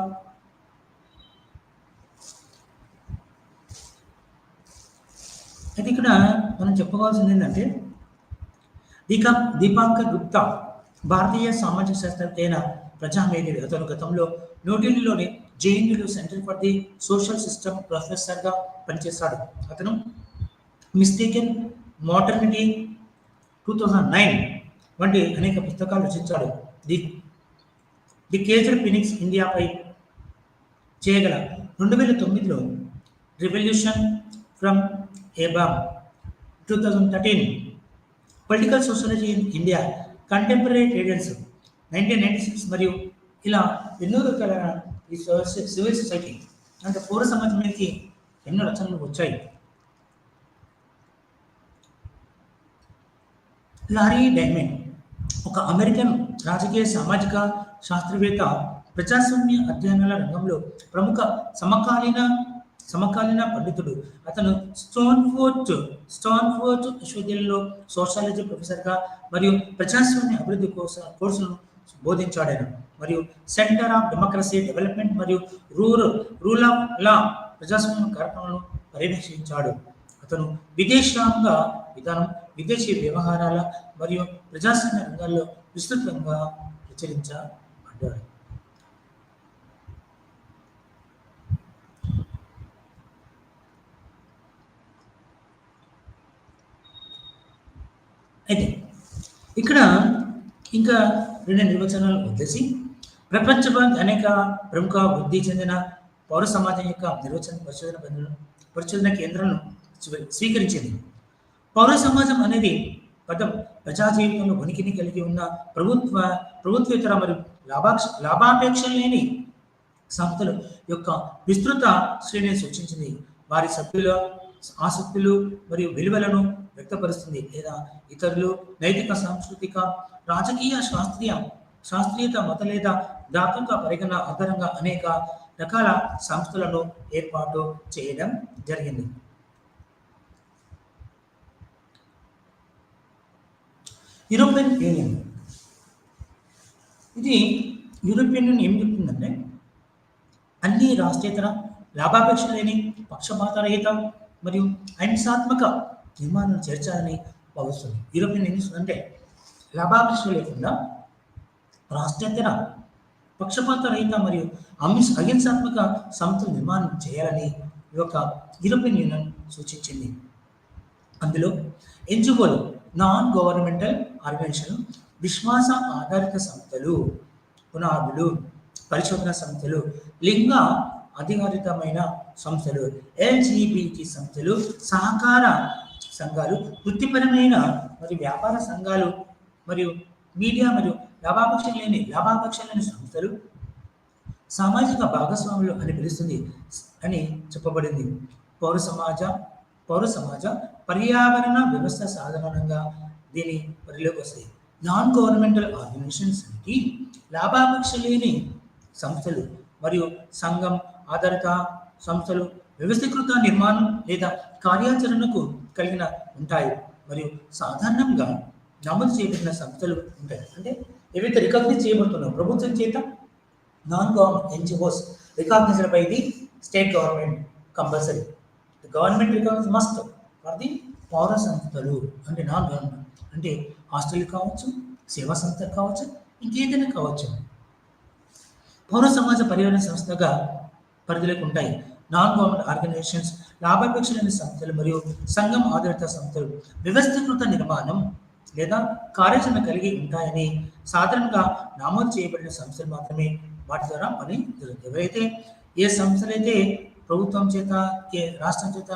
అయితే ఇక్కడ మనం చెప్పుకోవాల్సింది ఏంటంటే దీపాంకర్ గుప్తా భారతీయ సామాజిక శాస్త్రవేత్త అయిన ప్రజామేధావి. అతను గతంలో న్యూఢిల్లీలోని జేఎన్యూలో centre for the social system ప్రొఫెసర్గా పనిచేశాడు. అతను మిస్టేకెన్ మోడర్నిటీ 2009 వంటి అనేక పుస్తకాలు రచించాడు. ది కేజర్ ఫినిక్స్ ఇండియాపై చేయగల 2009లో revolution from above 2013 political sociology in India contemporary traders 1996 మరియు ఇలా ఎన్నో రకాల ఈ సివిల్ సొసైటీ అంటే పౌర సమాజం మీదకి ఎన్నో రచనలు వచ్చాయి. లారీ డైమండ్ ఒక అమెరికన్ రాజకీయ సామాజిక శాస్త్రవేత్త, ప్రజాస్వామ్య అధ్యయనాల రంగంలో ప్రముఖ సమకాలీన పండితుడు. అతను స్టాన్ఫోర్డ్ విశ్వవిద్యాలయంలో సోషాలజీ ప్రొఫెసర్గా మరియు ప్రజాస్వామ్య అభివృద్ధి కోర్సులను బోధించాడు. మరియు సెంటర్ ఆఫ్ డెమోక్రసీ డెవలప్మెంట్ మరియు రూల్ ఆఫ్ లా ప్రజాస్వామ్య కార్యక్రమాలను పర్యవేక్షించాడు. అతను విదేశాంగ విధానం, విదేశీ వ్యవహారాల మరియు ప్రజాస్వామ్య రంగాల్లో విస్తృతంగా ప్రచురించబడ్డాడు. అయితే ఇక్కడ ఇంకా రెండు నిర్వచనాలు వచ్చేసి ప్రపంచ బ్యాంక్ అనేక ప్రముఖ వృద్ధి చెందిన పౌర సమాజం యొక్క పరిశోధన కేంద్రాలను స్వీకరించింది. పౌర సమాజం అనేది పదం ప్రజా జీవితంలో ఉనికిని కలిగి ఉన్న ప్రభుత్వేతర మరియు లాభాపేక్ష లేని సంస్థల యొక్క విస్తృత శ్రేణిని సూచించింది. వారి సభ్యుల ఆసక్తులు మరియు విలువలను వ్యక్తపరుస్తుంది లేదా ఇతరులు నైతిక, సాంస్కృతిక, రాజకీయ, శాస్త్రీయత, మత లేదా ధార్మిక పరిగణన ఆధారంగా అనేక రకాల సంస్థలను ఏర్పాటు చేయడం జరిగింది. యూరోపియన్ యూనియన్, ఇది యూరోపియన్ యూనియన్ ఏం చెప్తుందంటే అన్ని రాష్ట్రేతర, లాభాపేక్ష లేని, పక్షపాతరహిత మరియు అహింసాత్మక నిర్మాణాలను చేర్చాలని భావిస్తుంది. యూరోపియన్ యూనియన్ అంటే లాభాపేక్ష లేకుండా రాష్ట్రేతర, పక్షపాతరహిత మరియు అహింసాత్మక సంస్థలు నిర్మాణం చేయాలని ఈ యొక్క యూరోపియన్ యూనియన్ సూచించింది. అందులో ఎన్జిఓలు, నాన్ గవర్నమెంటల్ ఆర్గనైజేషన్, విశ్వాస ఆధారిత సంస్థలు, పునాదులు, పరిశోధన సంస్థలు, లింగ అధికారితమైన సంస్థలు, ఎల్జిబిటి సంస్థలు, సహకార సంఘాలు, వృత్తిపరమైన మరియు వ్యాపార సంఘాలు మరియు మీడియా మరియు లాభాపేక్ష లేని సంస్థలు సామాజిక భాగస్వాములు అని పిలుస్తుంది అని చెప్పబడింది. పౌర సమాజ పర్యావరణ వ్యవస్థ సాధారణంగా దీని పరిలోకి వస్తాయి. నాన్ గవర్నమెంటల్ ఆర్గనైజేషన్స్ అంటే లాభాపేక్ష లేని సంస్థలు మరియు సంఘం ఆధారిత సంస్థలు వ్యవస్థీకృత నిర్మాణం లేదా కార్యాచరణకు కలిగిన ఉంటాయి మరియు సాధారణంగా నమోదు చేయబడిన సంస్థలు ఉంటాయి. అంటే ఏవైతే రికగ్నైజ్ చేయబడుతున్నాయో ప్రభుత్వం చేత, non government NGOs recognised by the state government compulsory. The government recognise must for the పౌర సంస్థలు అంటే నాన్ గవర్నమెంట్ అంటే హాస్టల్ కావచ్చు, సేవా సంస్థ కావచ్చు, ఇంకేదైనా కావచ్చు. పౌర సమాజ పర్యావరణ సంస్థగా పరిధిలోకి ఉంటాయి. నాన్ గవర్నమెంట్ ఆర్గనైజేషన్స్, లాభాపేక్ష లేని సంస్థలు మరియు సంఘం ఆధారిత సంస్థలు వ్యవస్థీకృత నిర్మాణం లేదా కార్యాచరణ కలిగి ఉంటాయని సాధారణంగా నమోదు చేయబడిన సంస్థలు మాత్రమే వాటి ద్వారా పని జరుగుతుంది. ఎవరైతే ఏ సంస్థలైతే ప్రభుత్వం చేత, రాష్ట్రం చేత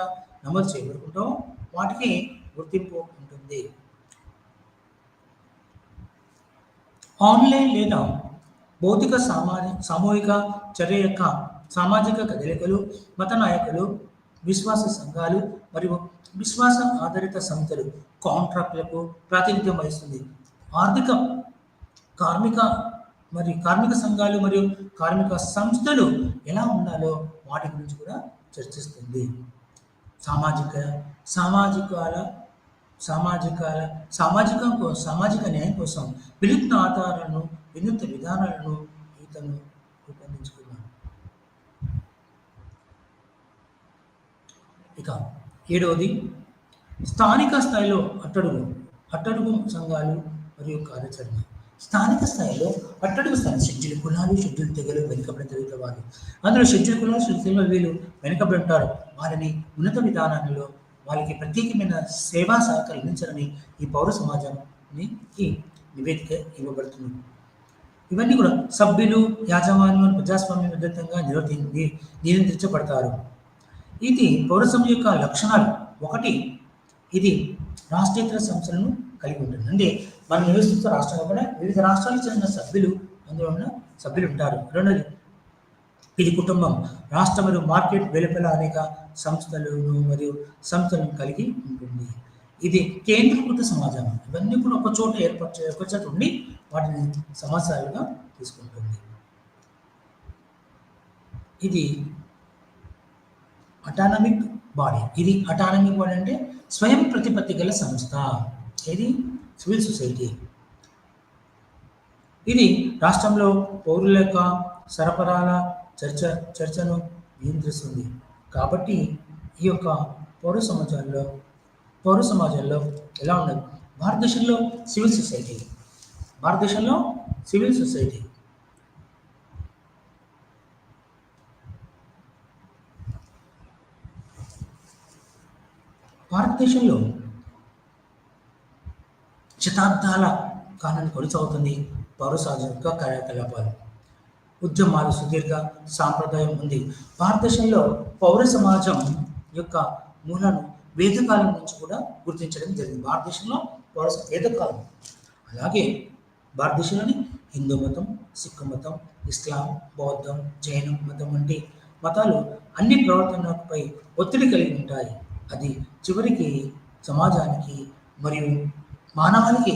నమోదు చేయబడుకుంటామో వాటికి గుర్తింపు ఉంటుంది. ఆన్లైన్ లేదా భౌతిక సామూహిక చర్య యొక్క సామాజిక కదలికలు, మత నాయకులు, విశ్వాస సంఘాలు మరియు విశ్వాస ఆధారిత సంస్థలు కాంట్రాక్టులకు ప్రాతినిధ్యం వహిస్తుంది. ఆర్థిక కార్మిక కార్మిక సంఘాలు మరియు కార్మిక సంస్థలు ఎలా ఉండాలో వాటి గురించి కూడా చర్చిస్తుంది. సామాజిక సామాజికాల సామాజికాల సామాజిక న్యాయం కోసం వినూత్న ఆధారాలను వినూత్న విధానాలను ఇతను రూపొందించుకున్నాడు. ఇక 7వది స్థానిక స్థాయిలో అట్టడుగు సంఘాలు మరియు కార్యాచరణ. స్థానిక స్థాయిలో అట్టడుగు స్థాయి షెడ్యూల్ కులాలు, షెడ్యూల్ తెగలు, వెనుకబడిన తరగతి వాళ్ళు. అందులో షెడ్యూల్ కులాలు, షెడ్యూల్ తెగలు వీళ్ళు వెనుకబడి ఉంటారు. వారిని ఉన్నత విధానాలలో వాళ్ళకి ప్రత్యేకమైన సేవా సహకారం అందించాలని ఈ పౌర సమాజానికి నివేదిక ఇవ్వబడుతుంది. ఇవన్నీ కూడా సభ్యులు, యాజమాన్యం ప్రజాస్వామ్య విధంగా నియంత్రించబడతారు. ఇది పౌరసభ యొక్క లక్షణాలు. ఒకటి, ఇది రాష్ట్రేతర సంస్థలను కలిగి ఉంటుంది. అంటే మనం నివసిస్తున్న రాష్ట్రంలో కూడా వివిధ రాష్ట్రాలకు చెందిన సభ్యులు అందులో ఉన్న సభ్యులు ఉంటారు. రెండోది, ఇది కుటుంబం, రాష్ట్ర మరియు మార్కెట్ వెలుపల అనేక సంస్థలను కలిగి ఉంటుంది. ఇది కేంద్రీకృత సమాజం. ఇవన్నీ కూడా ఒక చోట ఉండి వాటిని సమాచారాలుగా తీసుకుంటుంది. ఇది అటానమిక్ బాడీ. అంటే స్వయం ప్రతిపత్తి గల సంస్థ. ఇది సివిల్ సొసైటీ. ఇది రాష్ట్రంలో పౌరుల యొక్క సరఫరాల చర్చను నియంత్రిస్తుంది. కాబట్టి ఈ యొక్క పౌర సమాజంలో ఎలా ఉన్నది? భారతదేశంలో సివిల్ సొసైటీ భారతదేశంలో శతాబ్దాల కాలాన్ని కొనసాగుతుంది పౌర సమాజం యొక్క కార్యకలాపాలు, ఉద్యమాలు సుదీర్ఘ సాంప్రదాయం ఉంది. భారతదేశంలో పౌర సమాజం యొక్క మూలను వేదకాలం నుంచి కూడా గుర్తించడం జరిగింది. భారతదేశంలో పౌర వేదకాలం. అలాగే భారతదేశంలోని హిందూ మతం, సిక్కు మతం, ఇస్లాం, బౌద్ధం, జైన మతం వంటి మతాలు అన్ని ప్రవర్తనలపై ఒత్తిడి కలిగి ఉంటాయి. అది చివరికి సమాజానికి మరియు మానవానికి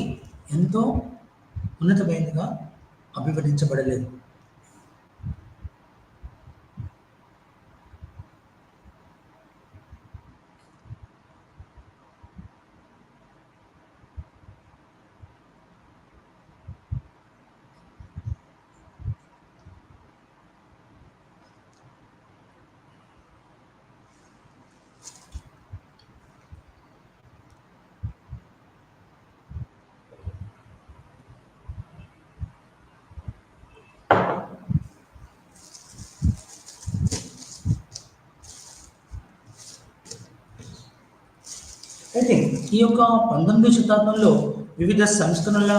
ఎంతో ఉన్నతమైనదిగా అభివర్ణించబడలేదు. అయితే ఈ యొక్క 19వ శతాబ్దంలో వివిధ సంస్కరణల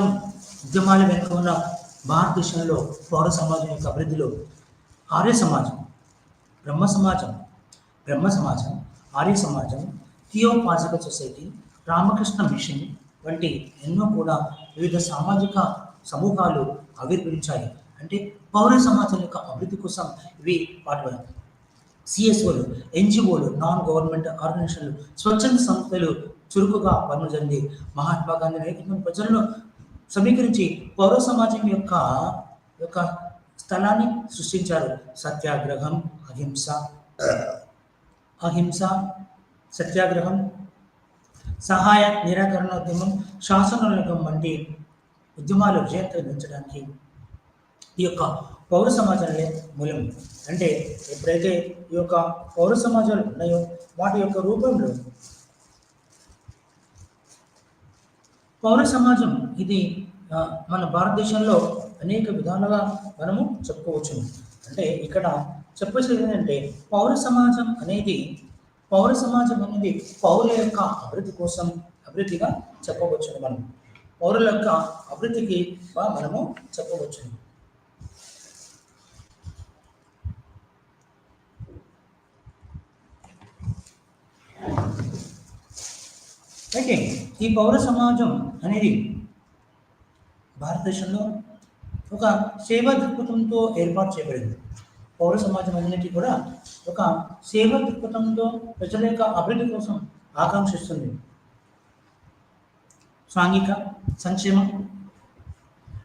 ఉద్యమాల వెనుక ఉన్న భారతదేశంలో పౌర సమాజం యొక్క అభివృద్ధిలో ఆర్య సమాజం, బ్రహ్మ సమాజం, ఆర్య సమాజం, థియోపాజికల్ సొసైటీ, రామకృష్ణ మిషన్ వంటి ఎన్నో కూడా వివిధ సామాజిక సమూహాలు ఆవిర్భవించాయి. అంటే పౌర సమాజం యొక్క అభివృద్ధి కోసం ఇవి పాటుపడాయి. సిఎస్ఓలు, ఎన్జిఓలు, నాన్ గవర్నమెంట్ ఆర్గనైజేషన్లు, స్వచ్ఛంద సంస్థలు చురుకుగా పనులు జరిగింది. మహాత్మా గాంధీ నేతృత్వం ప్రజలను సమీకరించి పౌర సమాజం యొక్క స్థలాన్ని సృష్టించారు. సత్యాగ్రహం, అహింస సత్యాగ్రహం, సహాయ నిరాకరణోద్యమం, శాసనోల్లంఘనం వంటి ఉద్యమాలు విజయవంతంగా ఈ యొక్క పౌర సమాజాలే మూలం. అంటే ఎప్పుడైతే ఈ యొక్క పౌర సమాజాలు ఉన్నాయో వాటి యొక్క రూపంలో పౌర సమాజం ఇది మన భారతదేశంలో అనేక విధాలుగా మనము చెప్పుకోవచ్చు. అంటే ఇక్కడ చెప్పేది ఏంటంటే పౌర సమాజం అనేది పౌరుల యొక్క అభివృద్ధిగా చెప్పవచ్చు. మనం పౌరుల యొక్క అభివృద్ధికి మనము చెప్పవచ్చు. అయితే ఈ పౌర సమాజం అనేది భారతదేశంలో ఒక సేవా దృక్పథంతో ఏర్పాటు చేయబడింది. పౌర సమాజం అన్నిటి కూడా ఒక సేవా దృక్పథంతో ప్రజల యొక్క అభివృద్ధి కోసం ఆకాంక్షిస్తుంది. సాంఘిక సంక్షేమ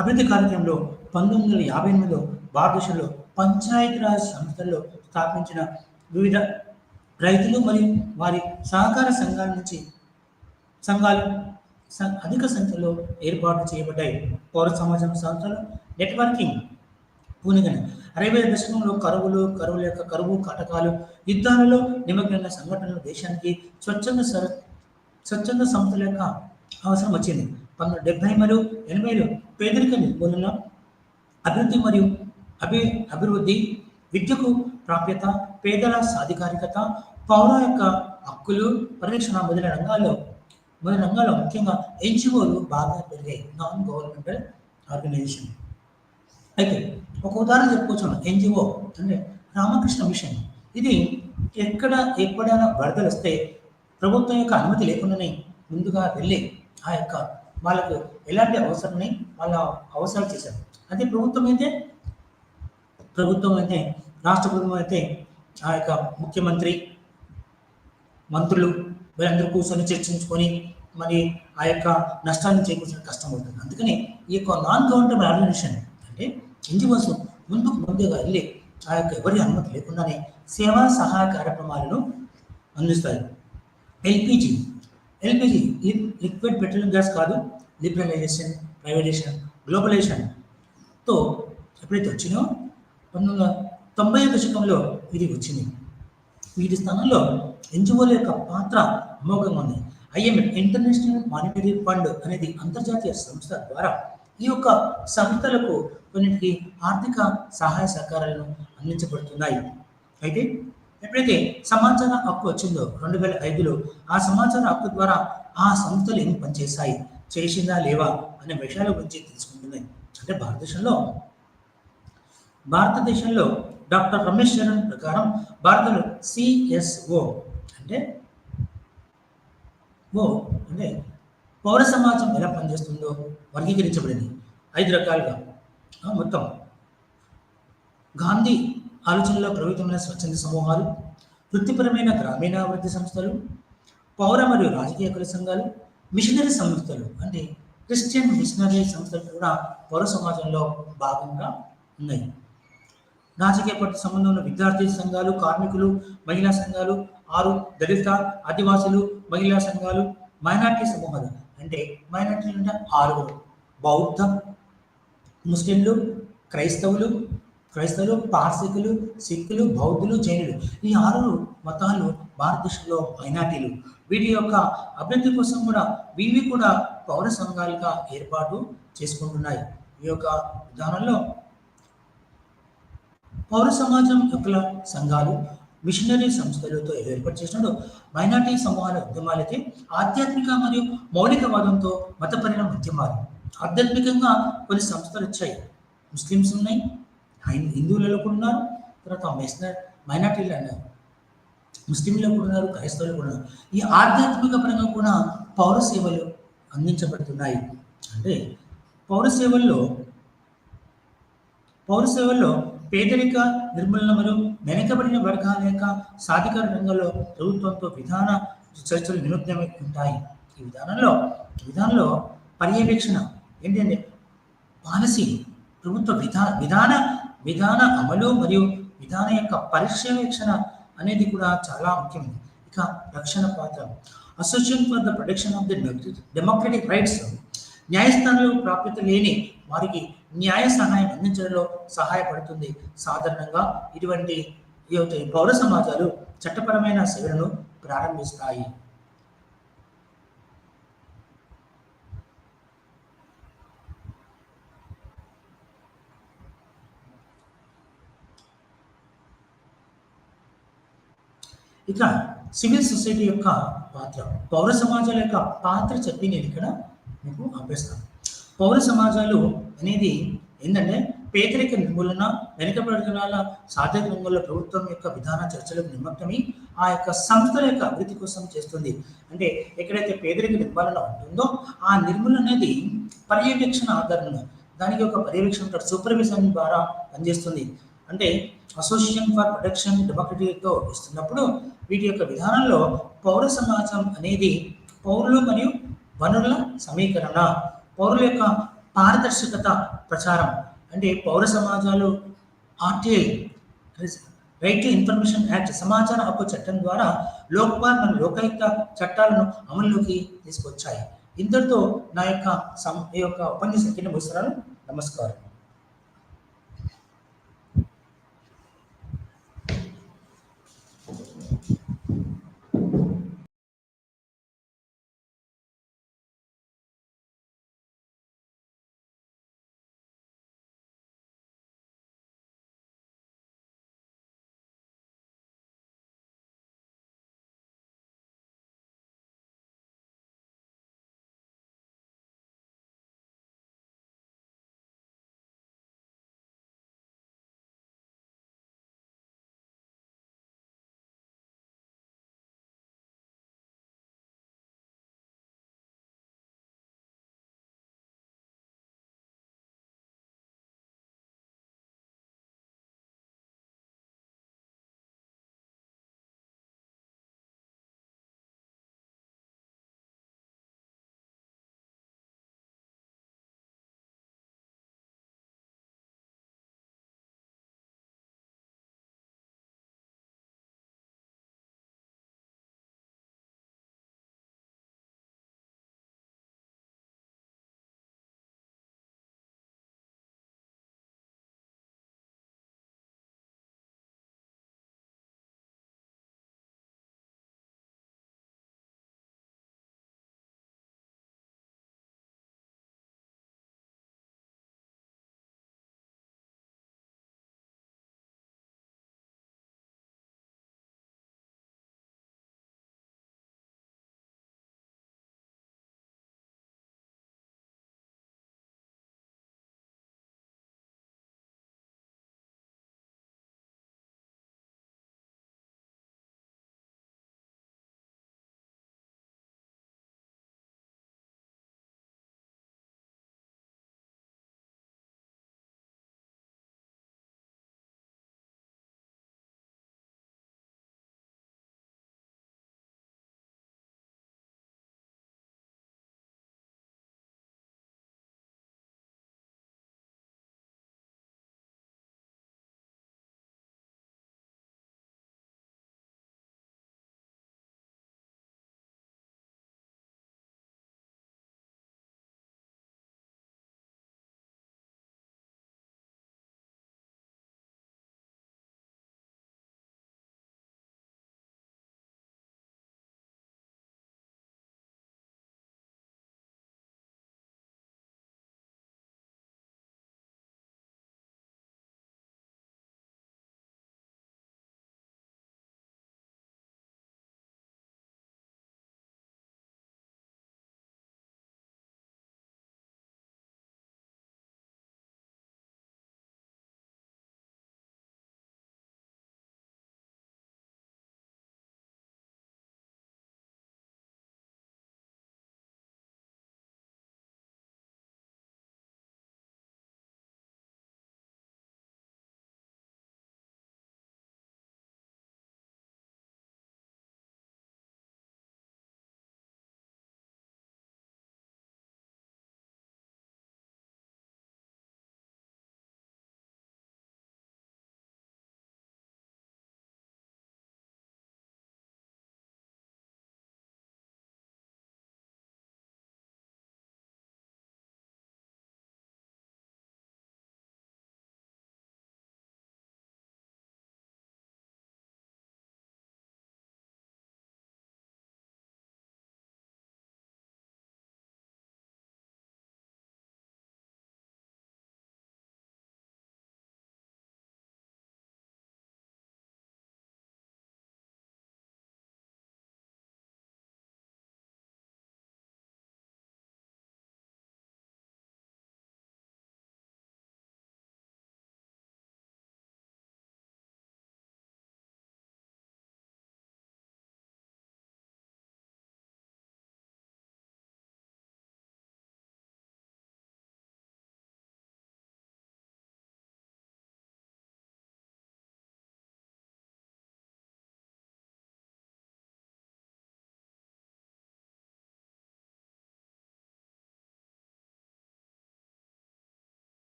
అభివృద్ధి కార్యక్రమంలో 1958లో భారతదేశంలో పంచాయతీరాజ్ సంస్థల్లో స్థాపించిన వివిధ రైతులు మరియు వారి సహకార సంఘాల నుంచి సంఘాలు అధిక సంఖ్యలో ఏర్పాటు చేయబడ్డాయి. పౌర సమాజం సంస్థలు నెట్వర్కింగ్ పూనిగని 60 దశకంలో కరువుల యొక్క కరువు కాటకాలు, యుద్ధాలలో నిమగ్నమైన సంఘటనలు దేశానికి స్వచ్ఛంద సంస్థల యొక్క అవసరం వచ్చింది. 1970 మరియు 80లో పేదరిక నిర్మూలన, అభివృద్ధి మరియు అభివృద్ధి, విద్యకు ప్రాప్యత, పేదల సాధికారికత, పౌర యొక్క హక్కులు పరిరక్షణ మొదలైన రంగాల్లో ముఖ్యంగా ఎన్జిఓలు బాగా పెరిగాయి. Non governmental organisation. అయితే ఒక ఉదాహరణ చెప్పుకోవచ్చు. ఎన్జిఓ అంటే రామకృష్ణ మిషన్. ఇది ఎప్పుడైనా వరదలు వస్తే ప్రభుత్వం యొక్క అనుమతి లేకుండానే ముందుగా వెళ్ళి ఆ యొక్క వాళ్ళకు ఎలాంటి అవసరాన్ని వాళ్ళ అవసరాలు చేశారు. అదే ప్రభుత్వం అయితే రాష్ట్ర ప్రభుత్వం అయితే ఆ యొక్క ముఖ్యమంత్రి, మంత్రులు వీళ్ళందరూ కూర్చొని చర్చించుకొని మరి ఆ యొక్క నష్టాన్ని చేకూర్చడం కష్టం అవుతుంది. అందుకని ఈ యొక్క నాన్ గవర్నమెంటల్ ఆర్గనైజేషన్ అంటే ఎన్జిఓస్ ముందుగా వెళ్ళి ఆ యొక్క ఎవరి అనుమతి లేకుండానే సేవా సహాయ కార్యక్రమాలను అందిస్తాయి. ఎల్పిజి లిక్విడ్ పెట్రోలియం గ్యాస్ కాదు. లిబరలైజేషన్, ప్రైవేటైజేషన్, గ్లోబలైజేషన్తో ఎప్పుడైతే వచ్చినో 1990 దశకంలో ఇది వచ్చింది. వీటి స్థానంలో ఎన్జిఓల యొక్క పాత్ర అమోఘంగా ఉంది. IMF ఇంటర్నేషనల్ మానిటరీ ఫండ్ అనేది అంతర్జాతీయ సంస్థ ద్వారా ఈ యొక్క సంస్థలకు కొన్నిటికి ఆర్థిక సహాయ సహకారాలను అందించబడుతున్నాయి. అయితే ఎప్పుడైతే సమాచార హక్కు వచ్చిందో 2005లో ఆ సమాచార హక్కు ద్వారా ఆ సంస్థలు ఏమి పనిచేశాయి, చేసిందా లేవా అనే విషయాల గురించి తెలుసుకుంటున్నాయి. అంటే భారతదేశంలో డాక్టర్ రమేష్ చరణ్ ప్రకారం భారతంలో CSO అంటే పౌర సమాజం ఎలా పనిచేస్తుందో వర్గీకరించబడింది 5 రకాలుగా. మొత్తం గాంధీ ఆలోచనలో ప్రభుత్వమైన స్వచ్ఛంద సమూహాలు, వృత్తిపరమైన గ్రామీణాభివృద్ధి సంస్థలు, పౌర మరియు రాజకీయ కుల సంఘాలు, మిషనరీ సంస్థలు అంటే క్రిస్టియన్ మిషనరీ సంస్థలు కూడా పౌర సమాజంలో భాగంగా ఉన్నాయి. రాజకీయ పార్టీ సంబంధం ఉన్న విద్యార్థి సంఘాలు, కార్మికులు, మహిళా సంఘాలు, 6 దళిత, ఆదివాసులు, మహిళా సంఘాలు, మైనార్టీ సమూహాలు అంటే మైనార్టీలు అంటే 6 బౌద్ధ, ముస్లింలు, క్రైస్తవులు, పార్సికులు, సిక్కులు, బౌద్ధులు, జైనులు. ఈ 6 మతాలు భారతదేశంలో మైనార్టీలు. వీటి యొక్క అభివృద్ధి కోసం వీవి కూడా పౌర సంఘాలుగా ఏర్పాటు చేసుకుంటున్నాయి. ఈ యొక్క విధానంలో పౌర సమాజం యొక్క సంఘాలు, మిషనరీ సంస్థలతో ఏర్పాటు చేసినప్పుడు మైనార్టీ సమూహాల ఉద్యమాలైతే ఆధ్యాత్మిక మరియు మౌలికవాదంతో మతపరమైన ఉద్యమాలు. ఆధ్యాత్మికంగా కొన్ని సంస్థలు వచ్చాయి. ముస్లిమ్స్ ఉన్నాయి, హిందువులలో కూడా ఉన్నారు, తర్వాత మైనార్టీలు అన్నారు, ముస్లింలు కూడా ఉన్నారు, క్రైస్తవులు కూడా ఉన్నారు. ఈ ఆధ్యాత్మిక పరంగా కూడా పౌర సేవలు అందించబడుతున్నాయి. అంటే పౌర సేవల్లో పేదరిక నిర్మూలన మరియు వెనుకబడిన వర్గాల యొక్క సాధికార రంగంలో ప్రభుత్వంతో విధాన చర్చలు నిమగ్నమై ఉంటాయి. ఈ విధానంలో పర్యవేక్షణ ఏంటంటే పాలసీ, ప్రభుత్వ విధాన అమలు మరియు విధాన యొక్క పర్యవేక్షణ అనేది కూడా చాలా ముఖ్యమైనది. ఇక రక్షణ పాత్ర association for the protection of the democratic rights, న్యాయస్థానంలో ప్రాప్యత లేని వారికి న్యాయ సహాయం అందించడంలో సహాయపడుతుంది. సాధారణంగా ఇటువంటి పౌర సమాజాలు చట్టపరమైన సేవలను ప్రారంభిస్తాయి. ఇక సివిల్ సొసైటీ యొక్క పాత్ర, పౌర సమాజాల యొక్క పాత్ర చెప్పి నేను ఇక్కడ మీకు అభ్యస్తాను. పౌర సమాజాలు అనేది ఏంటంటే పేదరిక నిర్మూలన, వెనుకబడిన సాధిక రంగంలో ప్రభుత్వం యొక్క విధాన చర్చలకు నిమగ్నమై ఆ యొక్క సంస్థల యొక్క అభివృద్ధి కోసం చేస్తుంది. అంటే ఎక్కడైతే పేదరిక నిర్మూలన ఉంటుందో ఆ నిర్మూలన అనేది పర్యవేక్షణ ఆధారంగా దానికి ఒక పర్యవేక్షణ సూపర్విజన్ ద్వారా పనిచేస్తుంది. అంటే అసోసియేషన్ ఫర్ ప్రొటెక్షన్ డెమోక్రటీతో ఇస్తున్నప్పుడు వీటి యొక్క విధానంలో పౌర సమాజం అనేది పౌరులు మరియు వనరుల సమీకరణ, పౌరుల యొక్క పారదర్శకత ప్రచారం. అంటే పౌర సమాజాలు RTI right to information act సమాచార హక్కు చట్టం ద్వారా లోక్పాల్ మరియు లోకాయుక్త చట్టాలను అమల్లోకి తీసుకొచ్చాయి. ఇంతటితో నా యొక్క ఈ యొక్క ఉపన్యాసం ముగిస్తున్నాను. నమస్కారం.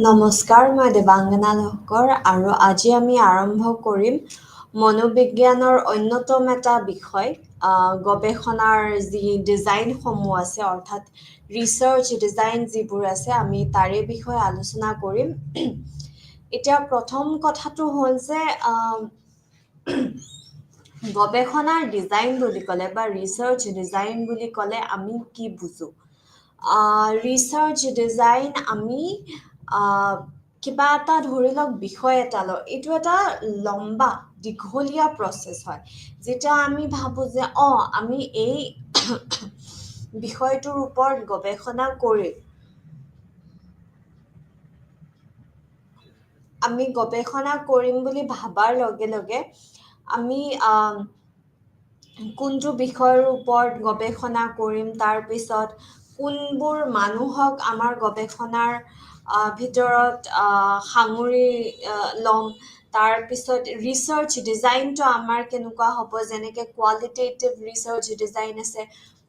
নমস্কাৰ, মই দেৱাংগনা লহকৰ আৰু আজি আমি আৰম্ভ কৰিম মনোবিজ্ঞানৰ অন্যতম এটা বিষয় গৱেষণাৰ যি ডিজাইনসমূহ আছে অৰ্থাৎ ৰিচাৰ্চ ডিজাইন যিবোৰ আছে আমি তাৰে বিষয়ে আলোচনা কৰিম। এতিয়া প্ৰথম কথাটো হ'ল যে গৱেষণাৰ ডিজাইন বুলি ক'লে বা ৰিচাৰ্চ ডিজাইন বুলি ক'লে আমি কি বুজো? ৰিচাৰ্চ ডিজাইন আমি কিবা এটা ধৰি লওক বিষয় এটা লওঁ, এইটো এটা লম্বা দীঘলীয়া প্ৰচেছ হয়, যেতিয়া আমি ভাবোঁ যে আমি এই বিষয়টোৰ ওপৰত গৱেষণা কৰি আমি গৱেষণা কৰিম বুলি ভাবাৰ লগে লগে আমি কোনটো বিষয়ৰ ওপৰত গৱেষণা কৰিম, তাৰপিছত কোনবোৰ মানুহক আমাৰ গৱেষণাৰ ভিতৰত সাঙুৰি ল'ম, তাৰপিছত ৰিচাৰ্চ ডিজাইনটো আমাৰ কেনেকুৱা হ'ব, যেনেকৈ কোৱালিটেটিভ ৰিচাৰ্চ ডিজাইন আছে,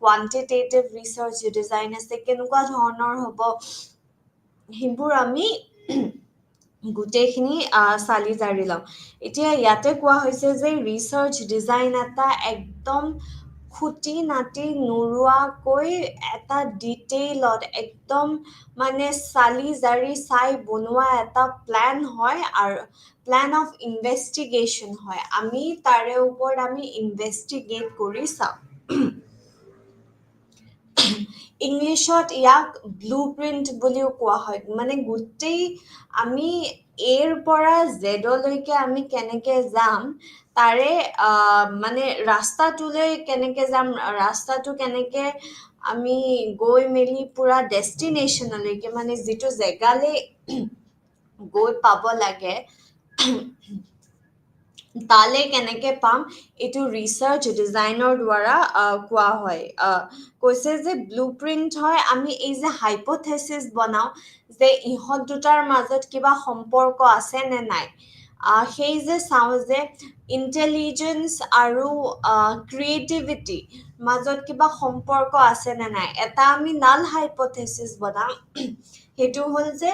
কোৱান্টিটেটিভ ৰিচাৰ্চ ডিজাইন আছে, কেনেকুৱা ধৰণৰ হ'ব সেইবোৰ আমি গোটেইখিনি চালি জাৰি লওঁ। এতিয়া ইয়াতে কোৱা হৈছে যে ৰিচাৰ্চ ডিজাইন এটা একদম খুটি নাটি নোৰোৱাকৈ এটা ডিটেইলত একদম মানে চালি জাৰি চাই বনোৱা এটা প্লেন হয় আৰু প্লেন অফ ইনভেষ্টিগেশ্যন হয়। আমি তাৰে ওপৰত আমি ইনভেষ্টিগেট কৰি চাওঁ। ইংলিছত ইয়াক ব্লু প্ৰিণ্ট বুলিও কোৱা হয়, মানে গোটেই আমি এৰ পৰা জেডলৈকে আমি কেনেকে যাম তাৰে মানে ৰাস্তাটোলৈ কেনেকে যাম, ৰাস্তাটো কেনেকে আমি গৈ মেলি পুৰা ডেষ্টিনেশ্যনলৈকে মানে যিটো জেগালৈ গৈ পাব লাগে তালে কেনেকে পাম, এইটো ৰিচাৰ্চ ডিজাইনৰ দ্বাৰা কোৱা হয়। কৈছে যে ব্লু প্ৰিণ্ট হয় আমি এই যে হাইপথেচিছ বনাওঁ যে ইহঁত দুটাৰ মাজত কিবা সম্পৰ্ক আছে নে নাই, সেই যে চাওঁ যে ইণ্টেলিজেঞ্চ আৰু ক্ৰিয়েটিভিটি মাজত কিবা সম্পৰ্ক আছে নে নাই। এটা আমি নাল হাইপথেচিছ বনাওঁ, সেইটো হ'ল যে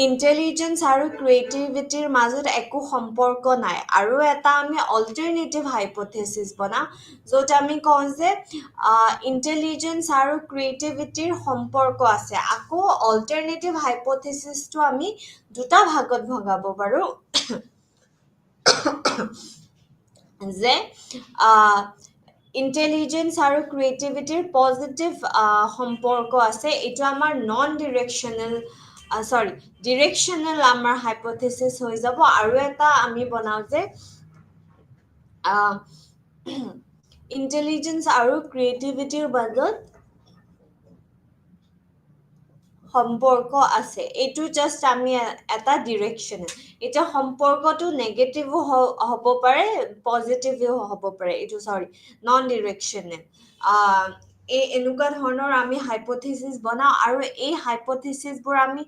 ইণ্টেলিজেঞ্চ আৰু ক্ৰিয়েটিভিটিৰ মাজত একো সম্পৰ্ক নাই। আৰু এটা আমি অল্টাৰনেটিভ হাইপথেচিছ বনাওঁ য'ত আমি কওঁ যে ইণ্টেলিজেঞ্চ আৰু ক্ৰিয়েটিভিটিৰ সম্পৰ্ক আছে। আকৌ অল্টাৰনেটিভ হাইপথেচিছটো আমি দুটা ভাগত ভগাব পাৰোঁ যে ইণ্টেলিজেঞ্চ আৰু ক্ৰিয়েটিভিটিৰ পজিটিভ সম্পৰ্ক আছে, এইটো আমাৰ ডিৰেকশ্যনেল আমাৰ হাইপথেচিছ হৈ যাব। আৰু এটা আমি বনাওঁ যে ইণ্টেলিজেঞ্চ আৰু ক্ৰিয়েটিভিটিৰ মাজত সম্পৰ্ক আছে, এইটো জাষ্ট আমি এটা ডিৰেকশ্যনেল। এতিয়া সম্পৰ্কটো নেগেটিভো হ'ব পাৰে, পজিটিভো হ'ব পাৰে, এইটো নন ডিৰেকশ্যনেল। এই এনেকুৱা ধৰণৰ আমি হাইপথেচিছ বনাওঁ আৰু এই হাইপথেচিছবোৰ আমি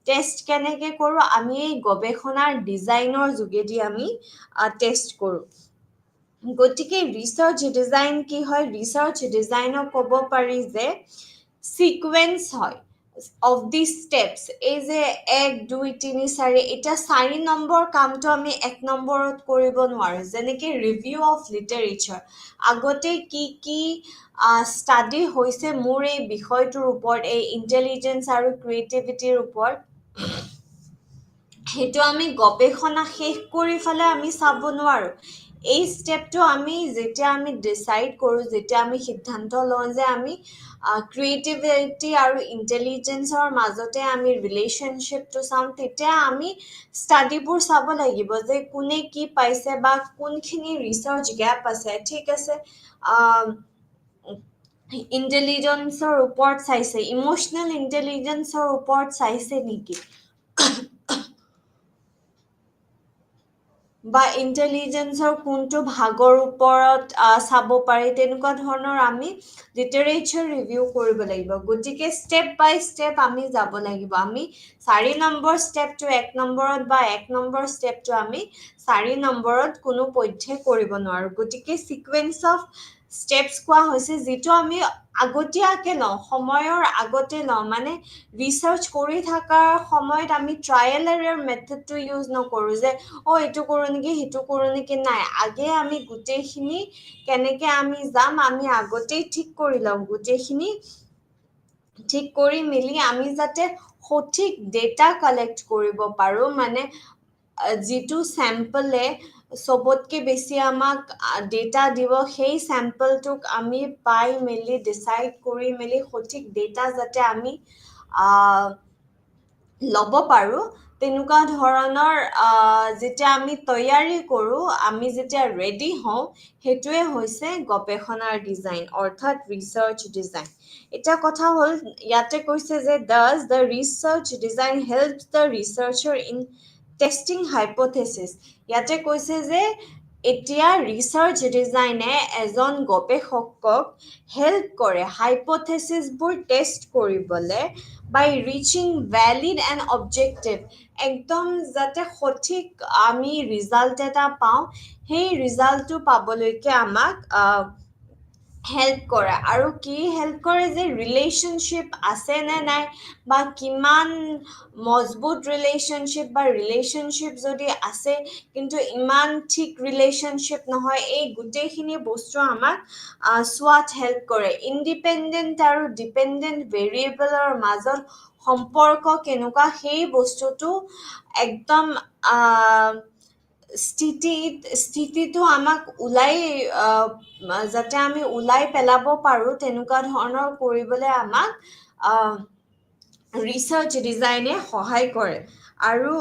টেষ্ট কেনেকৈ কৰোঁ, আমি এই গৱেষণাৰ ডিজাইনৰ যোগেদি আমি টেষ্ট কৰোঁ। গতিকে ৰিচাৰ্চ ডিজাইন কি হয়, ৰিচাৰ্চ ডিজাইনক ক'ব পাৰি যে চিকুৱেঞ্চ হয় অফ দি ষ্টেপছ। এই যে 1 2 3 4, এতিয়া 4 নম্বৰ কামটো আমি 1 নম্বৰত কৰিব নোৱাৰোঁ। যেনেকৈ ৰিভিউ অফ লিটাৰেচাৰ, আগতে কি কি ষ্টাডি হৈছে মোৰ এই বিষয়টোৰ ওপৰত, এই ইণ্টেলিজেঞ্চ আৰু ক্ৰিয়েটিভিটিৰ ওপৰত, সেইটো আমি গৱেষণা শেষ কৰি পেলাই আমি চাব নোৱাৰোঁ। এই ষ্টেপটো আমি যেতিয়া আমি ডিচাইড কৰোঁ, যেতিয়া আমি সিদ্ধান্ত লওঁ যে আমি ক্ৰিয়েটিভিটি আৰু ইণ্টেলিজেঞ্চৰ মাজতে আমি ৰিলেশ্যনশ্বিপটো চাম, তেতিয়া আমি ষ্টাডিবোৰ চাব লাগিব যে কোনে কি পাইছে বা কোনখিনি ৰিচাৰ্চ গেপ আছে। ঠিক আছে, ইণ্টেলিজেঞ্চৰ ওপৰত চাইছে, ইম'চনেল ইণ্টেলিজেঞ্চৰ ওপৰত চাইছে নেকি, বা ইণ্টেলিজেঞ্চৰ কোনটো ভাগৰ ওপৰত চাব পাৰি, তেনেকুৱা ধৰণৰ আমি লিটাৰেচাৰ ৰিভিউ কৰিব লাগিব। গতিকে ষ্টেপ বাই ষ্টেপ আমি যাব লাগিব। আমি 4 নম্বৰ ষ্টেপটো 1 নম্বৰত বা 1 নম্বৰ ষ্টেপটো আমি 4 নম্বৰত কোনো পধ্যে কৰিব নোৱাৰোঁ। গতিকে ষ্টেপছ কোৱা হৈছে যিটো আমি আগতীয়াকে লওঁ সময়ৰ আগতে লওঁ মানে ৰিচাৰ্চ কৰি থকাৰ সময়ত আমি ট্ৰায়েল এৰাৰ মেথডটো ইউজ নকৰোঁ যে এইটো কৰোঁ নেকি সেইটো কৰোঁ নেকি নাই আগে আমি গোটেইখিনি কেনেকে আমি যাম আমি আগতেই ঠিক কৰি লওঁ গোটেইখিনি ঠিক কৰি মেলি আমি যাতে সঠিক ডেটা কালেক্ট কৰিব পাৰোঁ মানে যিটো চেম্পলে চবতকে বেছি আমাক ডেটা দিব সেই চেম্পলটোক আমি পাই মেলি ডিচাইড কৰি মেলি সঠিক ডেটা যাতে আমি ল'ব পাৰোঁ তেনেকুৱা ধৰণৰ যেতিয়া আমি তৈয়াৰী কৰোঁ আমি যেতিয়া ৰেডি হওঁ সেইটোৱে হৈছে গৱেষণাৰ ডিজাইন অৰ্থাৎ ৰিচাৰ্চ ডিজাইন এটা কথা হ'ল ইয়াতে কৈছে যে does the research design help the researcher in testing hypothesis ইয়াতে কৈছে যে এতিয়া ৰিচাৰ্চ ডিজাইনে এজন গৱেষকক হেল্প কৰে হাইপথেচিছবোৰ টেষ্ট কৰিবলৈ by reaching valid and objective একদম যাতে সঠিক আমি ৰিজাল্ট এটা পাওঁ সেই ৰিজাল্টটো পাবলৈকে আমাক হেল্প কৰে আৰু কি হেল্প কৰে যে ৰিলেশ্যনশ্বিপ আছে নে নাই বা কিমান মজবুত ৰিলেশ্যনশ্বিপ বা ৰিলেশ্যনশ্বিপ যদি আছে কিন্তু ইমান ঠিক ৰিলেশ্যনশ্বিপ নহয় এই গোটেইখিনি বস্তু আমাক চোৱাত হেল্প কৰে ইণ্ডিপেণ্ডেণ্ট আৰু ডিপেণ্ডেণ্ট ভেৰিয়েবলৰ মাজত সম্পৰ্ক কেনেকুৱা সেই বস্তুটো একদম স্থিতিটো আমাক যাতে আমি ওলাই পেলাব পাৰোঁ তেনেকুৱা ধৰণৰ কৰিবলৈ আমাক ৰিচাৰ্চ ডিজাইনে সহায় কৰে আৰু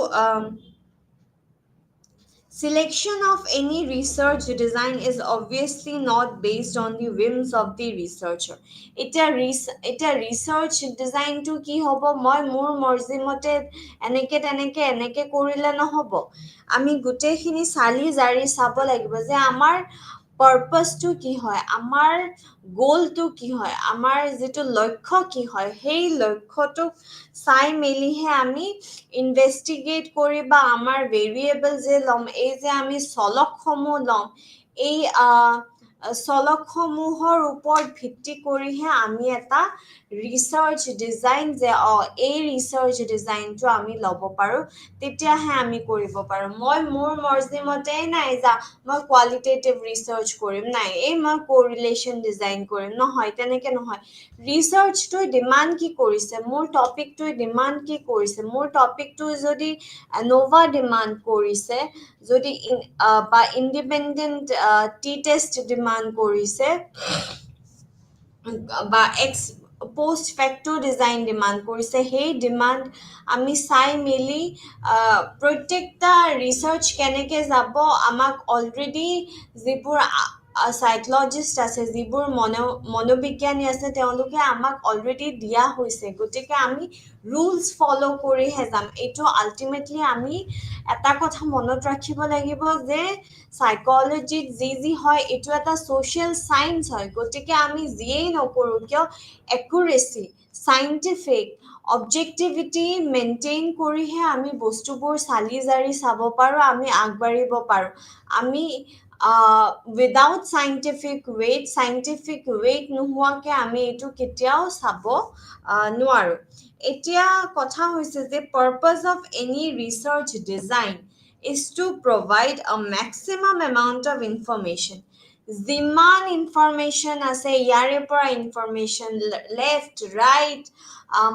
selection of any research design is obviously not based on the whims of the researcher. Eta research design to ki hobo moi mur morzi mote eneke korile nohobo. Ami gotekhini sali jari sabo lagibo je amar purpose to ki hoy amar goal to ki hoy amar jetu লক্ষ্য কি হয় সেই লক্ষ্যটো চাই মেলিহে আমি investigate কৰি বা আমাৰ ভেৰিয়েবল যে ল'ম এই যে আমি চলকসমূহ ল'ম এই চলকসমূহৰ ওপৰত ভিত্তি কৰিহে আমি এটা ৰিচাৰ্চ ডিজাইন যে এই ৰিচাৰ্চ ডিজাইনটো আমি ল'ব পাৰোঁ তেতিয়াহে আমি কৰিব পাৰোঁ মই মোৰ মৰ্জি মতে নাই যা মই কোৱালিটেটিভ ৰিচাৰ্চ কৰিম নাই এই মই কোৰিলেশ্যন ডিজাইন কৰিম নহয় তেনেকে নহয় ৰিচাৰ্চটোৱে ডিমাণ্ড কি কৰিছে মোৰ টপিকটোৱে ডিমাণ্ড কি কৰিছে মোৰ টপিকটো যদি নভা ডিমাণ্ড কৰিছে যদি বা ইণ্ডিপেণ্ডেণ্ট টি টেষ্ট ডিমাণ্ড কৰিছে বা পোষ্ট ফেক্টৰ ডিজাইন ডিমাণ্ড কৰিছে সেই ডিমাণ্ড আমি চাই মেলি প্ৰত্যেকটা ৰিচাৰ্চ কেনেকৈ যাব আমাক অলৰেডি যিবোৰ সাইকলজিষ্ট আছে যিবোৰ মনোবিজ্ঞানী আছে তেওঁলোকে আমাক অলৰেডি দিয়া হৈছে গতিকে আমি ৰুলছ ফলো কৰিহে যাম এইটো আল্টিমেটলি আমি এটা কথা মনত ৰাখিব লাগিব যে সাইকলজিত যি হয় এইটো এটা ছ'চিয়েল চায়েন্স হয় গতিকে আমি যিয়েই নকৰোঁ কিয় একুৰেচি চাইণ্টিফিক অবজেক্টিভিটি মেইনটেইন কৰিহে আমি বস্তুবোৰ চালি জাৰি চাব পাৰোঁ আমি আগবাঢ়িব পাৰোঁ আমি উইদাউট চাইণ্টিফিক ৱেইট নোহোৱাকৈ আমি এইটো কেতিয়াও চাব নোৱাৰোঁ এতিয়া কথা হৈছে যে purpose of any research design is to provide a maximum amount of information যিমান ইনফৰমেশ্যন আছে ইয়াৰে পৰা ইনফৰমেশ্যন লেফ্ট ৰাইট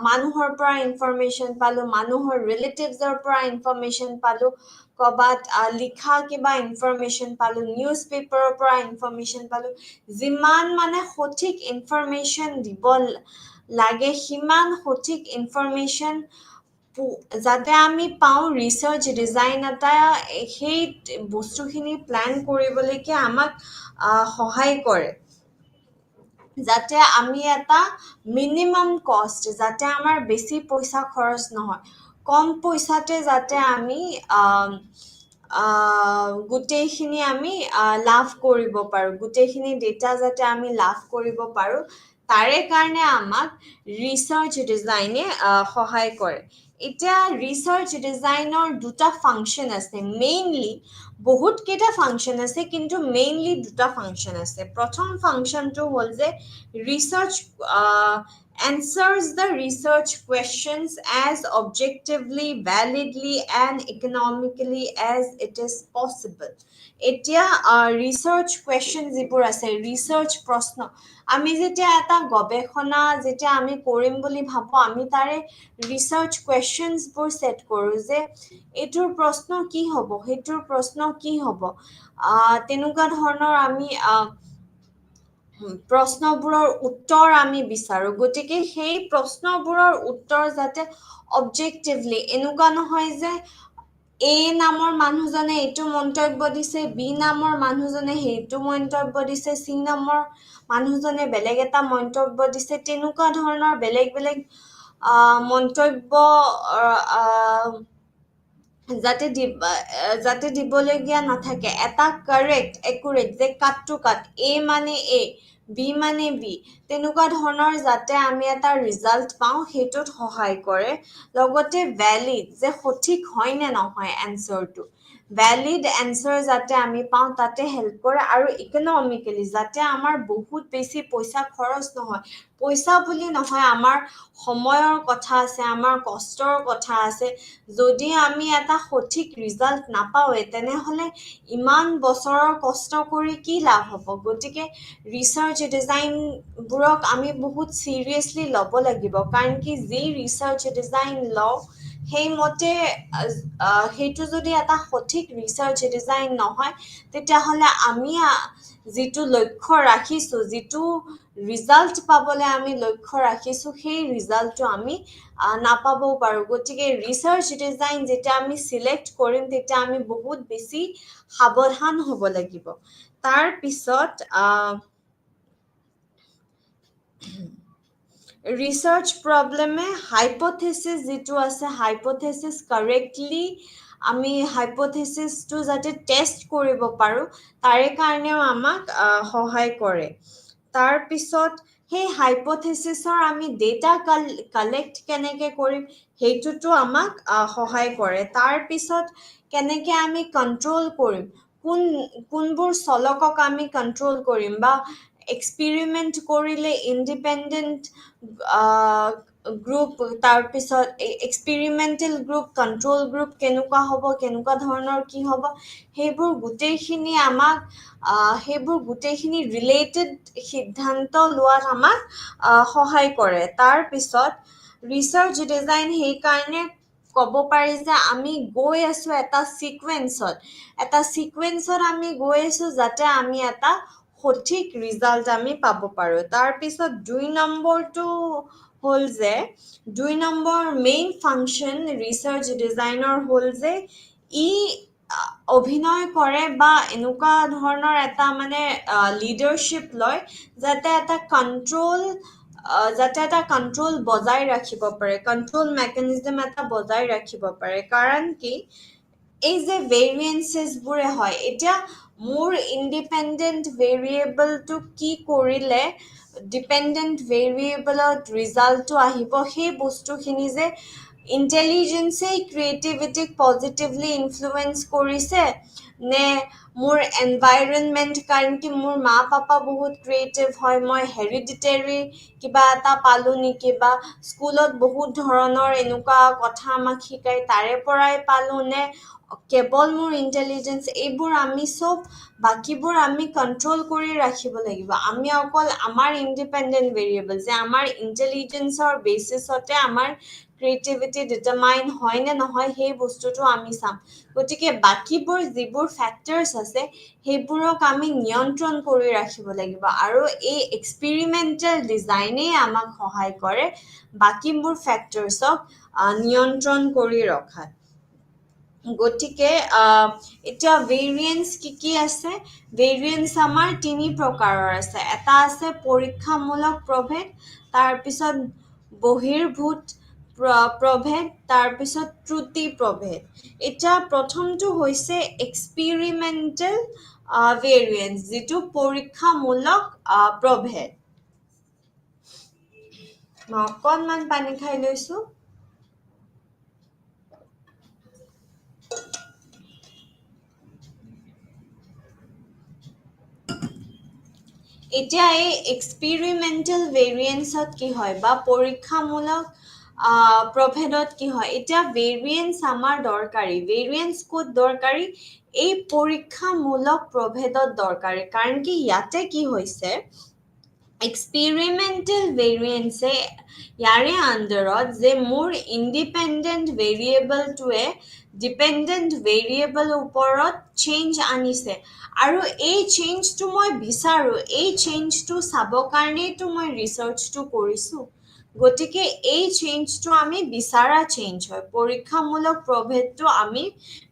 মানুহৰ পৰা ইনফৰমেশ্যন পালোঁ মানুহৰ ৰিলেটিভছৰ পৰা ইনফৰমেশ্যন পালোঁ ক'ৰবাত লিখা কিবা ইনফৰমেশ্যন পালোঁ নিউজ পেপাৰৰ পৰা ইনফৰমেশ্যন পালোঁ যিমান মানে সঠিক ইনফৰমেশ্যন দিব লাগে সিমান সঠিক ইনফৰমেশ্যন যাতে আমি পাওঁ ৰিচাৰ্চ ডিজাইন এটা সেই বস্তুখিনি প্লেন কৰিবলৈকে আমাক সহায় কৰে যাতে আমি এটা মিনিমাম কষ্ট যাতে আমাৰ বেছি পইচা খৰচ নহয় কম পইচাতে যাতে আমি গোটেইখিনি আমি লাভ কৰিব পাৰোঁ গোটেইখিনি ডেটা যাতে আমি লাভ কৰিব পাৰোঁ তাৰে কাৰণে আমাক ৰিচাৰ্চ ডিজাইনে সহায় কৰে এতিয়া ৰিচাৰ্চ ডিজাইনৰ দুটা ফাংচন আছে মেইনলি বহুত কেইটা ফাংচন আছে কিন্তু মেইনলি দুটা ফাংচন আছে প্ৰথম ফাংচনটো হ'ল যে research answers the research questions as objectively validly and economically as it is possible এতিয়া ৰিচাৰ্চ কুৱেশ্যন যিবোৰ আছে ৰিচাৰ্চ প্ৰশ্ন আমি যেতিয়া এটা গৱেষণা যেতিয়া আমি কৰিম বুলি ভাবো আমি তাৰে ৰিচাৰ্চ কুৱেশ্যনছবোৰ ছেট কৰোঁ যে এইটোৰ প্ৰশ্ন কি হ'ব সেইটোৰ প্ৰশ্ন কি হ'ব তেনেকুৱা ধৰণৰ আমি প্ৰশ্নবোৰৰ উত্তৰ আমি বিচাৰোঁ গতিকে সেই প্ৰশ্নবোৰৰ উত্তৰ যাতে অবজেক্টিভলি এনেকুৱা নহয় যে এ নামৰ মানুহজনে এইটো মন্তব্য দিছে বি নামৰ মানুহজনে সেইটো মন্তব্য দিছে চি নামৰ মানুহজনে বেলেগ এটা মন্তব্য দিছে তেনেকুৱা ধৰণৰ বেলেগ বেলেগ মন্তব্য যাতে দিবলগীয়া নাথাকে এটা কাৰেক্ট একুৰেট যে কাট টু কাট এ মানে এ বি মানে বি তেনেকুৱা ধৰণৰ যাতে আমি এটা ৰিজাল্ট পাওঁ সেইটোত সহায় কৰে লগতে ভ্যালিড যে সঠিক হয় নে নহয় এনসাৰটো ভ্যালিড এনসাৰ যাতে আমি পাওঁ তাতে হেল্প কৰে আৰু ইকনমিক্যালি যাতে আমাৰ বহুত বেছি পইচা খৰচ নহয় পইচা বুলি নহয় আমাৰ সময়ৰ কথা আছে আমাৰ কষ্টৰ কথা আছে যদি আমি এটা সঠিক ৰিজাল্ট নাপাওঁৱে তেনেহলে ইমান বছৰৰ কষ্ট কৰি কি লাভ হ'ব গতিকে ৰিচাৰ্চ ডিজাইনবোৰক আমি বহুত সিৰিয়াসলি ল'ব লাগিব কাৰণ কি যি ৰিচাৰ্চ ডিজাইন লওঁ সেইমতে সেইটো যদি এটা সঠিক ৰিচাৰ্চ ডিজাইন নহয় তেতিয়াহলে আমি যিটো লক্ষ্য ৰাখিছো যিটো ৰিজাল্ট পাবলৈ আমি লক্ষ্য ৰাখিছো সেই ৰিজাল্টটো আমি নাপাবও পাৰো গতিকে ৰিচাৰ্চ ডিজাইন যেতিয়া আমি সিলেক্ট কৰিম তেতিয়া আমি বহুত বেছি সাৱধান হ'ব লাগিব তাৰ পিছত ৰিচাৰ্চ প্ৰব্লেমে হাইপোথেসিস যিটো আছে হাইপোথেসিস কাৰেক্টলি আমি হাইপোথেসিসটো যাতে টেষ্ট কৰিব পাৰো তাৰে কাৰণেও আমাক সহায় কৰে তাৰ পিছত সেই হাইপোথেসিসৰ আমি ডেটা কালেক্ট কেনেকে কৰিম সেইটোতো আমাক সহায় কৰে তাৰ পিছত কেনেকে আমি কন্ট্ৰোল কৰিম কোনবোৰ চলকক আমি কন্ট্ৰোল কৰিম বা এক্সপেৰিমেন্ট কৰিলে ইন্ডিপেন্ডেন্ট গ্ৰুপ তাৰ পিছত এক্সপেৰিমেন্টাল গ্ৰুপ কন্ট্ৰোল গ্ৰুপ কেনেকুৱা হ'ব কেনেকুৱা ধৰণৰ কি হ'ব সেইবোৰ গোটেইখিনি ৰিলেটেড সিদ্ধান্ত লোৱাত আমাক সহায় কৰে তাৰ পিছত ৰিচাৰ্চ ডিজাইন সেই কাৰণে ক'ব পাৰি যে আমি গৈ আছো এটা সিকুৱেন্সত আমি গৈ আছো যাতে আমি এটা সঠিক ৰিজাল্ট আমি পাব পাৰো তাৰ পিছত 2 নম্বৰটো হ'ল যে 2 নম্বৰ মেইন ফাংচন ৰিচাৰ্চ ডিজাইনৰ হ'ল যে ই অভিনয় কৰে বা এনেকুৱা ধৰণৰ এটা মানে লিডাৰশ্বিপ লয় যাতে এটা কন্ট্ৰোল বজাই ৰাখিব পাৰে কন্ট্ৰোল মেকানিজম এটা বজাই ৰাখিব পাৰে কাৰণ কি এই যে ভেৰিয়েন্সেছবোৰে হয় এতিয়া মোৰ ইণ্ডিপেণ্ডেণ্ট ভেৰিয়েবলটো কি কৰিলে ডিপেণ্ডেণ্ট ভেৰিয়েবলত ৰিজাল্টটো আহিব সেই বস্তুখিনি যে ইণ্টেলিজেন্সে ক্ৰিয়েটিভিটিক পজিটিভলি ইনফ্লুৱেঞ্চ কৰিছে নে মোৰ এনভাইৰনমেণ্ট কাৰণ কি মোৰ মা পাপা বহুত ক্ৰিয়েটিভ হয় মই হেৰিডিটেৰী কিবা এটা পালো নেকি বা স্কুলত বহুত ধৰণৰ এনেকুৱা কথা আমাক শিকাই তাৰে পৰাই পালো নে কেৱল মোৰ ইণ্টেলিজেন্স এইবোৰ আমি চব বাকিবোৰ আমি কন্ট্ৰোল কৰি ৰাখিব লাগিব আমি অকল আমাৰ ইণ্ডিপেণ্ডেণ্ট ভেৰিয়েবল যে আমাৰ ইণ্টেলিজেন্সৰ বেচিছতে আমাৰ ক্ৰিয়েটিভিটি ডিটাৰমাইন হয় নে নহয় সেই বস্তুটো আমি চাম গতিকে বাকিবোৰ যিবোৰ ফেক্টৰ্ছ আছে সেইবোৰক আমি নিয়ন্ত্ৰণ কৰি ৰাখিব লাগিব আৰু এই এক্সপেৰিমেণ্টেল ডিজাইনেই আমাক সহায় কৰে বাকিবোৰ ফেক্টৰ্ছক নিয়ন্ত্ৰণ কৰি ৰখাত গতিকে এতিয়া ভেৰিয়েন্স কি আছে ভেৰিয়েন্স আমাৰ 3 প্ৰকাৰৰ আছে এটা আছে পৰীক্ষামূলক প্ৰভেদ তাৰপিছত বহিৰ্ভূত প্ৰভেদ তাৰপিছত ত্ৰুটি প্ৰভেদ এতিয়া প্ৰথমটো হৈছে এক্সপেৰিমেণ্টেল ভেৰিয়েন্স যিটো পৰীক্ষামূলক প্ৰভেদ মই অকণমান পানী খাই লৈছো এতিয়া এই এক্সপেৰিমেণ্টেল ভেৰিয়েন্সত কি হয় বা পৰীক্ষামূলক প্ৰভেদত কি হয় এতিয়া ভেৰিয়েন্স আমাৰ দৰকাৰী ভেৰিয়েন্স ক'ত দৰকাৰী এই পৰীক্ষামূলক প্ৰভেদত দৰকাৰী কাৰণ কি ইয়াতে কি হৈছে এক্সপেৰিমেণ্টেল ভেৰিয়েন্সে ইয়াৰে আণ্ডাৰত যে মোৰ ইণ্ডিপেণ্ডেণ্ট ভেৰিয়েবলটোৱে ডিপেণ্ডেণ্ট ভেৰিয়েবল ওপৰত চেঞ্জ আনিছে আৰু এই চেঞ্জটো মই বিচাৰোঁ এই চেঞ্জটো চাবৰ কাৰণেইতো মই ৰিচাৰ্চটো কৰিছোঁ গতিকে এই চেঞ্জটো আমি বিচৰা চেঞ্জ হয় পৰীক্ষামূলক প্ৰভেদটো আমি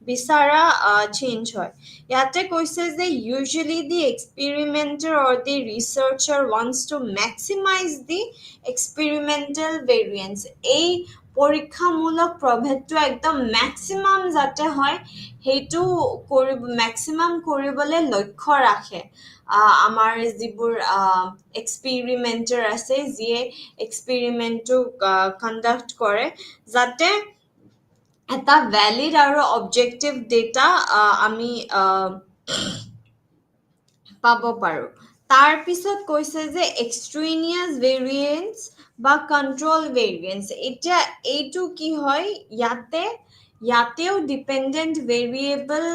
বিচৰা চেঞ্জ হয় ইয়াতে কৈছে যে usually the experimenter or the researcher wants to maximize the experimental variance এই পৰীক্ষামূলক প্ৰভেদটো একদম মেক্সিমাম যাতে হয় সেইটো মেক্সিমাম কৰিবলৈ লক্ষ্য ৰাখে আমাৰ যিবোৰ এক্সপেৰিমেণ্টাৰ আছে যিয়ে এক্সপেৰিমেণ্টটো কণ্ডাক্ট কৰে যাতে এটা ভ্যালিড আৰু অবজেক্টিভ ডেটা আমি পাব পাৰোঁ তাৰ পিছত কৈছে যে এক্সট্ৰেনিয়াছ ভেৰিয়েন্স বা কন্ট্ৰোল ভেৰিয়েন্স এতিয়া এইটো কি হয় ইয়াতেও ডিপেণ্ডেণ্ট ভেৰিয়েবল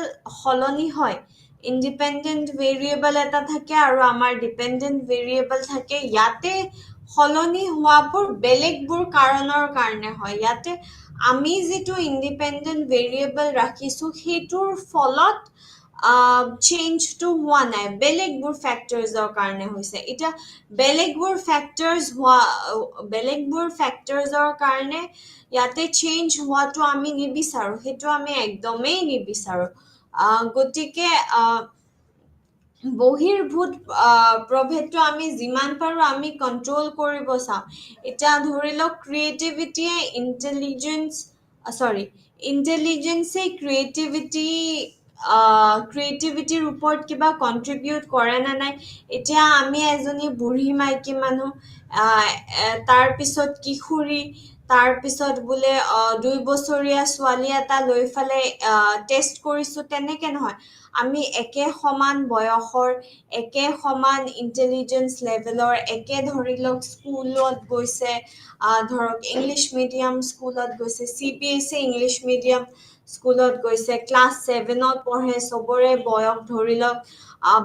সলনি হয় ইণ্ডিপেণ্ডেণ্ট ভেৰিয়েবল এটা থাকে আৰু আমাৰ ডিপেণ্ডেণ্ট ভেৰিয়েবল থাকে ইয়াতে সলনি হোৱাবোৰ বেলেগবোৰ কাৰণৰ কাৰণে হয় ইয়াতে আমি যিটো ইণ্ডিপেণ্ডেণ্ট ভেৰিয়েবল ৰাখিছোঁ সেইটোৰ ফলত চেঞ্জটো হোৱা নাই বেলেগবোৰ ফেক্টৰ্ছৰ কাৰণে হৈছে এতিয়া বেলেগবোৰ ফেক্টৰ্ছৰ কাৰণে ইয়াতে চেঞ্জ হোৱাটো আমি নিবিচাৰোঁ সেইটো আমি একদমেই নিবিচাৰোঁ গতিকে বহিৰ্ভূত প্ৰভেদটো আমি যিমান পাৰোঁ আমি কণ্ট্ৰল কৰিব চাওঁ এতিয়া ধৰি লওক ক্ৰিয়েটিভিটিয়ে ইণ্টেলিজেন্সে ক্ৰিয়েটিভিটিৰ ওপৰত কিবা কণ্ট্ৰিবিউট কৰে নে নাই এতিয়া আমি এজনী বুঢ়ী মাইকী মানুহ তাৰপিছত কিশোৰী তাৰপিছত বোলে 2 বছৰীয়া ছোৱালী এটা লৈ ফালে টেষ্ট কৰিছোঁ তেনেকে নহয় আমি একে সমান বয়সৰ একে সমান ইণ্টেলিজেন্স লেভেলৰ একে ধৰি লওক স্কুলত গৈছে ধৰক ইংলিছ মিডিয়াম স্কুলত গৈছে CBSE ইংলিছ মিডিয়াম স্কুলত গৈছে ক্লাছ 7ত পঢ়ে চবৰে বয়স ধৰি লওক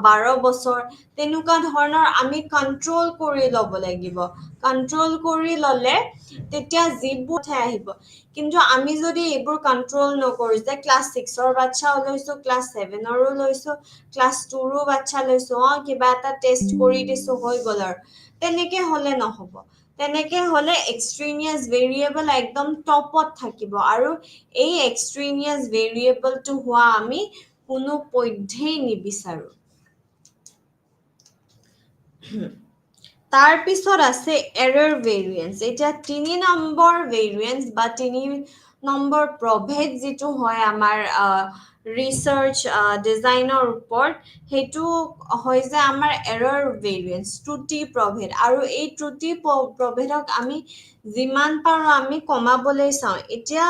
12 বছৰ তেনেকুৱা ধৰণৰ আমি কণ্ট্ৰল কৰি ল'ব লাগিব কণ্ট্ৰল কৰি ল'লে তেতিয়া যিবোৰ আহিব কিন্তু আমি যদি এইবোৰ কণ্ট্ৰল নকৰোঁ যে ক্লাছ 6ৰ বাচ্চাও লৈছোঁ ক্লাছ 7ৰো লৈছোঁ ক্লাছ 2ৰো বাচ্চা লৈছোঁ কিবা এটা টেষ্ট কৰি দিছোঁ হৈ গ'ল আৰু তেনেকে হ'লে নহ'ব তেনেকে হ'লে এক্সট্ৰেনিয়াছ ভেৰিয়েবল একদম টপত থাকিব আৰু এই এক্সট্ৰেনিয়াছ ভেৰিয়েবলটো হোৱা আমি কোনো পধ্যেই নিবিচাৰোঁ তাৰ পিছত আছে এৰৰ ভেৰিয়েন্স এতিয়া 3 নম্বৰ ভেৰিয়েন্স বা 3 নম্বৰ প্ৰভেদ যিটো হয় আমাৰ ৰিচাৰ্চ ডিজাইনৰ ওপৰত সেইটো হয় যে আমাৰ এৰৰ ভেৰিয়েন্স ত্ৰুটি প্ৰভেদ আৰু এই ত্ৰুটি প্ৰভেদক আমি যিমান পাৰোঁ আমি কমাবলৈ চাওঁ এতিয়া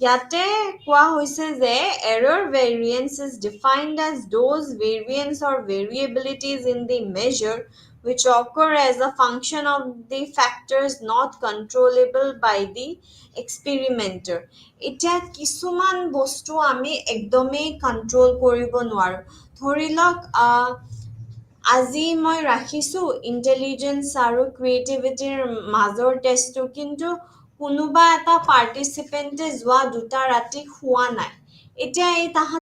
ইয়াতে কোৱা হৈছে যে error variance is defined as those variance or variabilities in the measure which occur as a function of the factors not controllable by the experimenter এতিয়া কিছুমান বস্তু আমি একদমেই কণ্ট্ৰল কৰিব নোৱাৰোঁ ধৰি লওক আজি মই ৰাখিছোঁ ইণ্টেলিজেন্স আৰু ক্ৰিয়েটিভিটিৰ মাজৰ টেষ্টটো কিন্তু কোনোবা এটা পাৰ্টিচিপেণ্টে যোৱা 2টা ৰাতি শুৱা নাই এতিয়া এই তাহাঁত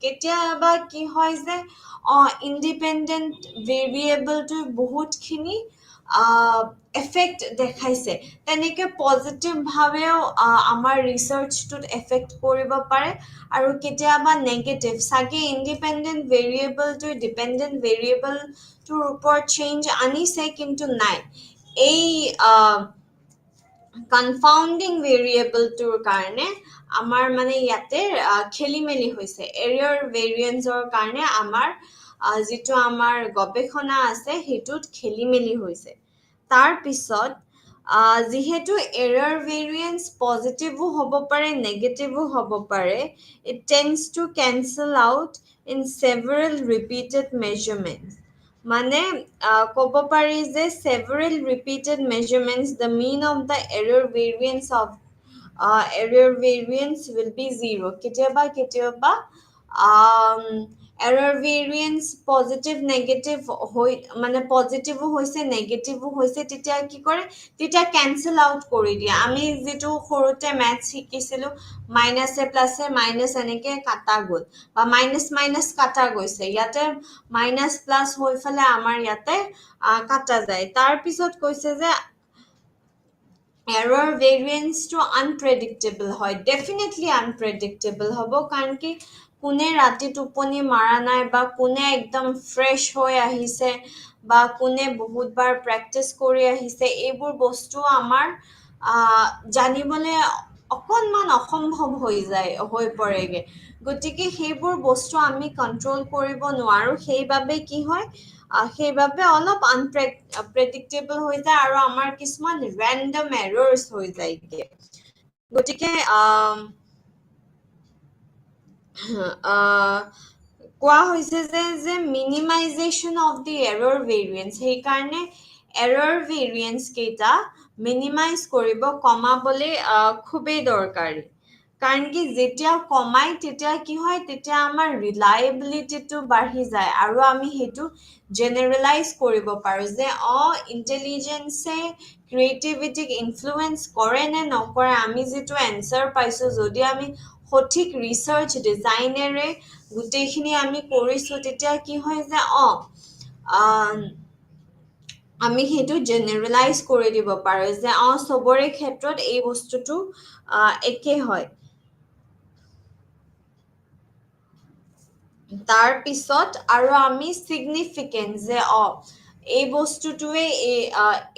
কেতিয়াবা কি হয় যে ইণ্ডিপেণ্ডেণ্ট ভেৰিয়েবলটো বহুতখিনি এফেক্ট দেখাইছে তেনেকে পজিটিভভাৱেও আমাৰ ৰিচাৰ্চটোত এফেক্ট কৰিব পাৰে আৰু কেতিয়াবা নেগেটিভ চাগে ইণ্ডিপেণ্ডেণ্ট ভেৰিয়েবলটো ডিপেণ্ডেণ্ট ভেৰিয়েবলটোৰ ওপৰত চেঞ্জ আনিছে কিন্তু নাই এই কনফাউণ্ডিং ভেৰিয়েবলটোৰ কাৰণে আমাৰ মানে ইয়াতে খেলি মেলি হৈছে এৰৰ ভেৰিয়েন্সৰ কাৰণে আমাৰ যিটো আমাৰ গৱেষণা আছে সেইটোত খেলি মেলি হৈছে তাৰ পিছত যিহেতু এৰৰ ভেৰিয়েন্স পজিটিভো হ'ব পাৰে নেগেটিভো হ'ব পাৰে it tends to cancel out in several repeated measurements মানে ক'ব পাৰি যে several repeated measurements the mean of the error variance will be 0 কেতিয়াবা error variance positive negative মানে পজিটিভো হৈছে নেগেটিভো হৈছে তেতিয়া কি কৰে তেতিয়া ক্যান্সেল আউট কৰি দিয়ে আমি যেটো সৰুতে ম্যাথছ শিকিছিলো মাইনাসে প্লাসে মাইনাস এনেকে কাটা গল বা মাইনাস মাইনাস কাটা গৈছে ইয়াতে মাইনাস প্লাস হৈ ফলে আমাৰ ইয়াতে কাটা যায় তাৰ পিছত কৈছে যে error variance to unpredictable হয় definitely unpredictable হ'ব কাৰণ কি কোনে ৰাতি টোপনি মাৰা নাই বা কোনে একদম ফ্ৰেশ হৈ আহিছে বা কোনে বহুতবাৰ প্ৰেক্টিস কৰি আহিছে এইবোৰ বস্তু আমাৰ জানিবলে অকনমান অসম্ভৱ হৈ পৰেগে গতিকে সেইবোৰ বস্তু আমি কন্ট্ৰোল কৰিব নোৱাৰো সেইবাবে কি হয় সেইবাবে অলপ আনপ্ৰেডিক্টেবল হৈ যায় আৰু আমাৰ কিছুমান ৰেন্ডম এৰৰ্ছ হৈ যায়গে গতিকে কোৱা হৈছে যে মিনিমাইজেশ্যন অফ দি এৰৰ ভেৰিয়েন্স সেইকাৰণে এৰৰ ভেৰিয়েন্স কেইটা মিনিমাইজ কৰিব কমাবলে খুবেই দৰকাৰী কাৰণ কি যেতিয়া কমাই তেতিয়া কি হয় তেতিয়া আমাৰ ৰিলায়েবিলিটিটো বাঢ়ি যায় আৰু আমি হেতু জেনাৰেলাইজ কৰিব পাৰো যে ইন্টেলিজেন্সে ক্ৰিয়েটিভিটিক ইনফ্লুয়েন্স কৰে নে নকৰে আমি যেটো এনসাৰ পাইছো যদি আমি সঠিক ৰিসাৰ্চ ডিজাইনেৰে গুটেইখিনি আমি কৰিছো তেতিয়া কি হয় যে আমি হেতু জেনাৰেলাইজ কৰি দিব পাৰো যে সবৰে ক্ষেত্ৰত এই বস্তুটো একে হয় তাৰ পিছত আৰু আমি সিগনিফিকেন্ট যে এই বস্তুটোৱে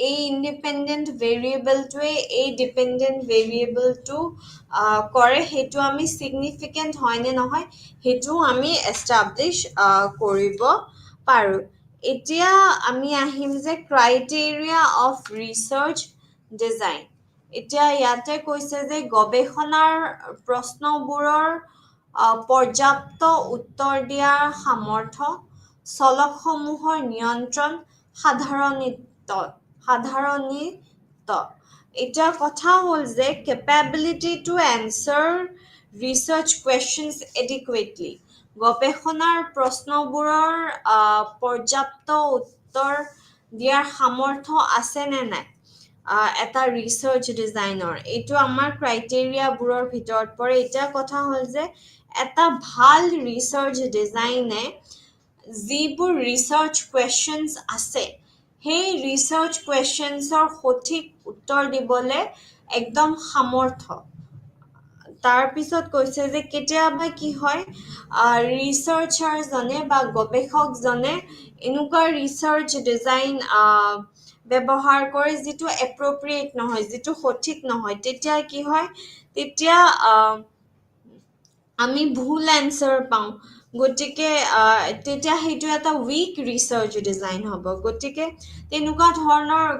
এই ইন্ডিপেন্ডেন্ট ভেৰিয়েবলটোৱে এই ডিপেন্ডেন্ট ভেৰিয়েবলটো কৰে হেতু আমি সিগনিফিকেন্ট হয় নে নহয় হেতু আমি এস্টাবলিশ কৰিব পাৰো এতিয়া আমি আহিম যে ক্ৰাইটেৰিয়া অফ ৰিসাৰ্চ ডিজাইন এতিয়া ইয়াতে কৈছে যে গৱেষণাৰ প্ৰশ্নবোৰৰ পৰ্যাপ্ত উত্তৰ দিয়াৰ সামৰ্থ্য চলকসমূহৰ নিয়ন্ত্ৰণ সাধাৰণিত এটা কথা হ'ল যে capability to answer research questions adequately গৱেষণাৰ প্ৰশ্নবোৰৰ পৰ্যাপ্ত উত্তৰ দিয়াৰ সামৰ্থ্য আছে নে নাই এটা ৰিসাৰ্চ ডিজাইনৰ এইটো আমাৰ ক্ৰাইটেৰিয়া বোৰৰ ভিতৰত পৰে এটা কথা হ'ল যে এটা ভাল ৰিসাৰ্চ ডিজাইনে যিবোৰ ৰিসাৰ্চ কোৱেশ্চনছ আছে সেই ৰিসাৰ্চ কোৱেশ্চনছৰ সঠিক উত্তৰ দিবলে একদম সামৰ্থ্য তাৰ পিছত কৈছে যে কেতিয়াবা কি হয় ৰিসাৰ্চাৰ জনে বা গৱেষক জনে এনেকুৱা ৰিসাৰ্চ ডিজাইন ব্যৱহাৰ কৰে যেটো এপ্ৰোপ্ৰিয়েট নহয় যেটো সঠিক নহয় তেতিয়া কি হয় তেতিয়া আমি ভুল আনসাৰ পাওঁ গটিকে তেতিয়া হেতু এটা উইক ৰিসাৰ্চ ডিজাইন হ'ব গটিকে তেনুকা ধৰণৰ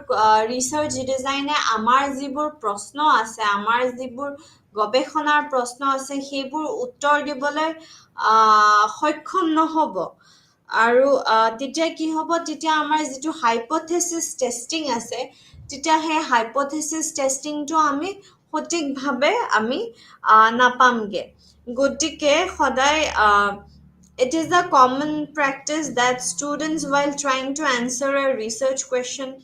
ৰিসাৰ্চ ডিজাইনে আমাৰ যিবোৰ প্ৰশ্ন আছে আমাৰ যিবোৰ গৱেষণাৰ প্ৰশ্ন আছে সেইবোৰ উত্তৰ দিবলৈ সক্ষম নহব আৰু তেতিয়া কি হ'ব তেতিয়া আমাৰ যেটো হাইপোথেসিস টেস্টিং আছে তেতিয়া হে হাইপোথেসিস টেস্টিংটো আমি সঠিকভাৱে আমি নাপামগে গটিকে সদায় it is a common practice that students while trying to answer a research question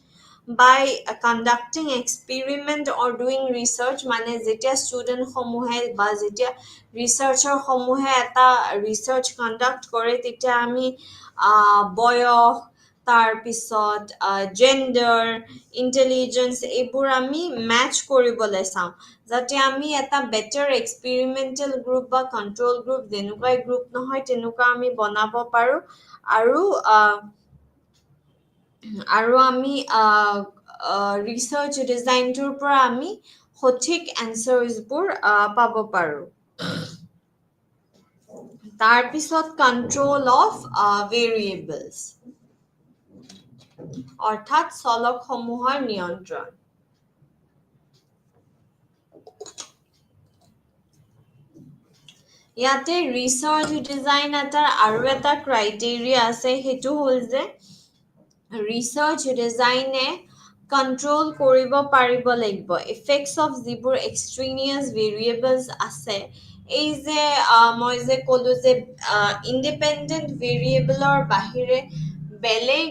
by conducting experiment or doing research মানে যেতিয়া student সমূহে বা যেতিয়া researcher সমূহে এটা research conduct কৰে তেতিয়া আমি বয়স তাৰ পিছত gender intelligence এইবোৰ আমি match কৰিবলৈ চাওঁ যাতে আমি এটা better experimental group বা control group যেনেকুৱাই group নহয় তেনেকুৱা আমি বনাব পাৰো আৰু আমি ৰিসাৰ্চ ডিজাইনটোৰ পৰা আমি সঠিক এনসাৰ্ছবোৰ পাব পাৰো তাৰ পিছত কন্ট্ৰোল অফ ভেৰিয়েবলছ অৰ্থাৎ চলকসমূহৰ নিয়ন্ত্ৰণ ইয়াতে ৰিচাৰ্চ ডিজাইন এটাৰ আৰু এটা ক্ৰাইটেৰিয়া আছে, সেইটো হ'ল যে ৰিচাৰ্চ ডিজাইনে কণ্ট্ৰল কৰিব পাৰিব লাগিব ইফেক্টছ অফ যিবোৰ এক্সট্ৰেনিয়াছ ভেৰিয়েবলছ আছে। এই যে মই যে ক'লো যে ইণ্ডিপেণ্ডেণ্ট ভেৰিয়েবলৰ বাহিৰে বেলেগ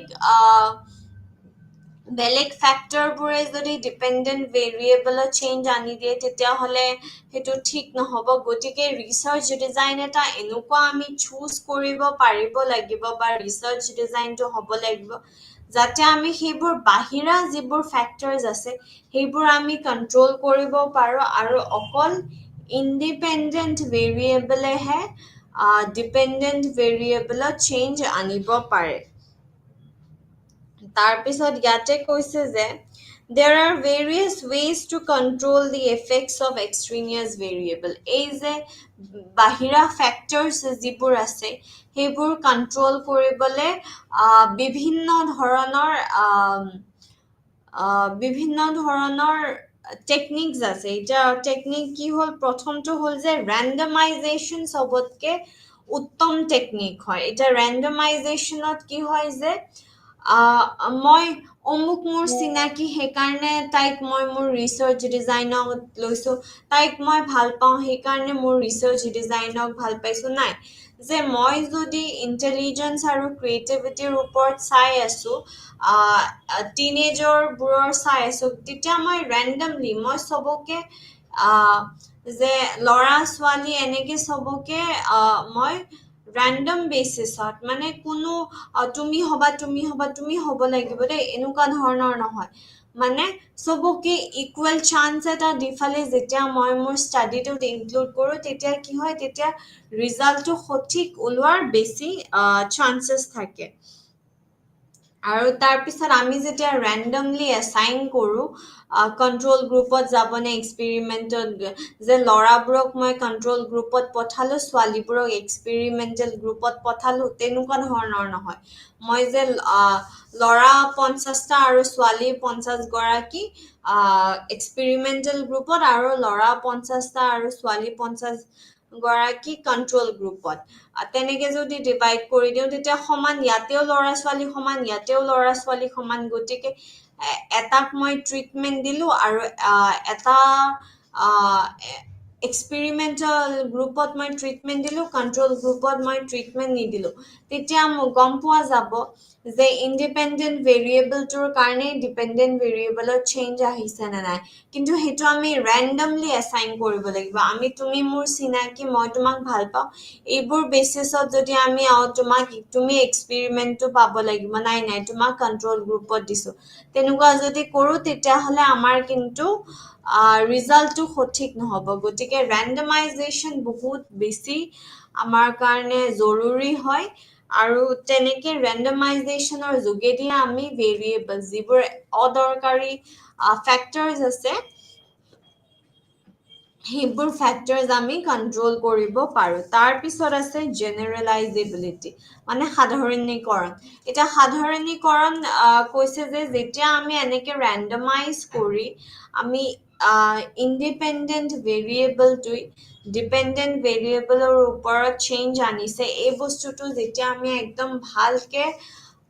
বেলেগ ফেক্টৰবোৰে যদি ডিপেণ্ডেণ্ট ভেৰিয়েবলত চেঞ্জ আনি দিয়ে তেতিয়াহ'লে সেইটো ঠিক নহ'ব। গতিকে ৰিচাৰ্চ ডিজাইন এটা এনেকুৱা আমি চুজ কৰিব পাৰিব লাগিব বা ৰিচাৰ্চ ডিজাইনটো হ'ব লাগিব যাতে আমি সেইবোৰ বাহিৰা যিবোৰ ফেক্টৰছ আছে সেইবোৰ আমি কণ্ট্ৰল কৰিব পাৰোঁ আৰু অকল ইণ্ডিপেণ্ডেণ্ট ভেৰিয়েবলেহে ডিপেণ্ডেণ্ট ভেৰিয়েবলত চেঞ্জ আনিব পাৰে। তাৰপিছত ইয়াতে কৈছে যে there are various ways to control the effects of extraneous variable। এই যে বাহিৰা ফেক্টৰছ যিবোৰ আছে সেইবোৰ কণ্ট্ৰল কৰিবলৈ বিভিন্ন ধৰণৰ টেকনিকছ আছে। এতিয়া টেকনিক কি হ'ল, প্ৰথমটো হ'ল যে ৰেণ্ডমাইজেশ্যন চবতকে উত্তম টেকনিক হয়। এতিয়া ৰেণ্ডমাইজেশ্যনত কি হয় যে মই অমুক মোৰ চিনাকি সেইকাৰণে তাইক মই মোৰ ৰিচাৰ্চ ডিজাইনত লৈছোঁ, তাইক মই ভাল পাওঁ সেইকাৰণে মোৰ ৰিচাৰ্চ ডিজাইনক ভাল পাইছোঁ। নাই, যে মই যদি ইণ্টেলিজেঞ্চ আৰু ক্ৰিয়েটিভিটিৰ ওপৰত চাই আছোঁ, টিনেজাৰবোৰৰ চাই আছোঁ, তেতিয়া মই ৰেণ্ডমলি মই চবকে যে ল'ৰা ছোৱালী এনেকে চবকে মই ৰেণ্ডম বেচিছত, মানে কোনো তুমি হ'ব লাগিব দেই এনেকুৱা ধৰণৰ নহয়, মানে চবকে ইকুৱেল চান্স এটা দি ফালে যেতিয়া মই মোৰ ষ্টাডিটোত ইনক্লুড কৰোঁ তেতিয়া কি হয়, তেতিয়া ৰিজাল্টটো সঠিক ওলোৱাৰ বেছি চান্সেছ থাকে। আৰু তাৰপিছত আমি যেতিয়া ৰেণ্ডমলি এছাইন কৰোঁ কণ্ট্ৰল গ্ৰুপত যাবনে এক্সপেৰিমেণ্টত, যে ল'ৰাবোৰক মই কণ্ট্ৰল গ্ৰুপত পঠালোঁ ছোৱালীবোৰক এক্সপেৰিমেণ্টেল গ্ৰুপত পঠালোঁ, তেনেকুৱা ধৰণৰ নহয়। মই যে ল'ৰা 50টা আৰু ছোৱালী 50গৰাকী এক্সপেৰিমেণ্টেল গ্ৰুপত আৰু ল'ৰা 50টা আৰু ছোৱালী 50গৰাকী কণ্ট্ৰল গ্ৰুপত, তেনেকে যদি ডিভাইড কৰি দিওঁ তেতিয়া সমান, ইয়াতেও ল'ৰা ছোৱালী সমান, ইয়াতেও ল'ৰা ছোৱালী সমান। গতিকে এটাক মই ট্ৰিটমেণ্ট দিলোঁ আৰু এটা এক্সপেৰিমেণ্টেল গ্ৰুপত মই ট্ৰিটমেণ্ট দিলোঁ, কণ্ট্ৰল গ্ৰুপত মই ট্ৰিটমেণ্ট নিদিলোঁ। তেতিয়া গম পোৱা যাব যে ইণ্ডিপেণ্ডেণ্ট ভেৰিয়েবলটোৰ কাৰণে ডিপেণ্ডেণ্ট ভেৰিয়েবলত চেঞ্জ আহিছে নে নাই। কিন্তু সেইটো আমি ৰেণ্ডমলি এছাইন কৰিব লাগিব। তুমি মোৰ চিনাকি, মই তোমাক ভাল পাওঁ, এইবোৰ বেচিছত যদি আমি তুমি এক্সপেৰিমেণ্টটো পাব লাগিব, নাই তোমাক কণ্ট্ৰল গ্ৰুপত দিছোঁ, তেনেকুৱা যদি কৰোঁ তেতিয়াহ'লে আমাৰ কিন্তু ৰিজাল্টটো সঠিক নহ'ব। গতিকে ৰেণ্ডমাইজেশ্যন বহুত বেছি আমাৰ কাৰণে জৰুৰী হয় আৰু তেনেকে ৰেণ্ডমাইজেশ্যনৰ যোগেদি আমি ভেৰিয়েবল যিবোৰ অদৰকাৰী ফেক্টৰছ আছে সেইবোৰ ফেক্টৰছ আমি কণ্ট্ৰল কৰিব পাৰোঁ। তাৰপিছত আছে জেনেৰেলাইজেবিলিটি, মানে সাধাৰণীকৰণ। এতিয়া সাধাৰণীকৰণ কৈছে যে যেতিয়া আমি এনেকে ৰেণ্ডমাইজ কৰি আমি ইণ্ডিপেণ্ডেণ্ট ভেৰিয়েবলটোই ডিপেণ্ডেণ্ট ভেৰিয়েবলৰ ওপৰত চেঞ্জ আনিছে, এই বস্তুটো যেতিয়া আমি একদম ভালকে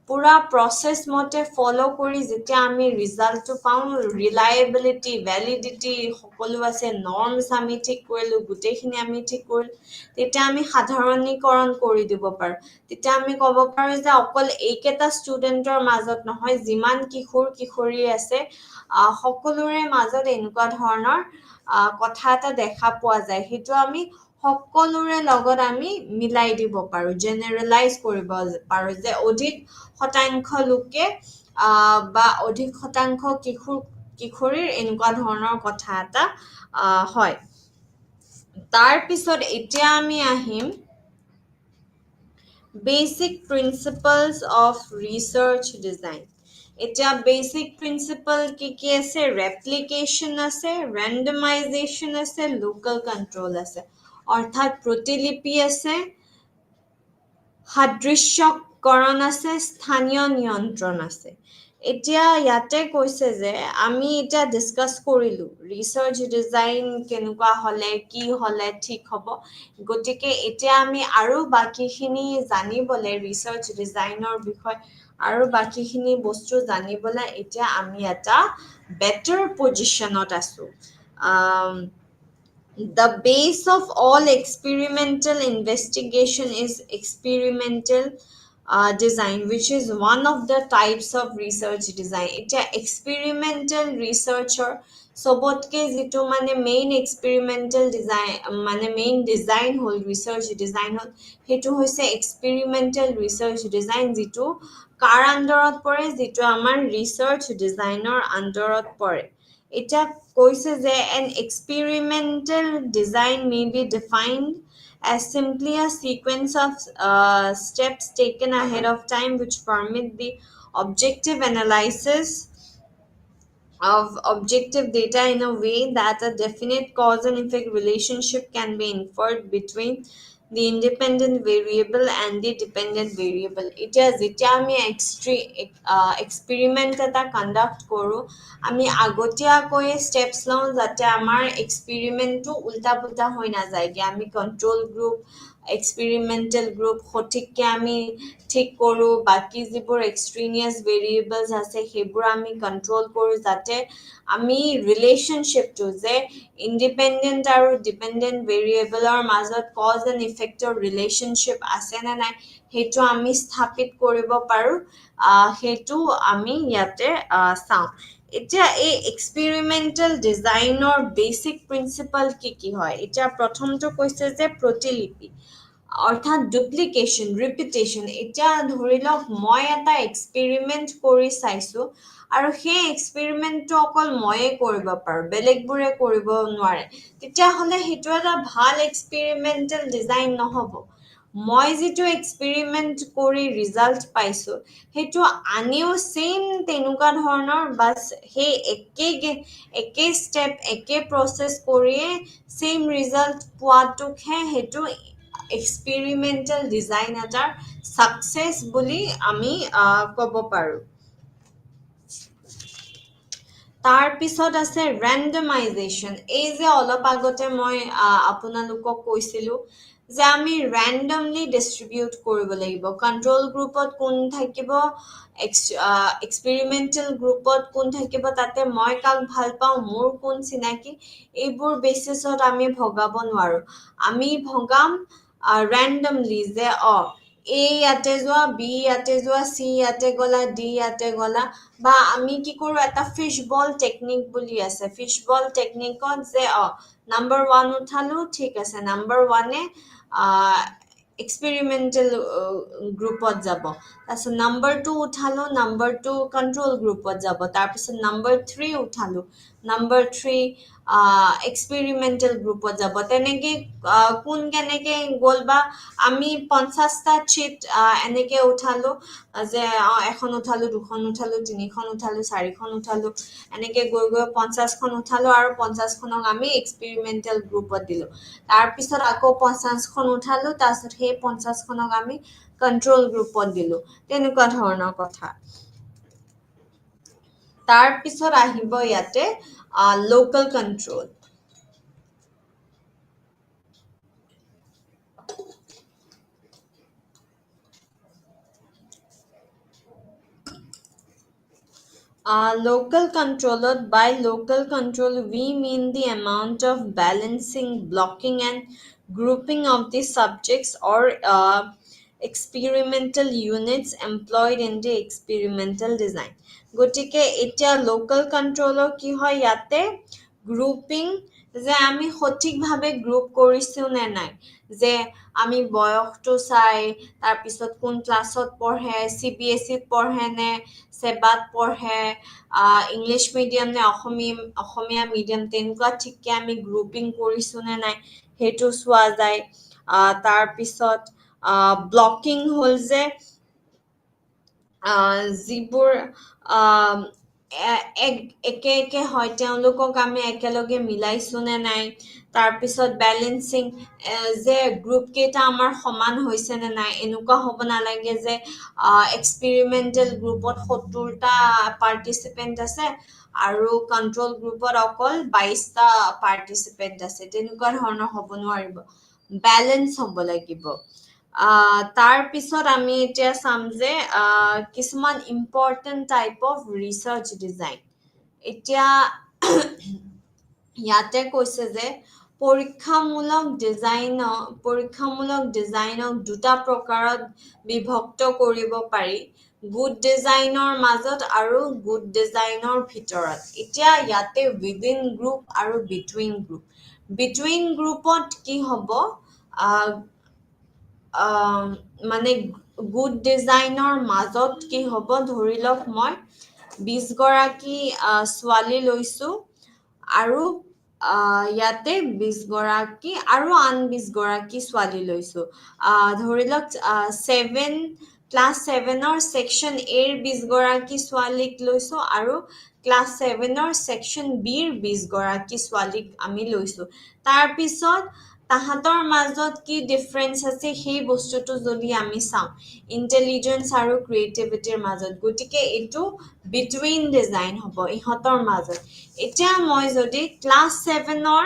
পুৰা প্ৰচেছ মতে ফ'ল' কৰি যেতিয়া আমি ৰিজাল্টটো পাওঁ, ৰিলায়েবিলিটি, ভেলিডিটি সকলো আছে, নৰ্মছ আমি ঠিক কৰিলোঁ, গোটেইখিনি আমি ঠিক কৰিলোঁ, তেতিয়া আমি সাধাৰণীকৰণ কৰি দিব পাৰোঁ। তেতিয়া আমি ক'ব পাৰোঁ যে অকল এইকেইটা ষ্টুডেণ্টৰ মাজত নহয়, যিমান কিশোৰ কিশোৰী আছে সকলোৰে মাজত এনেকুৱা ধৰণৰ কথা এটা দেখা পোৱা যায়, সেইটো আমি সকলোৰে লগত আমি মিলাই দিব পাৰোঁ, জেনেৰেলাইজ কৰিব পাৰোঁ যে অধিক শতাংশ লোকে বা অধিক শতাংশ কিশোৰীৰ এনেকুৱা ধৰণৰ কথা এটা হয়। তাৰপিছত এতিয়া আমি আহিম basic principles of research design. এতিয়া বেচিক প্ৰিন্সিপল কি আছে? ৰেপ্লিকেশ্যন আছে, ৰেণ্ডমাইজেশ্যন আছে, লোকেল কণ্ট্ৰল আছে, অৰ্থাৎ প্ৰতিলিপি আছে, সাদৃশ্যকৰণ আছে, স্থানীয় নিয়ন্ত্ৰণ আছে। এতিয়া ইয়াতে কৈছে যে আমি এটা ডিসকাস কৰিলো ৰিসাৰ্চ ডিজাইন কেনেকুৱা হলে কি হলে ঠিক হ'ব গতিকে এতিয়া আমি আৰু বাকিখিনি জানিবলে ৰিসাৰ্চ ডিজাইনৰ বিষয় আৰু বাকিখিনি বস্তু জানিবলে এতিয়া আমি এটা বেটাৰ পজিশনত আছো The base of all experimental investigation is experimental design, which is one of the types of research design. It's experimental researcher চবতকে যিটো মানে মেইন এক্সপেৰিমেণ্টেল ডিজাইন মানে মেইন ডিজাইন হ'ল ৰিচাৰ্চ ডিজাইন হ'ল সেইটো হৈছে এক্সপেৰিমেণ্টেল ৰিচাৰ্চ ডিজাইন যিটো কাৰ আণ্ডাৰত পৰে যিটো আমাৰ ৰিচাৰ্চ ডিজাইনৰ আণ্ডাৰত পৰে এটা কৈছে যে an experimental design may be defined as simply a sequence of steps taken ahead of time which permit the objective analysis of objective data in a way that a definite cause and effect relationship can be inferred between the independent variable and the dependent variable. It is যেতিয়া আমি experiment এটা conduct কৰো আমি আগতীয়াকৈ steps লওঁ যাতে আমাৰ এক্সপেৰিমেন্টটো উল্টা পুল্টা হৈ নাযায় যে আমি কন্ট্ৰোল গ্ৰুপ এক্সপেৰিমেন্টেল গ্ৰুপ সঠিককে আমি ঠিক কৰো বাকি যিবোৰ এক্সট্ৰেনিয়াছ ভেৰিয়েবলছ আছে সেইবোৰ আমি কন্ট্ৰোল কৰো যাতে আমি ৰিলেশনশ্বিপটো যে ইন্ডিপেন্ডেন্ট আৰু ডিপেন্ডেন্ট ভেৰিয়েবলৰ মাজত কজ এণ্ড ইফেক্টৰ ৰিলেশনশ্বিপ আছে নে নাই সেইটো আমি স্থাপিত কৰিব পাৰো সেইটো আমি ইয়াতে চাওঁ এতিয়া এই এক্সপেৰিমেন্টেল ডিজাইনৰ বেসিক প্ৰিন্সিপাল কি হয় এতিয়া প্ৰথমটো কৈছে যে প্ৰতিলিপি অৰ্থাৎ ডুপ্লিকেশন ৰিপিটেশন এতিয়া ধৰি লওক মই এটা এক্সপেৰিমেন্ট কৰি চাইছো আৰু সেই এক্সপেৰিমেন্টটো অকল ময়ে কৰিব পাৰো বেলেগবোৰে কৰিব নোৱাৰে তেতিয়াহ'লে সেইটো এটা ভাল এক্সপেৰিমেন্টেল ডিজাইন নহ'ব মই যিটো এক্সপেৰিমেন্ট কৰি ৰিজাল্ট পাইছো সেইটো আনিও সেম তেনেকুৱা ধৰণৰ বাস সেই একে ষ্টেপ একে প্ৰসেস কৰিয়ে সেম ৰিজাল্ট পোৱাটোকহে সেইটো এক্সপেৰিমেন্টেল ডিজাইন এটাৰ সাকসেস বুলি আমি ক'ব পাৰো তাৰ পিছত আছে ৰেন্ডমাইজেশ্যন এই যে অলপ আগতে মই আপোনালোকক কৈছিলো যে আমি ৰেন্ডমলি ডিস্ট্ৰিবিউট কৰিব লাগিব কন্ট্ৰোল গ্ৰুপত কোন থাকিব এক্সপেৰিমেন্টেল গ্ৰুপত কোন থাকিব তাতে মই কাক ভাল পাওঁ মোৰ কোন চিনাকি এইবোৰ বেচিছত আমি ভগাব নোৱাৰো আমি ভগাম randomly যে A ইয়াতে যোৱা B ইয়াতে যোৱা C ইয়াতে গলা D ইয়াতে গলা বা আমি কি কৰো এটা ফিশ বল টেকনিক বুলি আছে ফিশ বল টেকনিকত যে নাম্বার 1 উঠালো ঠিক আছে নাম্বার 1 এ এক্সপেৰিমেন্টেল গ্ৰুপত যাব তাৰপিছত নাম্বার 2 উঠালো নাম্বার 2 কন্ট্ৰোল গ্ৰুপত যাব তাৰপিছত নাম্বার 3 উঠালো নাম্বার 3 এক্সপেৰিমেন্টেল গ্ৰুপত যাব তেনেকে কোন কেনেকে গ'ল বা আমি 50টা চিট এনেকে উঠালো যে এখন উঠালো দুখন উঠালো তিনিখন উঠালো চাৰিখন উঠালো এনেকে গৈ গৈ 50খন উঠালো আৰু 50খনক আমি এক্সপেৰিমেন্টেল গ্ৰুপত দিলো তাৰ পিছত আকৌ 50খন উঠালো তাৰপিছত সেই 50খনক আমি কন্ট্ৰোল গ্ৰুপত দিলো তেনেকুৱা ধৰণৰ কথা তাৰ পিছত আহিব ইয়াতে local control local controller by local control we mean the amount of balancing blocking and grouping of the subjects or experimental units employed in the experimental design গটিকে এতিয়া local controller কি হয় ইয়াতে গ্ৰুপিং যে আমি সঠিকভাৱে গ্ৰুপ কৰিছো নে নাই যে আমি বয়সটো চাই তাৰ পিছত কোন ক্লাছত পঢ়ে সিবিএসইত পঢ়ে নে সেবাত পঢ়ে ইংলিশ মিডিয়াম নে অসমীয়া মিডিয়াম তেনেকুৱা ঠিককে আমি গ্ৰুপিং কৰিছো নে নাই হেতু চোৱা যায় তাৰ পিছত ব্লকিং হল যে যিবোৰ একে একে হয় তেওঁলোকক আমি একেলগে মিলাইছো নে নাই তাৰপিছত বেলেন্সিং যে গ্ৰুপ কেইটা আমাৰ সমান হৈছে নে নাই এনেকুৱা হ'ব নালাগে যে এক্সপেৰিমেন্টেল গ্ৰুপত 70টা পাৰ্টিচিপেন্ট আছে আৰু কন্ট্ৰোল গ্ৰুপত অকল 22টা পাৰ্টিচিপেন্ট আছে তেনেকুৱা ধৰণৰ হ'ব নোৱাৰিব বেলেন্স হ'ব লাগিব তাৰ পিছত আমি এতিয়া চাম যে কিছুমান important type of research design এতিয়া ইয়াতে কৈছে যে পৰীক্ষামূলক ডিজাইনক দুটা প্ৰকাৰত বিভক্ত কৰিব পাৰি গুড ডিজাইনৰ মাজত আৰু গুড ডিজাইনৰ ভিতৰত এতিয়া ইয়াতে উইদিন গ্ৰুপ আৰু বিটুইন গ্ৰুপত কি হ'ব মানে গুড ডিজাইনৰ মাজত কি হ'ব ধৰি লওক মই 20 গৰাকী ছোৱালী লৈছো আৰু ইয়াতে 20 গৰাকী আৰু আন 20 গৰাকী ছোৱালী লৈছো ধৰি লওক 7 ক্লাছ 7ৰ সেকশন A ৰ 20 গৰাকী ছোৱালীক লৈছো আৰু ক্লাছ 7ৰ সেকশন B ৰ 20 গৰাকী ছোৱালীক আমি লৈছো তাৰ পিছত তাহাঁতৰ মাজত কি ডিফাৰেন্স আছে সেই বস্তুটো যদি আমি চাওঁ ইন্টেলিজেন্স আৰু ক্ৰিয়েটিভিটিৰ মাজত গতিকে এটো বিটুইন ডিজাইন হ'ব ইহঁতৰ মাজত এতিয়া মই যদি ক্লাছ 7ৰ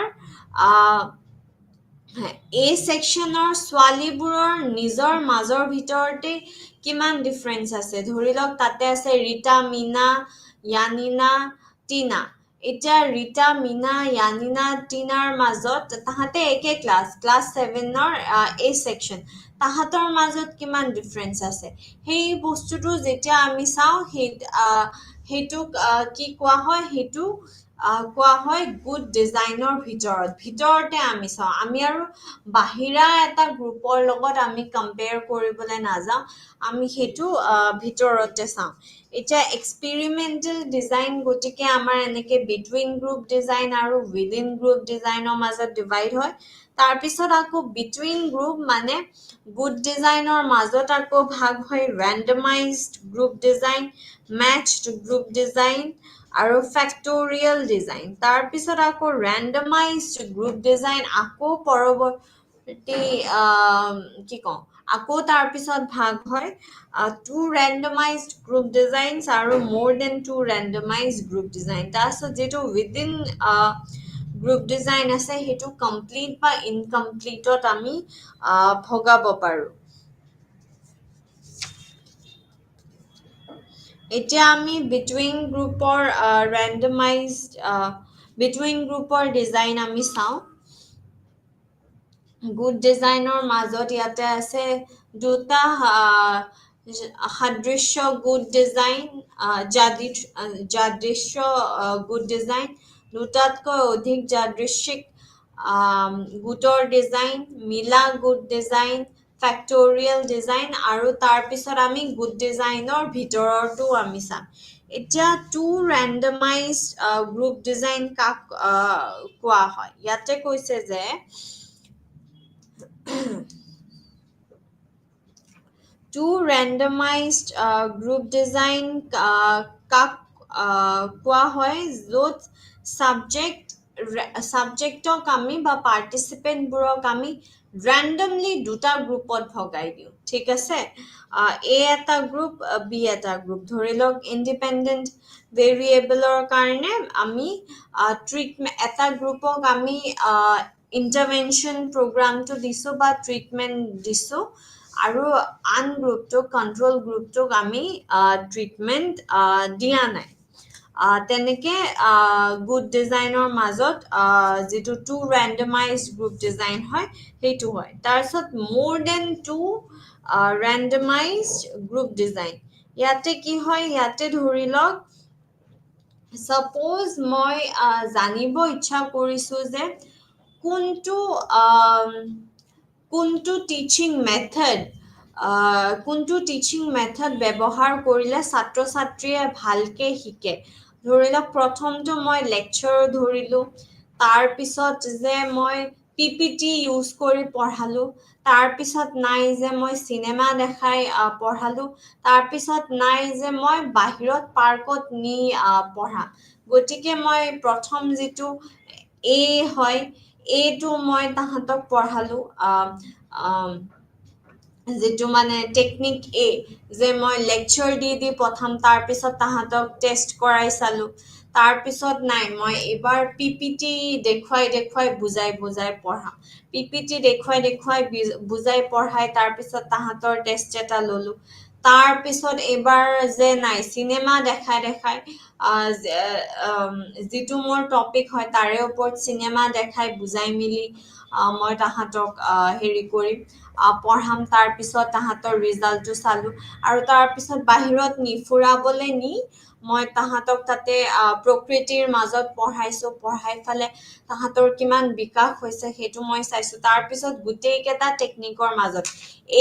A সেকশনৰ ছোৱালীবোৰৰ নিজৰ মাজৰ ভিতৰতে কিমান ডিফাৰেন্স আছে ধৰি লওক তাতে আছে ৰীতা মিনা ইয়ানিনা টিনা এতিয়া ৰীতা মিনা ইয়ানিনা টিনাৰ মাজত তাহাতে একে ক্লাছ 7ৰ A সেকশন তাহাতৰ মাজত কিমান ডিফাৰেন্স আছে সেই বস্তুটো যেতিয়া আমি চাওঁ হেইটোক কি কোৱা হয় হেইটো কোৱা হয় গুড ডিজাইনৰ ভিতৰতে আমি চাওঁ আমি আৰু বাহিৰা এটা গ্ৰুপৰ লগত আমি কম্পেয়াৰ কৰিবলৈ নাযাওঁ আমি হেতু ভিতৰতে চাওঁ এটা এক্সপেৰিমেন্টেল ডিজাইন গতিকে আমাৰ এনেকে বিটুইন গ্ৰুপ ডিজাইন আৰু উইদিন গ্ৰুপ ডিজাইনৰ মাজত ডিভাইড হয় তাৰ পিছত আকৌ বিটুইন গ্ৰুপ মানে গুড ডিজাইনৰ মাজত আকৌ ভাগ হয় randomized group design matched group design আৰু ফ্যাক্টৰিয়েল ডিজাইন তাৰ পিছত আকৌ ৰেন্ডমাইজড গ্ৰুপ ডিজাইন আকৌ পৰৱৰ্তী কি কওঁ আকৌ তাৰ পিছত ভাগ হয় টু ৰেন্ডমাইজড গ্ৰুপ ডিজাইনছ আৰু মোৰ দেন টু ৰেন্ডমাইজড গ্ৰুপ ডিজাইন তাৰপিছত যেটো উইদিন গ্ৰুপ ডিজাইন আছে হেতু কমপ্লিট বা ইনকমপ্লিটত আমি ভগাব পাৰো এতিয়া আমি বিটুইন গ্ৰুপৰ বিটুইন গ্ৰুপৰ ডিজাইন আমি চাওঁ গুড ডিজাইনৰ মাজত ইয়াতে আছে দুটা সাদৃশ্য গুড ডিজাইন যাদৃশ্য গুড ডিজাইন দুটাতকৈ অধিক যাদৃশ্বিক গুডৰ ডিজাইন মিলা গুড ডিজাইন ফ্যাক্টৰিয়েল ডিজাইন আৰু তাৰ পিছত আমি গুড ডিজাইনৰ ভিতৰটো আমি চাম এতিয়া টু ৰেন্ডমাইজড গ্ৰুপ ডিজাইন কাক কোৱা হয় ইয়াতে কৈছে যে টু ৰেন্ডমাইজড গ্ৰুপ ডিজাইন কাক কোৱা হয় য'ত সাবজেক্টক আমি বা পাৰ্টিসিপেন্টবোৰক আমি randomly দুটা গ্ৰুপত ভগাই দিও ঠিক আছে A এটা গ্ৰুপ B এটা গ্ৰুপ ধৰি লওক ইন্ডিপেন্ডেন্ট ভেৰিয়েবলৰ কাৰণে আমি ট্ৰিটমেন্ট এটা গ্ৰুপক আমি ইন্টাৰভেনশন প্ৰগ্ৰামটো দিছো বা ট্ৰিটমেন্ট দিছো আৰু আন গ্ৰুপটোক কন্ট্ৰোল গ্ৰুপটোক আমি ট্ৰিটমেন্ট দিয়া নাই তেনেকে গুড ডিজাইনৰ মাজত যেটো টু ৰেন্ডমাইজড গ্ৰুপ ডিজাইন হয় হেতু হয় তাৰছত মোৰ দেন টু ৰেন্ডমাইজড গ্ৰুপ ডিজাইন ইয়াতে কি হয় ইয়াতে ধৰি লওক suppose মই জানিব ইচ্ছা কৰিছো যে কোনটো টিচিং মেথড ব্যৱহাৰ কৰিলে ছাত্ৰ ছাত্ৰীয়ে ভালকে শিকে ধৰি লওক প্ৰথমটো মই লেকচাৰ ধৰিলো তাৰ পিছত যে মই পিপিটি ইউজ কৰি পঢ়ালো তাৰ পিছত নাই যে মই সিনেমা দেখাই পঢ়ালো তাৰ পিছত নাই যে মই বাহিৰত পাৰ্কত নি পঢ়া গতিকে মই প্ৰথম যিটো এ হয় এইটো মই তাহাঁতক পঢ়ালো যিটো মানে টেকনিক এ যে মই লেকচাৰ দি প্ৰথম তাৰ পিছত তাহাঁতক টেষ্ট কৰাই চালো তাৰ পিছত নাই মই এবাৰ পিপিটি দেখুৱাই বুজাই পঢ়াম পিপিটি দেখুৱাই বুজাই পঢ়াই তাৰ পিছত তাহাঁতৰ টেষ্ট এটা ললো তাৰ পিছত এবাৰ যে নাই চিনেমা দেখাই যিটো মোৰ টপিক হয় তাৰে ওপৰত চিনেমা দেখাই বুজাই মিলি মই তাহাঁতক হেৰি কৰিম পঢ়াম তাৰ পিছত তাহাঁতৰ ৰিজাল্টটো চালো আৰু তাৰ পিছত বাহিৰত নি ফুৰাবলৈ নি মই তাহাঁতক তাতে প্ৰকৃতিৰ মাজত পঢ়াই ফালে তাহাঁতৰ কিমান বিকাশ হৈছে সেইটো মই চাইছো তাৰ পিছত গোটেই কেইটা টেকনিকৰ মাজত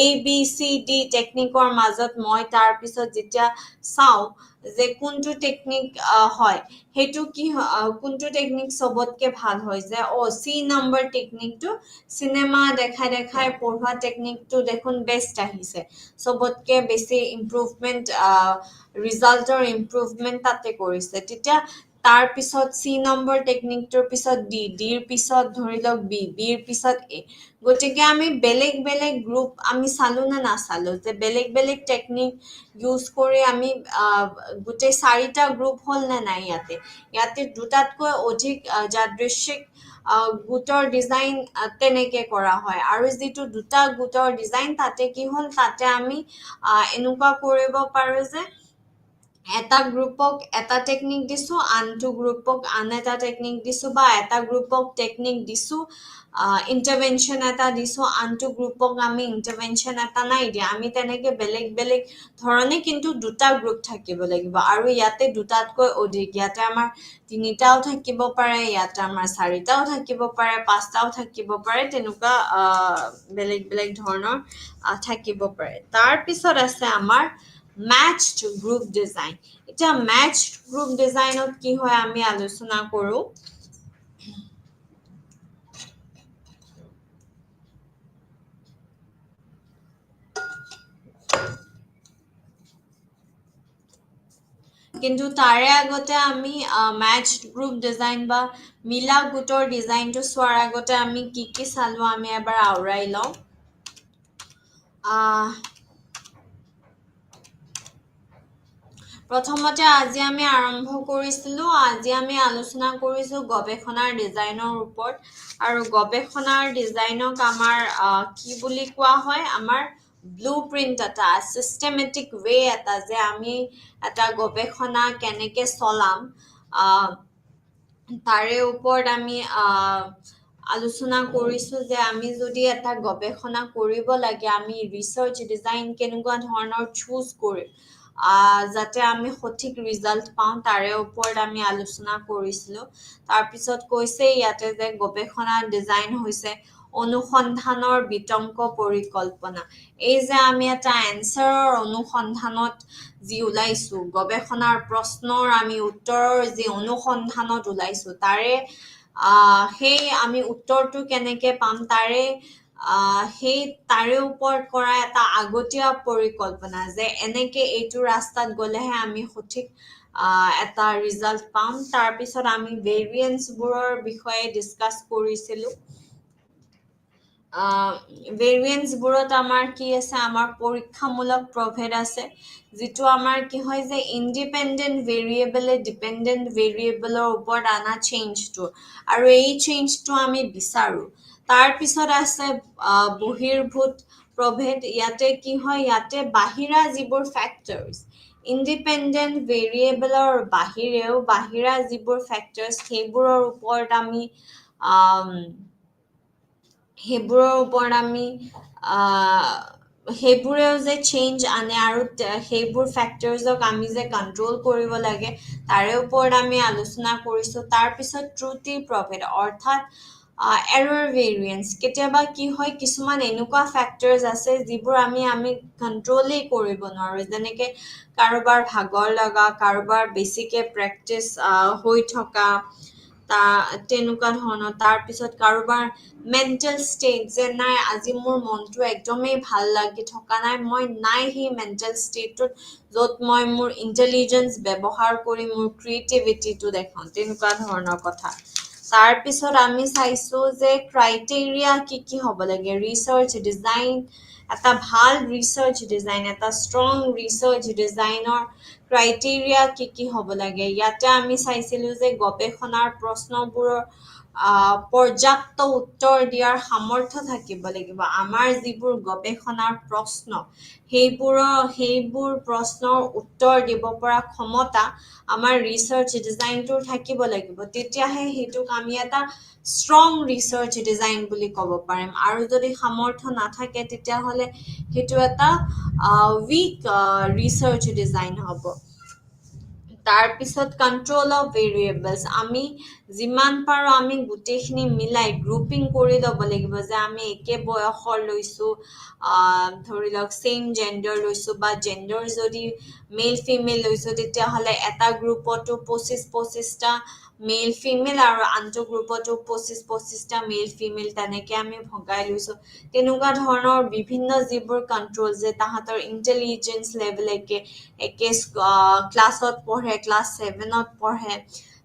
ABCD টেকনিকৰ মাজত মই তাৰ পিছত যেতিয়া চাও যে কোনটো টেকনিক হয় সেইটো কি কোনটো টেকনিক সবতকে ভাল হয় যে চি নম্বৰ টেকনিকটো সিনেমা দেখাই পঢ়োৱা টেকনিকটো দেখোন বেষ্ট আহিছে সবতকে বেছি ইমপ্ৰুভমেন্ট ৰিজাল্টৰ ইমপ্ৰুভমেন্ট তাতে কৰিছে তেতিয়া তাৰ পিছত চি নম্বৰ টেকনিকটোৰ পিছত ডিৰ পিছত ধৰি লওক বিৰ পিছত এ গতিকে আমি বেলেগ গ্ৰুপ আমি চালো নে নাচালো যে বেলেগ টেকনিক ইউজ কৰি আমি গোটেই 4টা গ্ৰুপ হল নে নাই ইয়াতে দুটাতকৈ অধিক যাদৃচ্ছিক গোটৰ ডিজাইন তেনেকে কৰা হয় আৰু যিটো দুটা গোটৰ ডিজাইন তাতে কি হল তাতে আমি এনেকুৱা কৰিব পাৰো যে এটা গ্ৰুপক এটা টেকনিক দিছো আনটো গ্ৰুপক আন এটা টেকনিক দিছো বা এটা গ্ৰুপক টেকনিক দিছো ইন্টাৰভেনশন এটা দিছো আনটো গ্ৰুপক আমি ইন্টাৰভেনশন এটা নাই দিয়া আমি তেনেকে বেলেগ ধৰণে কিন্তু দুটা গ্ৰুপ থাকিব লাগিব আৰু ইয়াতে দুটাতকৈ অধিক ইয়াতে আমাৰ 3টাও থাকিব পাৰে ইয়াতে আমাৰ 4টাও থাকিব পাৰে 5টাও থাকিব পাৰে তেনেকুৱা বেলেগ ধৰণৰ থাকিব পাৰে তাৰ পিছত আছে আমাৰ matched group design এটা matched group designত কি হয় আমি আলোচনা কৰো কিন্তু তাৰে আগতে আমি matched group design বা মিলা গোটৰ ডিজাইনটো চোৱাৰ আগতে আমি কি চালো আমি এবাৰ আওৰাই লওঁ প্ৰথমতে আজি আমি আৰম্ভ কৰিছিলো আজি আমি আলোচনা কৰিছো গৱেষণাৰ ডিজাইনৰ ওপৰত আৰু গৱেষণাৰ ডিজাইনক আমাৰ কি বুলি কোৱা হয় আমাৰ ব্লুপ্ৰিন্ট এটা সিস্টেমেটিক ওয়ে এটা যে আমি এটা গৱেষণা কেনেকে চলাম তাৰে ওপৰত আমি আলোচনা কৰিছো যে আমি যদি এটা গৱেষণা কৰিব লাগে আমি ৰিসাৰ্চ ডিজাইন কেনেকুৱা ধৰণৰ চুজ কৰিম যাতে আমি সঠিক ৰিজাল্ট পাওঁ তাৰে ওপৰত আমি আলোচনা কৰিছিলো তাৰ পিছত কৈছে ইয়াতে যে গৱেষণা ডিজাইন হৈছে অনুসন্ধানৰ বিতংক পৰিকল্পনা এই যে আমি এটা এনসাৰৰ অনুসন্ধানত যি উলাইছো গৱেষণাৰ প্ৰশ্নৰ আমি উত্তৰৰ যি অনুসন্ধানত উলাইছো তাৰে সেই আমি উত্তৰটো কেনেকে পাম তাৰে সেই তাৰে ওপৰত কৰা এটা আগতীয়া পৰিকল্পনা যে এনেকে এইটো ৰাস্তাত গলেহে আমি সঠিক এটা ৰিজাল্ট পাম তাৰ পিছত আমি ভেৰিয়েন্স বোৰৰ বিষয়ে ডিসকাস কৰিছিলো ভেৰিয়েন্স বোৰত আমাৰ কি আছে আমাৰ পৰীক্ষামূলক প্ৰভেদ আছে যিটো আমাৰ কি হয় যে ইন্ডিপেন্ডেন্ট ভেৰিয়েবলে ডিপেন্ডেন্ট ভেৰিয়েবলৰ ওপৰত আনা চেঞ্জটো আৰু এই চেঞ্জটো আমি বিচাৰো তাৰ পিছত আছে বহিৰ্ভূত প্ৰভেদ ইয়াতে কি হয় ইয়াতে বাহিৰা যিবোৰ ফেক্টৰছ ইন্ডিপেন্ডেন্ট ভেৰিয়েবলৰ বাহিৰেও বাহিৰা যিবোৰ ফেক্টৰছ সেইবোৰৰ ওপৰত আমি সেইবোৰেও যে চেঞ্জ আনে আৰু সেইবোৰ ফেক্টৰছক আমি যে কন্ট্ৰোল কৰিব লাগে তাৰে ওপৰত আমি আলোচনা কৰিছো তাৰ পিছত ত্ৰুটি প্ৰভেদ অৰ্থাৎ এৰৰ ভেৰিয়েন্স কেতিয়াবা কি হয় কিছুমান এনেকুৱা ফেক্টৰছ আছে যিবোৰ আমি কন্ট্ৰোলই কৰিব নোৱাৰো যেনেকে কাৰোবাৰ ভাগৰ লগা কাৰোবাৰ বেছিকে প্ৰেক্টিছ হৈ থকা তেনেকুৱা ধৰণৰ তাৰপিছত কাৰোবাৰ মেণ্টেল ষ্টেট যে নাই আজি মোৰ মনটো একদমেই ভাল লাগি থকা নাই মই নাই সেই মেণ্টেল ষ্টেটটোত য'ত মই মোৰ ইণ্টেলিজেঞ্চ ব্যৱহাৰ কৰি মোৰ ক্ৰিয়েটিভিটিটো দেখাওঁ তেনেকুৱা ধৰণৰ কথা তাৰপিছত আমি চাইছো যে ক্ৰাইটেৰিয়া কি হ'ব লাগে ৰিচাৰ্চ ডিজাইন এটা ভাল ৰিচাৰ্চ ডিজাইন এটা ষ্ট্ৰং ৰিচাৰ্চ ডিজাইনৰ ক্ৰাইটেৰিয়া কি হ'ব লাগে ইয়াতে আমি চাইছিলো যে গৱেষণাৰ প্ৰশ্নবোৰৰ পৰ্যাপ্ত উত্তৰ দিয়াৰ সামৰ্থ্য থাকিব লাগিব আমাৰ যিবোৰ গৱেষণাৰ প্ৰশ্ন সেইবোৰ প্ৰশ্নৰ উত্তৰ দিব পৰা ক্ষমতা আমাৰ ৰিচাৰ্চ ডিজাইনটোৰ থাকিব লাগিব তেতিয়াহে সেইটোক আমি এটা ষ্ট্ৰং ৰিচাৰ্চ ডিজাইন বুলি ক'ব পাৰিম আৰু যদি সামৰ্থ্য নাথাকে তেতিয়াহ'লে সেইটো এটা উইক ৰিচাৰ্চ ডিজাইন হ'ব তাৰপিছত কন্ট্ৰল অফ ভেৰিয়েবলছ আমি যিমান পাৰো আমি গোটেইখিনি মিলাই গ্ৰুপিং কৰি ল'ব লাগিব যে আমি একে বয়সৰ লৈছো ধৰি লওক সেম জেন্ডাৰ লৈছো বা জেন্ডাৰ যদি মেল ফিমেল লৈছো তেতিয়াহ'লে এটা গ্ৰুপতো 25-25টা মেল ফিমেল আৰু আনটো গ্ৰুপতো 25-25টা মেল ফিমেল তেনেকে আমি ভগাই লৈছো তেনেকুৱা ধৰণৰ বিভিন্ন যিবোৰ কন্ট্ৰল যে তাহাঁতৰ ইণ্টেলিজেঞ্চ লেভেল একে ক্লাছত পঢ়ে ক্লাছ 7ত পঢ়ে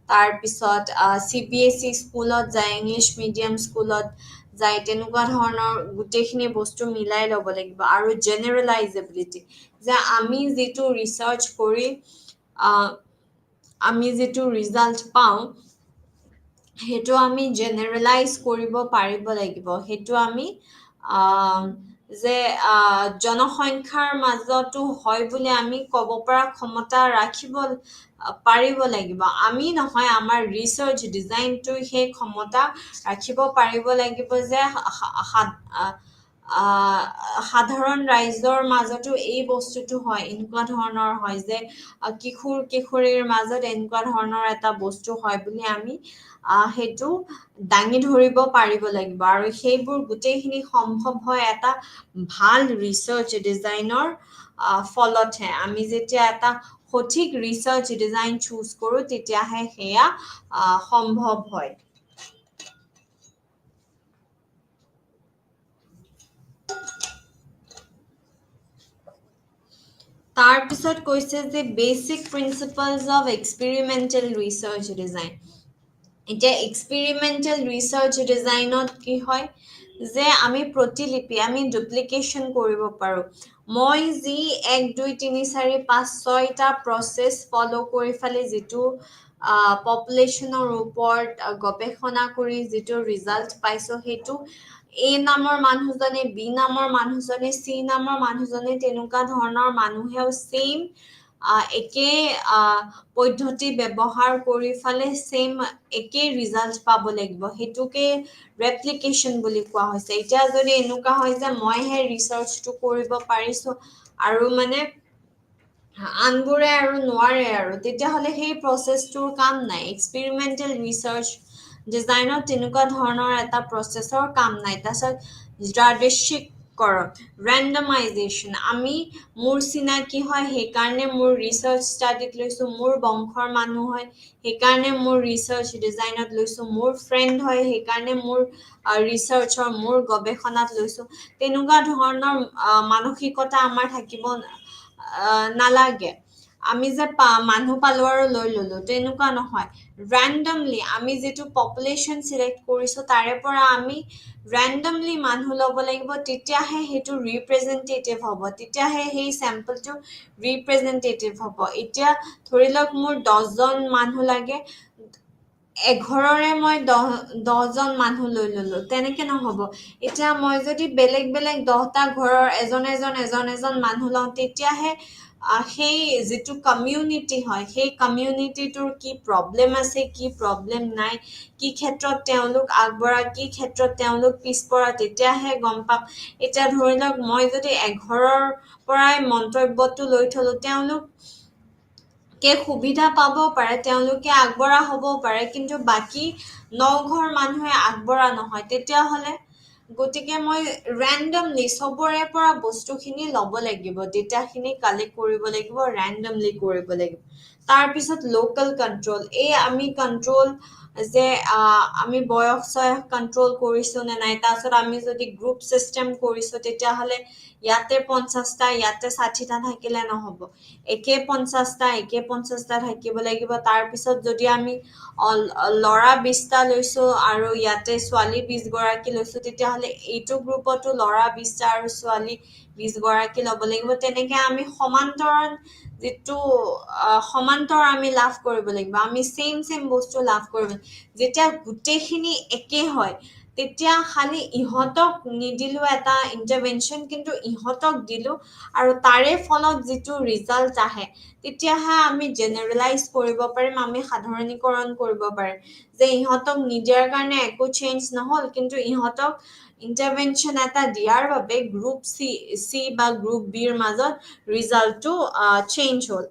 তাৰপিছত CBSE স্কুলত যায় ইংলিছ মিডিয়াম স্কুলত যায় তেনেকুৱা ধৰণৰ গোটেইখিনি বস্তু মিলাই ল'ব লাগিব আৰু জেনেৰেলাইজেবিলিটি যে আমি যিটো ৰিচাৰ্চ কৰি আমি যিটো ৰিজাল্ট পাওঁ সেইটো আমি জেনেৰেলাইজ কৰিব পাৰিব লাগিব সেইটো আমি যে জনসংখ্যাৰ মাজতো হয় বুলি আমি ক'ব পৰা ক্ষমতা ৰাখিব পাৰিব লাগিব আমি নহয় আমাৰ ৰিচাৰ্চ ডিজাইনটো সেই ক্ষমতা ৰাখিব পাৰিব লাগিব যে সাধাৰণ ৰাইজৰ মাজতো এই বস্তুটো হয় এনেকুৱা ধৰণৰ হয় যে কিশোৰীৰ মাজত এনেকুৱা ধৰণৰ এটা বস্তু হয় বুলি আমি সেইটো দাঙি ধৰিব পাৰিব লাগিব আৰু সেইবোৰ গোটেইখিনি সম্ভৱ হয় এটা ভাল ৰিচাৰ্চ ডিজাইনৰ ফলতহে আমি যেতিয়া এটা সঠিক ৰিচাৰ্চ ডিজাইন চুজ কৰো তেতিয়াহে সেয়া সম্ভৱ হয় তাৰপিছত কৈছে যে basic principles of experimental research design এতিয়া এক্সপেৰিমেন্টেল ৰিচাৰ্চ ডিজাইনত কি হয় যে আমি প্ৰতিলিপি আমি ডুপ্লিকেশ্যন কৰিব পাৰো মই যি 1 2 3 4 5 6টা প্ৰসেস ফলো কৰি ফালে যিটো পপুলেশ্যনৰ ওপৰত গৱেষণা কৰি যিটো ৰিজাল্ট পাইছো সেইটো A নামৰ মানুহজনে B নামৰ মানুহজনে C নামৰ মানুহজনে তেনেকুৱা ধৰণৰ মানুহেও সেম একে পদ্ধতি ব্যৱহাৰ কৰি ফালে সেম একে ৰিজাল্ট পাব লাগিব হেতুকে ৰেপ্লিকেশন বুলি কোৱা হৈছে এতিয়া যদি এনেকুৱা হয় যে মই হে ৰিসাৰ্চটো কৰিব পাৰিছো আৰু মানে আনবোৰে আৰু নোৱাৰে আৰু তেতিয়া হলে সেই প্ৰসেসটোৰ কাম নাই এক্সপেৰিমেন্টেল ৰিসাৰ্চ ডিজাইনত তেনেকুৱা ধৰণৰ এটা প্ৰসেসৰ কাম নাই তাছত যাদৃচ্ছিককৰণ ৰেন্ডমাইজেশ্যন আমি মোৰ চিনাকি হয় সেইকাৰণে মোৰ ৰিসাৰ্চ ষ্টাডিত লৈছো মোৰ বংশৰ মানুহ হয় সেইকাৰণে মোৰ ৰিসাৰ্চ ডিজাইনত লৈছো মোৰ ফ্ৰেন্ড হয় সেইকাৰণে মোৰ ৰিসাৰ্চৰ মোৰ গৱেষণাত লৈছো তেনেকুৱা ধৰণৰ মানসিকতা আমাৰ থাকিব নালাগে আমি যে মানুহ পালো আৰু লৈ ললো তেনেকুৱা নহয় randomly আমি যেটো পপুলেশন সিলেক্ট কৰিছো তাৰে পৰা আমি randomly মানুহ লব লাগিব তেতিয়াহে হেতু ৰিপ্ৰেজেন্টেটিভ হ'ব তেতিয়াহে সেই স্যাম্পলটো ৰিপ্ৰেজেন্টেটিভ হ'ব এতিয়া ধৰি লওক মোৰ 10 জন মানুহ লাগে এঘৰৰে মই 10 জন মানুহ লৈ ললো তেনেকে নহব এতিয়া মই যদি বেলেগ বেলেগ 10টা ঘৰৰ এজন মানুহ লওঁ তেতিয়াহে সেই যেটো কমিউনিটি হয় সেই কমিউনিটিটোৰ কি প্ৰবলেম আছে কি প্ৰবলেম নাই কি ক্ষেত্ৰত তেওঁলোক আগবঢ়া কি ক্ষেত্ৰত তেওঁলোক পিছপৰা তেতিয়াহে গম পাম এটা ধৰি লওক মই যদি এঘৰৰ পৰাই মন্তব্যটো লৈ থলো তেওঁলোক কে সুবিধা পাব পাৰে তেওঁলোকে আগবঢ়া হ'ব পাৰে কিন্তু বাকি 9 ঘৰ মানুহে আগবঢ়া নহয় তেতিয়া হলে গতিকে মই randomly সবৰে পৰা বস্তুখিনি লব লাগিব ডেটাখিনি কালেক্ট কৰিব লাগিব randomly কৰিব লাগিব তাৰ পিছত লোকাল কন্ট্ৰোল এই আমি কন্ট্ৰোল যে আমি বয়স কন্ট্ৰোল কৰিছো নে নাই তাৰপিছত আমি যদি গ্ৰুপ সিস্টেম কৰিছো তেতিয়াহ'লে ইয়াতে 50টা ইয়াতে 60টা থাকিলে নহব একে 50টা থাকিব লাগিব তাৰপিছত যদি আমি লৰা 20টা লৈছো আৰু ইয়াতে ছোৱালী 20 গৰাকী লৈছো তেতিয়াহ'লে এইটো গ্ৰুপতো লৰা 20টা আৰু ছোৱালী 20 গৰাকী ল'ব লাগিব তেনেকে আমি সমান্তৰাল যেটো সমান্তৰ আমি লাভ কৰিব লাগিব আমি সেম বস্তু লাভ কৰিব যেতিয়া গুটেখিনি একে হয় তেতিয়া খালি ইহতক নিদিলো এটা ইন্টাৰভেনশন কিন্তু ইহতক দিলো আৰু তাৰে ফলত যেটো ৰিজাল্ট আহে তেতিয়াহে আমি জেনাৰেলাইজ কৰিব পাৰিম আমি সাধাৰণীকৰণ কৰিব পাৰিম যে ইহতক নিদিয়াৰ কাৰণে একো চেঞ্জ নহল কিন্তু ইহতক ইন্টাৰভেনশন এটা দিয়াৰ বাবে গ্ৰুপ সি বা গ্ৰুপ বিৰ মাজত ৰিজাল্টটো চেঞ্জ হল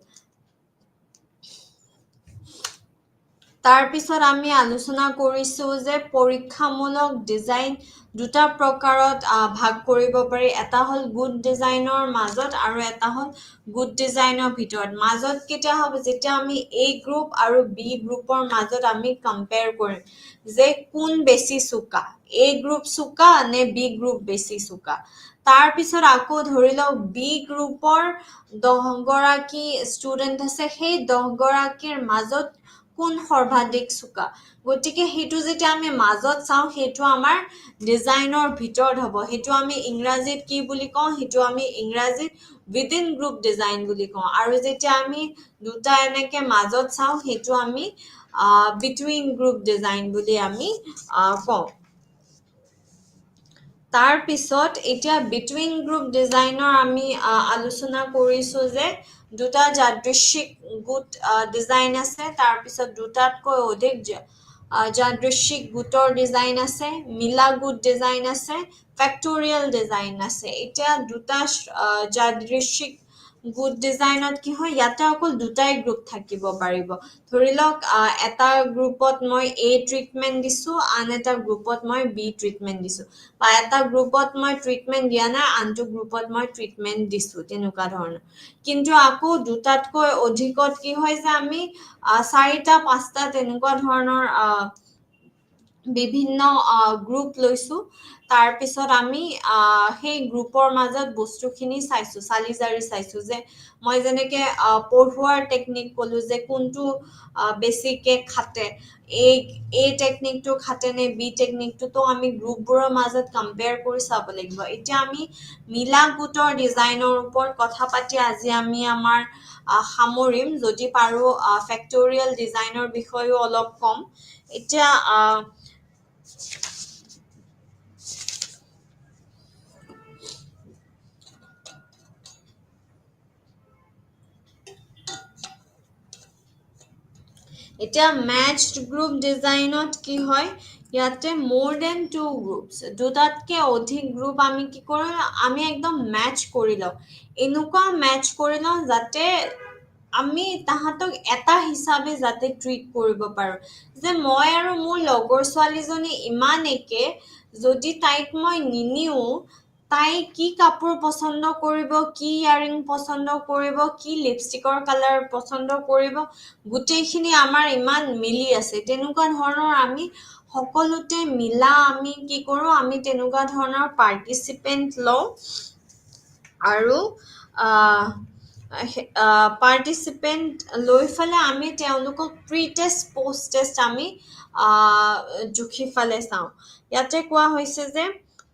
তাৰ পিছত আমি আলোচনা কৰিছো যে পৰীক্ষামূলক ডিজাইন দুটা প্ৰকাৰত ভাগ কৰিব পাৰি এটা হল গুড ডিজাইনৰ মাজত আৰু এটা হল গুড ডিজাইনৰ ভিতৰত মাজত কেতিয়া হ'ব যেতিয়া আমি এ গ্ৰুপ আৰু বি গ্ৰুপৰ মাজত আমি কম্পেয়াৰ কৰিম যে কোন বেছি চুকা এ গ্ৰুপ চুকা নে বি গ্ৰুপ বেছি চুকা তাৰ পিছত আকৌ ধৰি লওক বি গ্ৰুপৰ 10 গৰাকী ষ্টুডেন্ট আছে সেই 10 গৰাকীৰ মাজত কোন সৰ্বাধিক চুকা গতিকে হেতু যেতিয়া আমি মাজত চাও হেতু আমাৰ ডিজাইনৰ ভিতৰত হ'ব হেতু আমি ইংৰাজীত কি বুলি কওঁ হেতু আমি ইংৰাজীত within group design বুলি কওঁ আৰু যেতিয়া আমি দুটা এনেকে মাজত চাও হেতু আমি between group design বুলি আমি কওঁ তাৰ পিছত এতিয়া between group designer আমি আলোচনা কৰিছো যে দুটা যাদৃচ্ছিক গুট ডিজাইন আছে তাৰ পিছত দুটাতকৈ অধিক যাদৃচ্ছিক গুটৰ ডিজাইন আছে মিলা গুট ডিজাইন আছে ফেক্টৰিয়েল ডিজাইন আছে এতিয়া দুটা যাদৃচ্ছিক গুড ডিজাইনত কি হয় ইয়াতে অকল দুটাই গ্ৰুপ থাকিব পাৰিব ধৰি লওক এটা গ্ৰুপত মই এ ট্ৰিটমেন্ট দিছো আন এটা গ্ৰুপত মই বি ট্ৰিটমেন্ট দিছো বা এটা গ্ৰুপত মই ট্ৰিটমেন্ট দিয়া নাই আনটো গ্ৰুপত মই ট্ৰিটমেন্ট দিছো তেনেকুৱা ধৰণৰ কিন্তু আকৌ দুটাতকৈ অধিকত কি হয় যে আমি 4টা 5টা তেনেকুৱা ধৰণৰ বিভিন্ন গ্ৰুপ লৈছো তাৰ পিছত আমি সেই গ্ৰুপৰ মাজত বস্তুখিনি চাইছো চালিজাৰি চাইছো যে মই যেনেকে পঢ়ুৱাৰ টেকনিক কলো যে কোনটো বেছিকে খাটে এই টেকনিকটো খাটে নে বি টেকনিকটো তো আমি গ্ৰুপবোৰৰ মাজত কম্পেয়াৰ কৰি চাব লাগিব এতিয়া আমি মিলা গুটৰ ডিজাইনৰ ওপৰত কথা পাতি আজি আমি আমাৰ সামৰিম যদি পাৰো ফেক্টৰিয়েল ডিজাইনৰ বিষয়েও অলপ কম এতিয়া এতিয়া ম্যাচড গ্ৰুপ ডিজাইনত কি হয় ইয়াতে more than 2 groups দুটাতকে অধিক গ্ৰুপ আমি কি কৰো আমি একদম ম্যাচ কৰি লও এনেকুৱা ম্যাচ কৰি লও যাতে আমি তাহাতক এটা হিচাপে যাতে ট্ৰিট কৰিব পাৰো যে মই আৰু মোৰ লগৰ ছোৱালীজনী ইমান একে যদি তাইক মই নিনিও তাই কি কাপোৰ পছন্দ কৰিব কি ইয়াৰিং পছন্দ কৰিব কি লিপষ্টিকৰ কালাৰ পছন্দ কৰিব গুটেইখিনি আমাৰ ইমান মিলি আছে তেনেকুৱা ধৰণৰ আমি সকলোতে মিলা আমি কি কৰো আমি তেনেকুৱা ধৰণৰ পাৰ্টিসিপেন্ট লও আৰু পাৰ্টিসিপেন্ট লৈ ফলে আমি তেওঁলোকক প্ৰি টেষ্ট পোষ্ট টেষ্ট আমি জুখি ফলে চাও ইয়াতে কোৱা হৈছে যে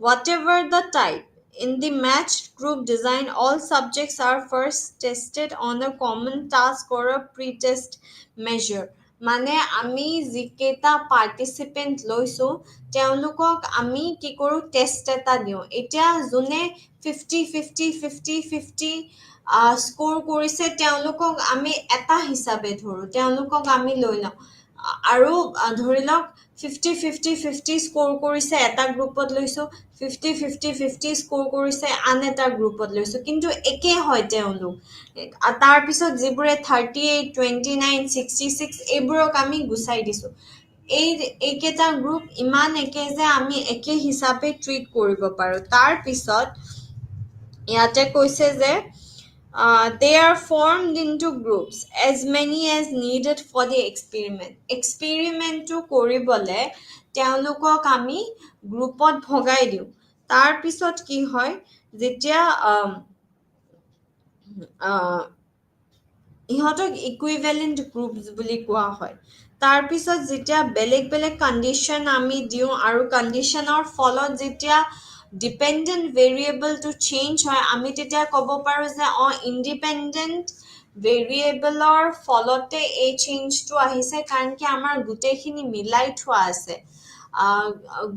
whatever the type in the matched group design all subjects are first tested on a common task or a pre-test measure মানে আমি যিকেইটা পাৰ্টিসিপেন্ট লৈছো তেওঁলোকক আমি কি কৰো টেষ্ট এটা দিও এতিয়া যোনে 50 স্কোৰ কৰিছে তেওঁলোকক আমি এটা হিচাপে ধৰো তেওঁলোকক আমি লৈ লওঁ আৰু ধৰি লওক 50 স্কোৰ কৰিছে এটা গ্ৰুপত লৈছো 50 স্কোৰ কৰিছে আন এটা গ্ৰুপত লৈছো কিন্তু একে হয় তেওঁলোক তাৰ পিছত যিবোৰে 38 29 66 এইবোৰক আমি গুচাই দিছো এইকেইটা গ্ৰুপ ইমান একে যে আমি একে হিচাপে ট্ৰিট কৰিব পাৰো তাৰ পিছত ইয়াতে কৈছে যে They are formed into groups, as many as needed for the experiment. Experimentটো কৰিবলে তেওঁলোকক আমি গ্ৰুপত ভগাই দিওঁ। তাৰ পিছত কি হয়, যেতিয়া ইহঁতক ইকুইভেলেণ্ট গ্ৰুপছ বুলি কোৱা হয়। তাৰপিছত যেতিয়া বেলেগ বেলেগ কণ্ডিশ্যন আমি দিওঁ আৰু কণ্ডিশ্যনৰ ফলত যেতিয়া ডিপেণ্ডেণ্ট ভেৰিয়েবলটো চেঞ্জ হয়, আমি তেতিয়া ক'ব পাৰোঁ যে ইণ্ডিপেণ্ডেণ্ট ভেৰিয়েবলৰ ফলতে এই চেঞ্জটো আহিছে, কাৰণ কি আমাৰ গোটেইখিনি মিলাই থোৱা আছে,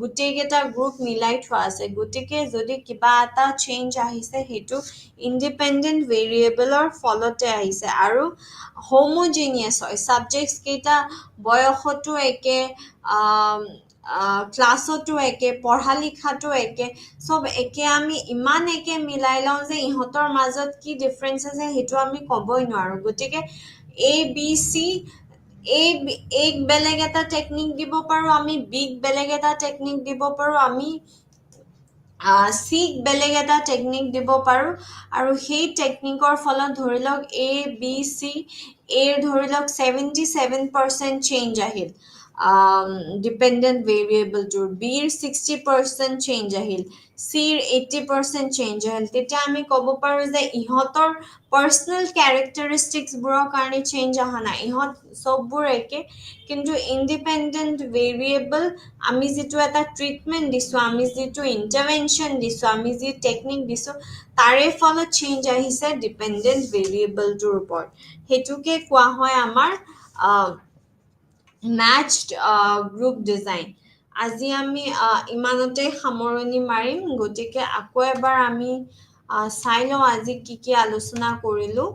গোটেইকেইটা গ্ৰুপ মিলাই থোৱা আছে। গতিকে যদি কিবা এটা চেঞ্জ আহিছে সেইটো ইণ্ডিপেণ্ডেণ্ট ভেৰিয়েবলৰ ফলতে আহিছে আৰু হোমোজিনিয়াছ হয়। ছাবজেক্টছ কেইটা বয়সতো একে, ক্লাছতো একে, পঢ়া লিখাটো একে, চব একে। আমি ইমান একে মিলাই লওঁ যে ইহঁতৰ মাজত কি ডিফাৰেঞ্চ আছে সেইটো আমি ক'বই নোৱাৰোঁ। গতিকে ABC এক বেলেগ এটা টেকনিক দিব পাৰোঁ, আমি বিক বেলেগ এটা টেকনিক দিব পাৰোঁ, আমি চিক বেলেগ এটা টেকনিক দিব পাৰোঁ। আৰু সেই টেকনিকৰ ফলত ধৰি লওক ABC, এৰ ধৰি লওক 77% চেঞ্জ আহিল ডিপেণ্ডেণ্ট ভেৰিয়েবলটোৰ, বিৰ 60% চেঞ্জ আহিল, চিৰ 80% চেঞ্জ আহিল। তেতিয়া আমি ক'ব পাৰোঁ যে ইহঁতৰ পাৰ্চনেল কেৰেক্টাৰিষ্টিক্সবোৰৰ কাৰণে চেঞ্জ অহা নাই, ইহঁত চববোৰ একে, কিন্তু ইণ্ডিপেণ্ডেণ্ট ভেৰিয়েবল আমি যিটো এটা ট্ৰিটমেণ্ট দিছোঁ, আমি যিটো ইণ্টাৰভেনশ্যন দিছোঁ, আমি যি টেকনিক দিছোঁ, তাৰে ফলত চেঞ্জ আহিছে ডিপেণ্ডেণ্ট ভেৰিয়েবলটোৰ ওপৰত। সেইটোকে কোৱা হয় আমাৰ মেটচ্ড গ্ৰুপ ডিজাইন। আজি আমি ইমানতে সামৰণি মাৰিম। গতিকে আকৌ এবাৰ আমি চাই লওঁ আজি কি কি আলোচনা কৰিলোঁ।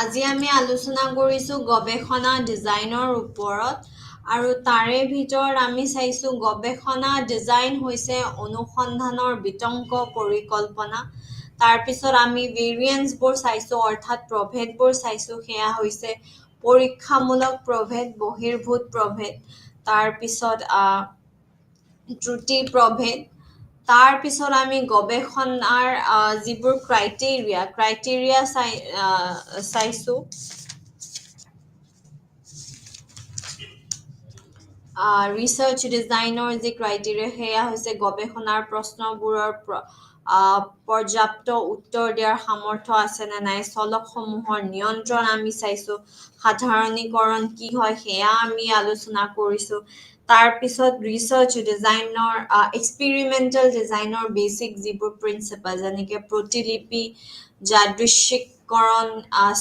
আজি আমি আলোচনা কৰিছোঁ গৱেষণা ডিজাইনৰ ওপৰত, আৰু তাৰে ভিতৰত আমি চাইছোঁ গৱেষণা ডিজাইন হৈছে অনুসন্ধানৰ বিতংক পৰিকল্পনা। তাৰপিছত আমি ভেৰিয়েন্সবোৰ চাইছোঁ, অৰ্থাৎ প্ৰভেদবোৰ চাইছোঁ, সেয়া হৈছে পৰীক্ষামূলক প্ৰভেদ, বহিৰ্ভূত প্ৰভেদ, তাৰপিছত ত্ৰুটি প্ৰভেদ। তাৰপিছত আমি গৱেষণাৰ যিবোৰ ক্ৰাইটেৰিয়া চাইছোঁ। ৰিচাৰ্চ ডিজাইনৰ যি ক্ৰাইটেৰিয়া, সেয়া হৈছে গৱেষণাৰ প্ৰশ্নবোৰৰ পৰ্যাপ্ত উত্তৰ দিয়াৰ সামৰ্থ্য আছে নে নাই, চলকসমূহৰ নিয়ন্ত্ৰণ আমি চাইছোঁ, সাধাৰণীকৰণ কি হয় সেয়া আমি আলোচনা কৰিছোঁ। তাৰপিছত ৰিচাৰ্চ ডিজাইনৰ এক্সপেৰিমেণ্টেল ডিজাইনৰ বেচিক যিবোৰ প্ৰিন্সিপাল, যেনেকৈ প্ৰতিলিপি, যাদৃচ্ছিককৰণ,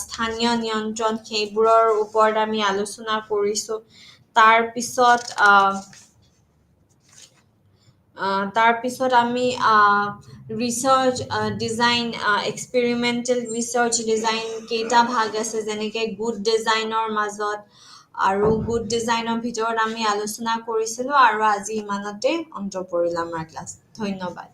স্থানীয় নিয়ন্ত্ৰণ, সেইবোৰৰ ওপৰত আমি আলোচনা কৰিছোঁ। তাৰপিছত আমি research design, experimental research design কেইটা ভাগ আছে, যেনেকৈ গুড ডিজাইনৰ মাজত, আৰু গুড ডিজাইনৰ ভিতৰত আমি আলোচনা কৰিছিলোঁ। আৰু আজি ইমানতে অন্ত পৰিল আমাৰ ক্লাছ। ধন্যবাদ।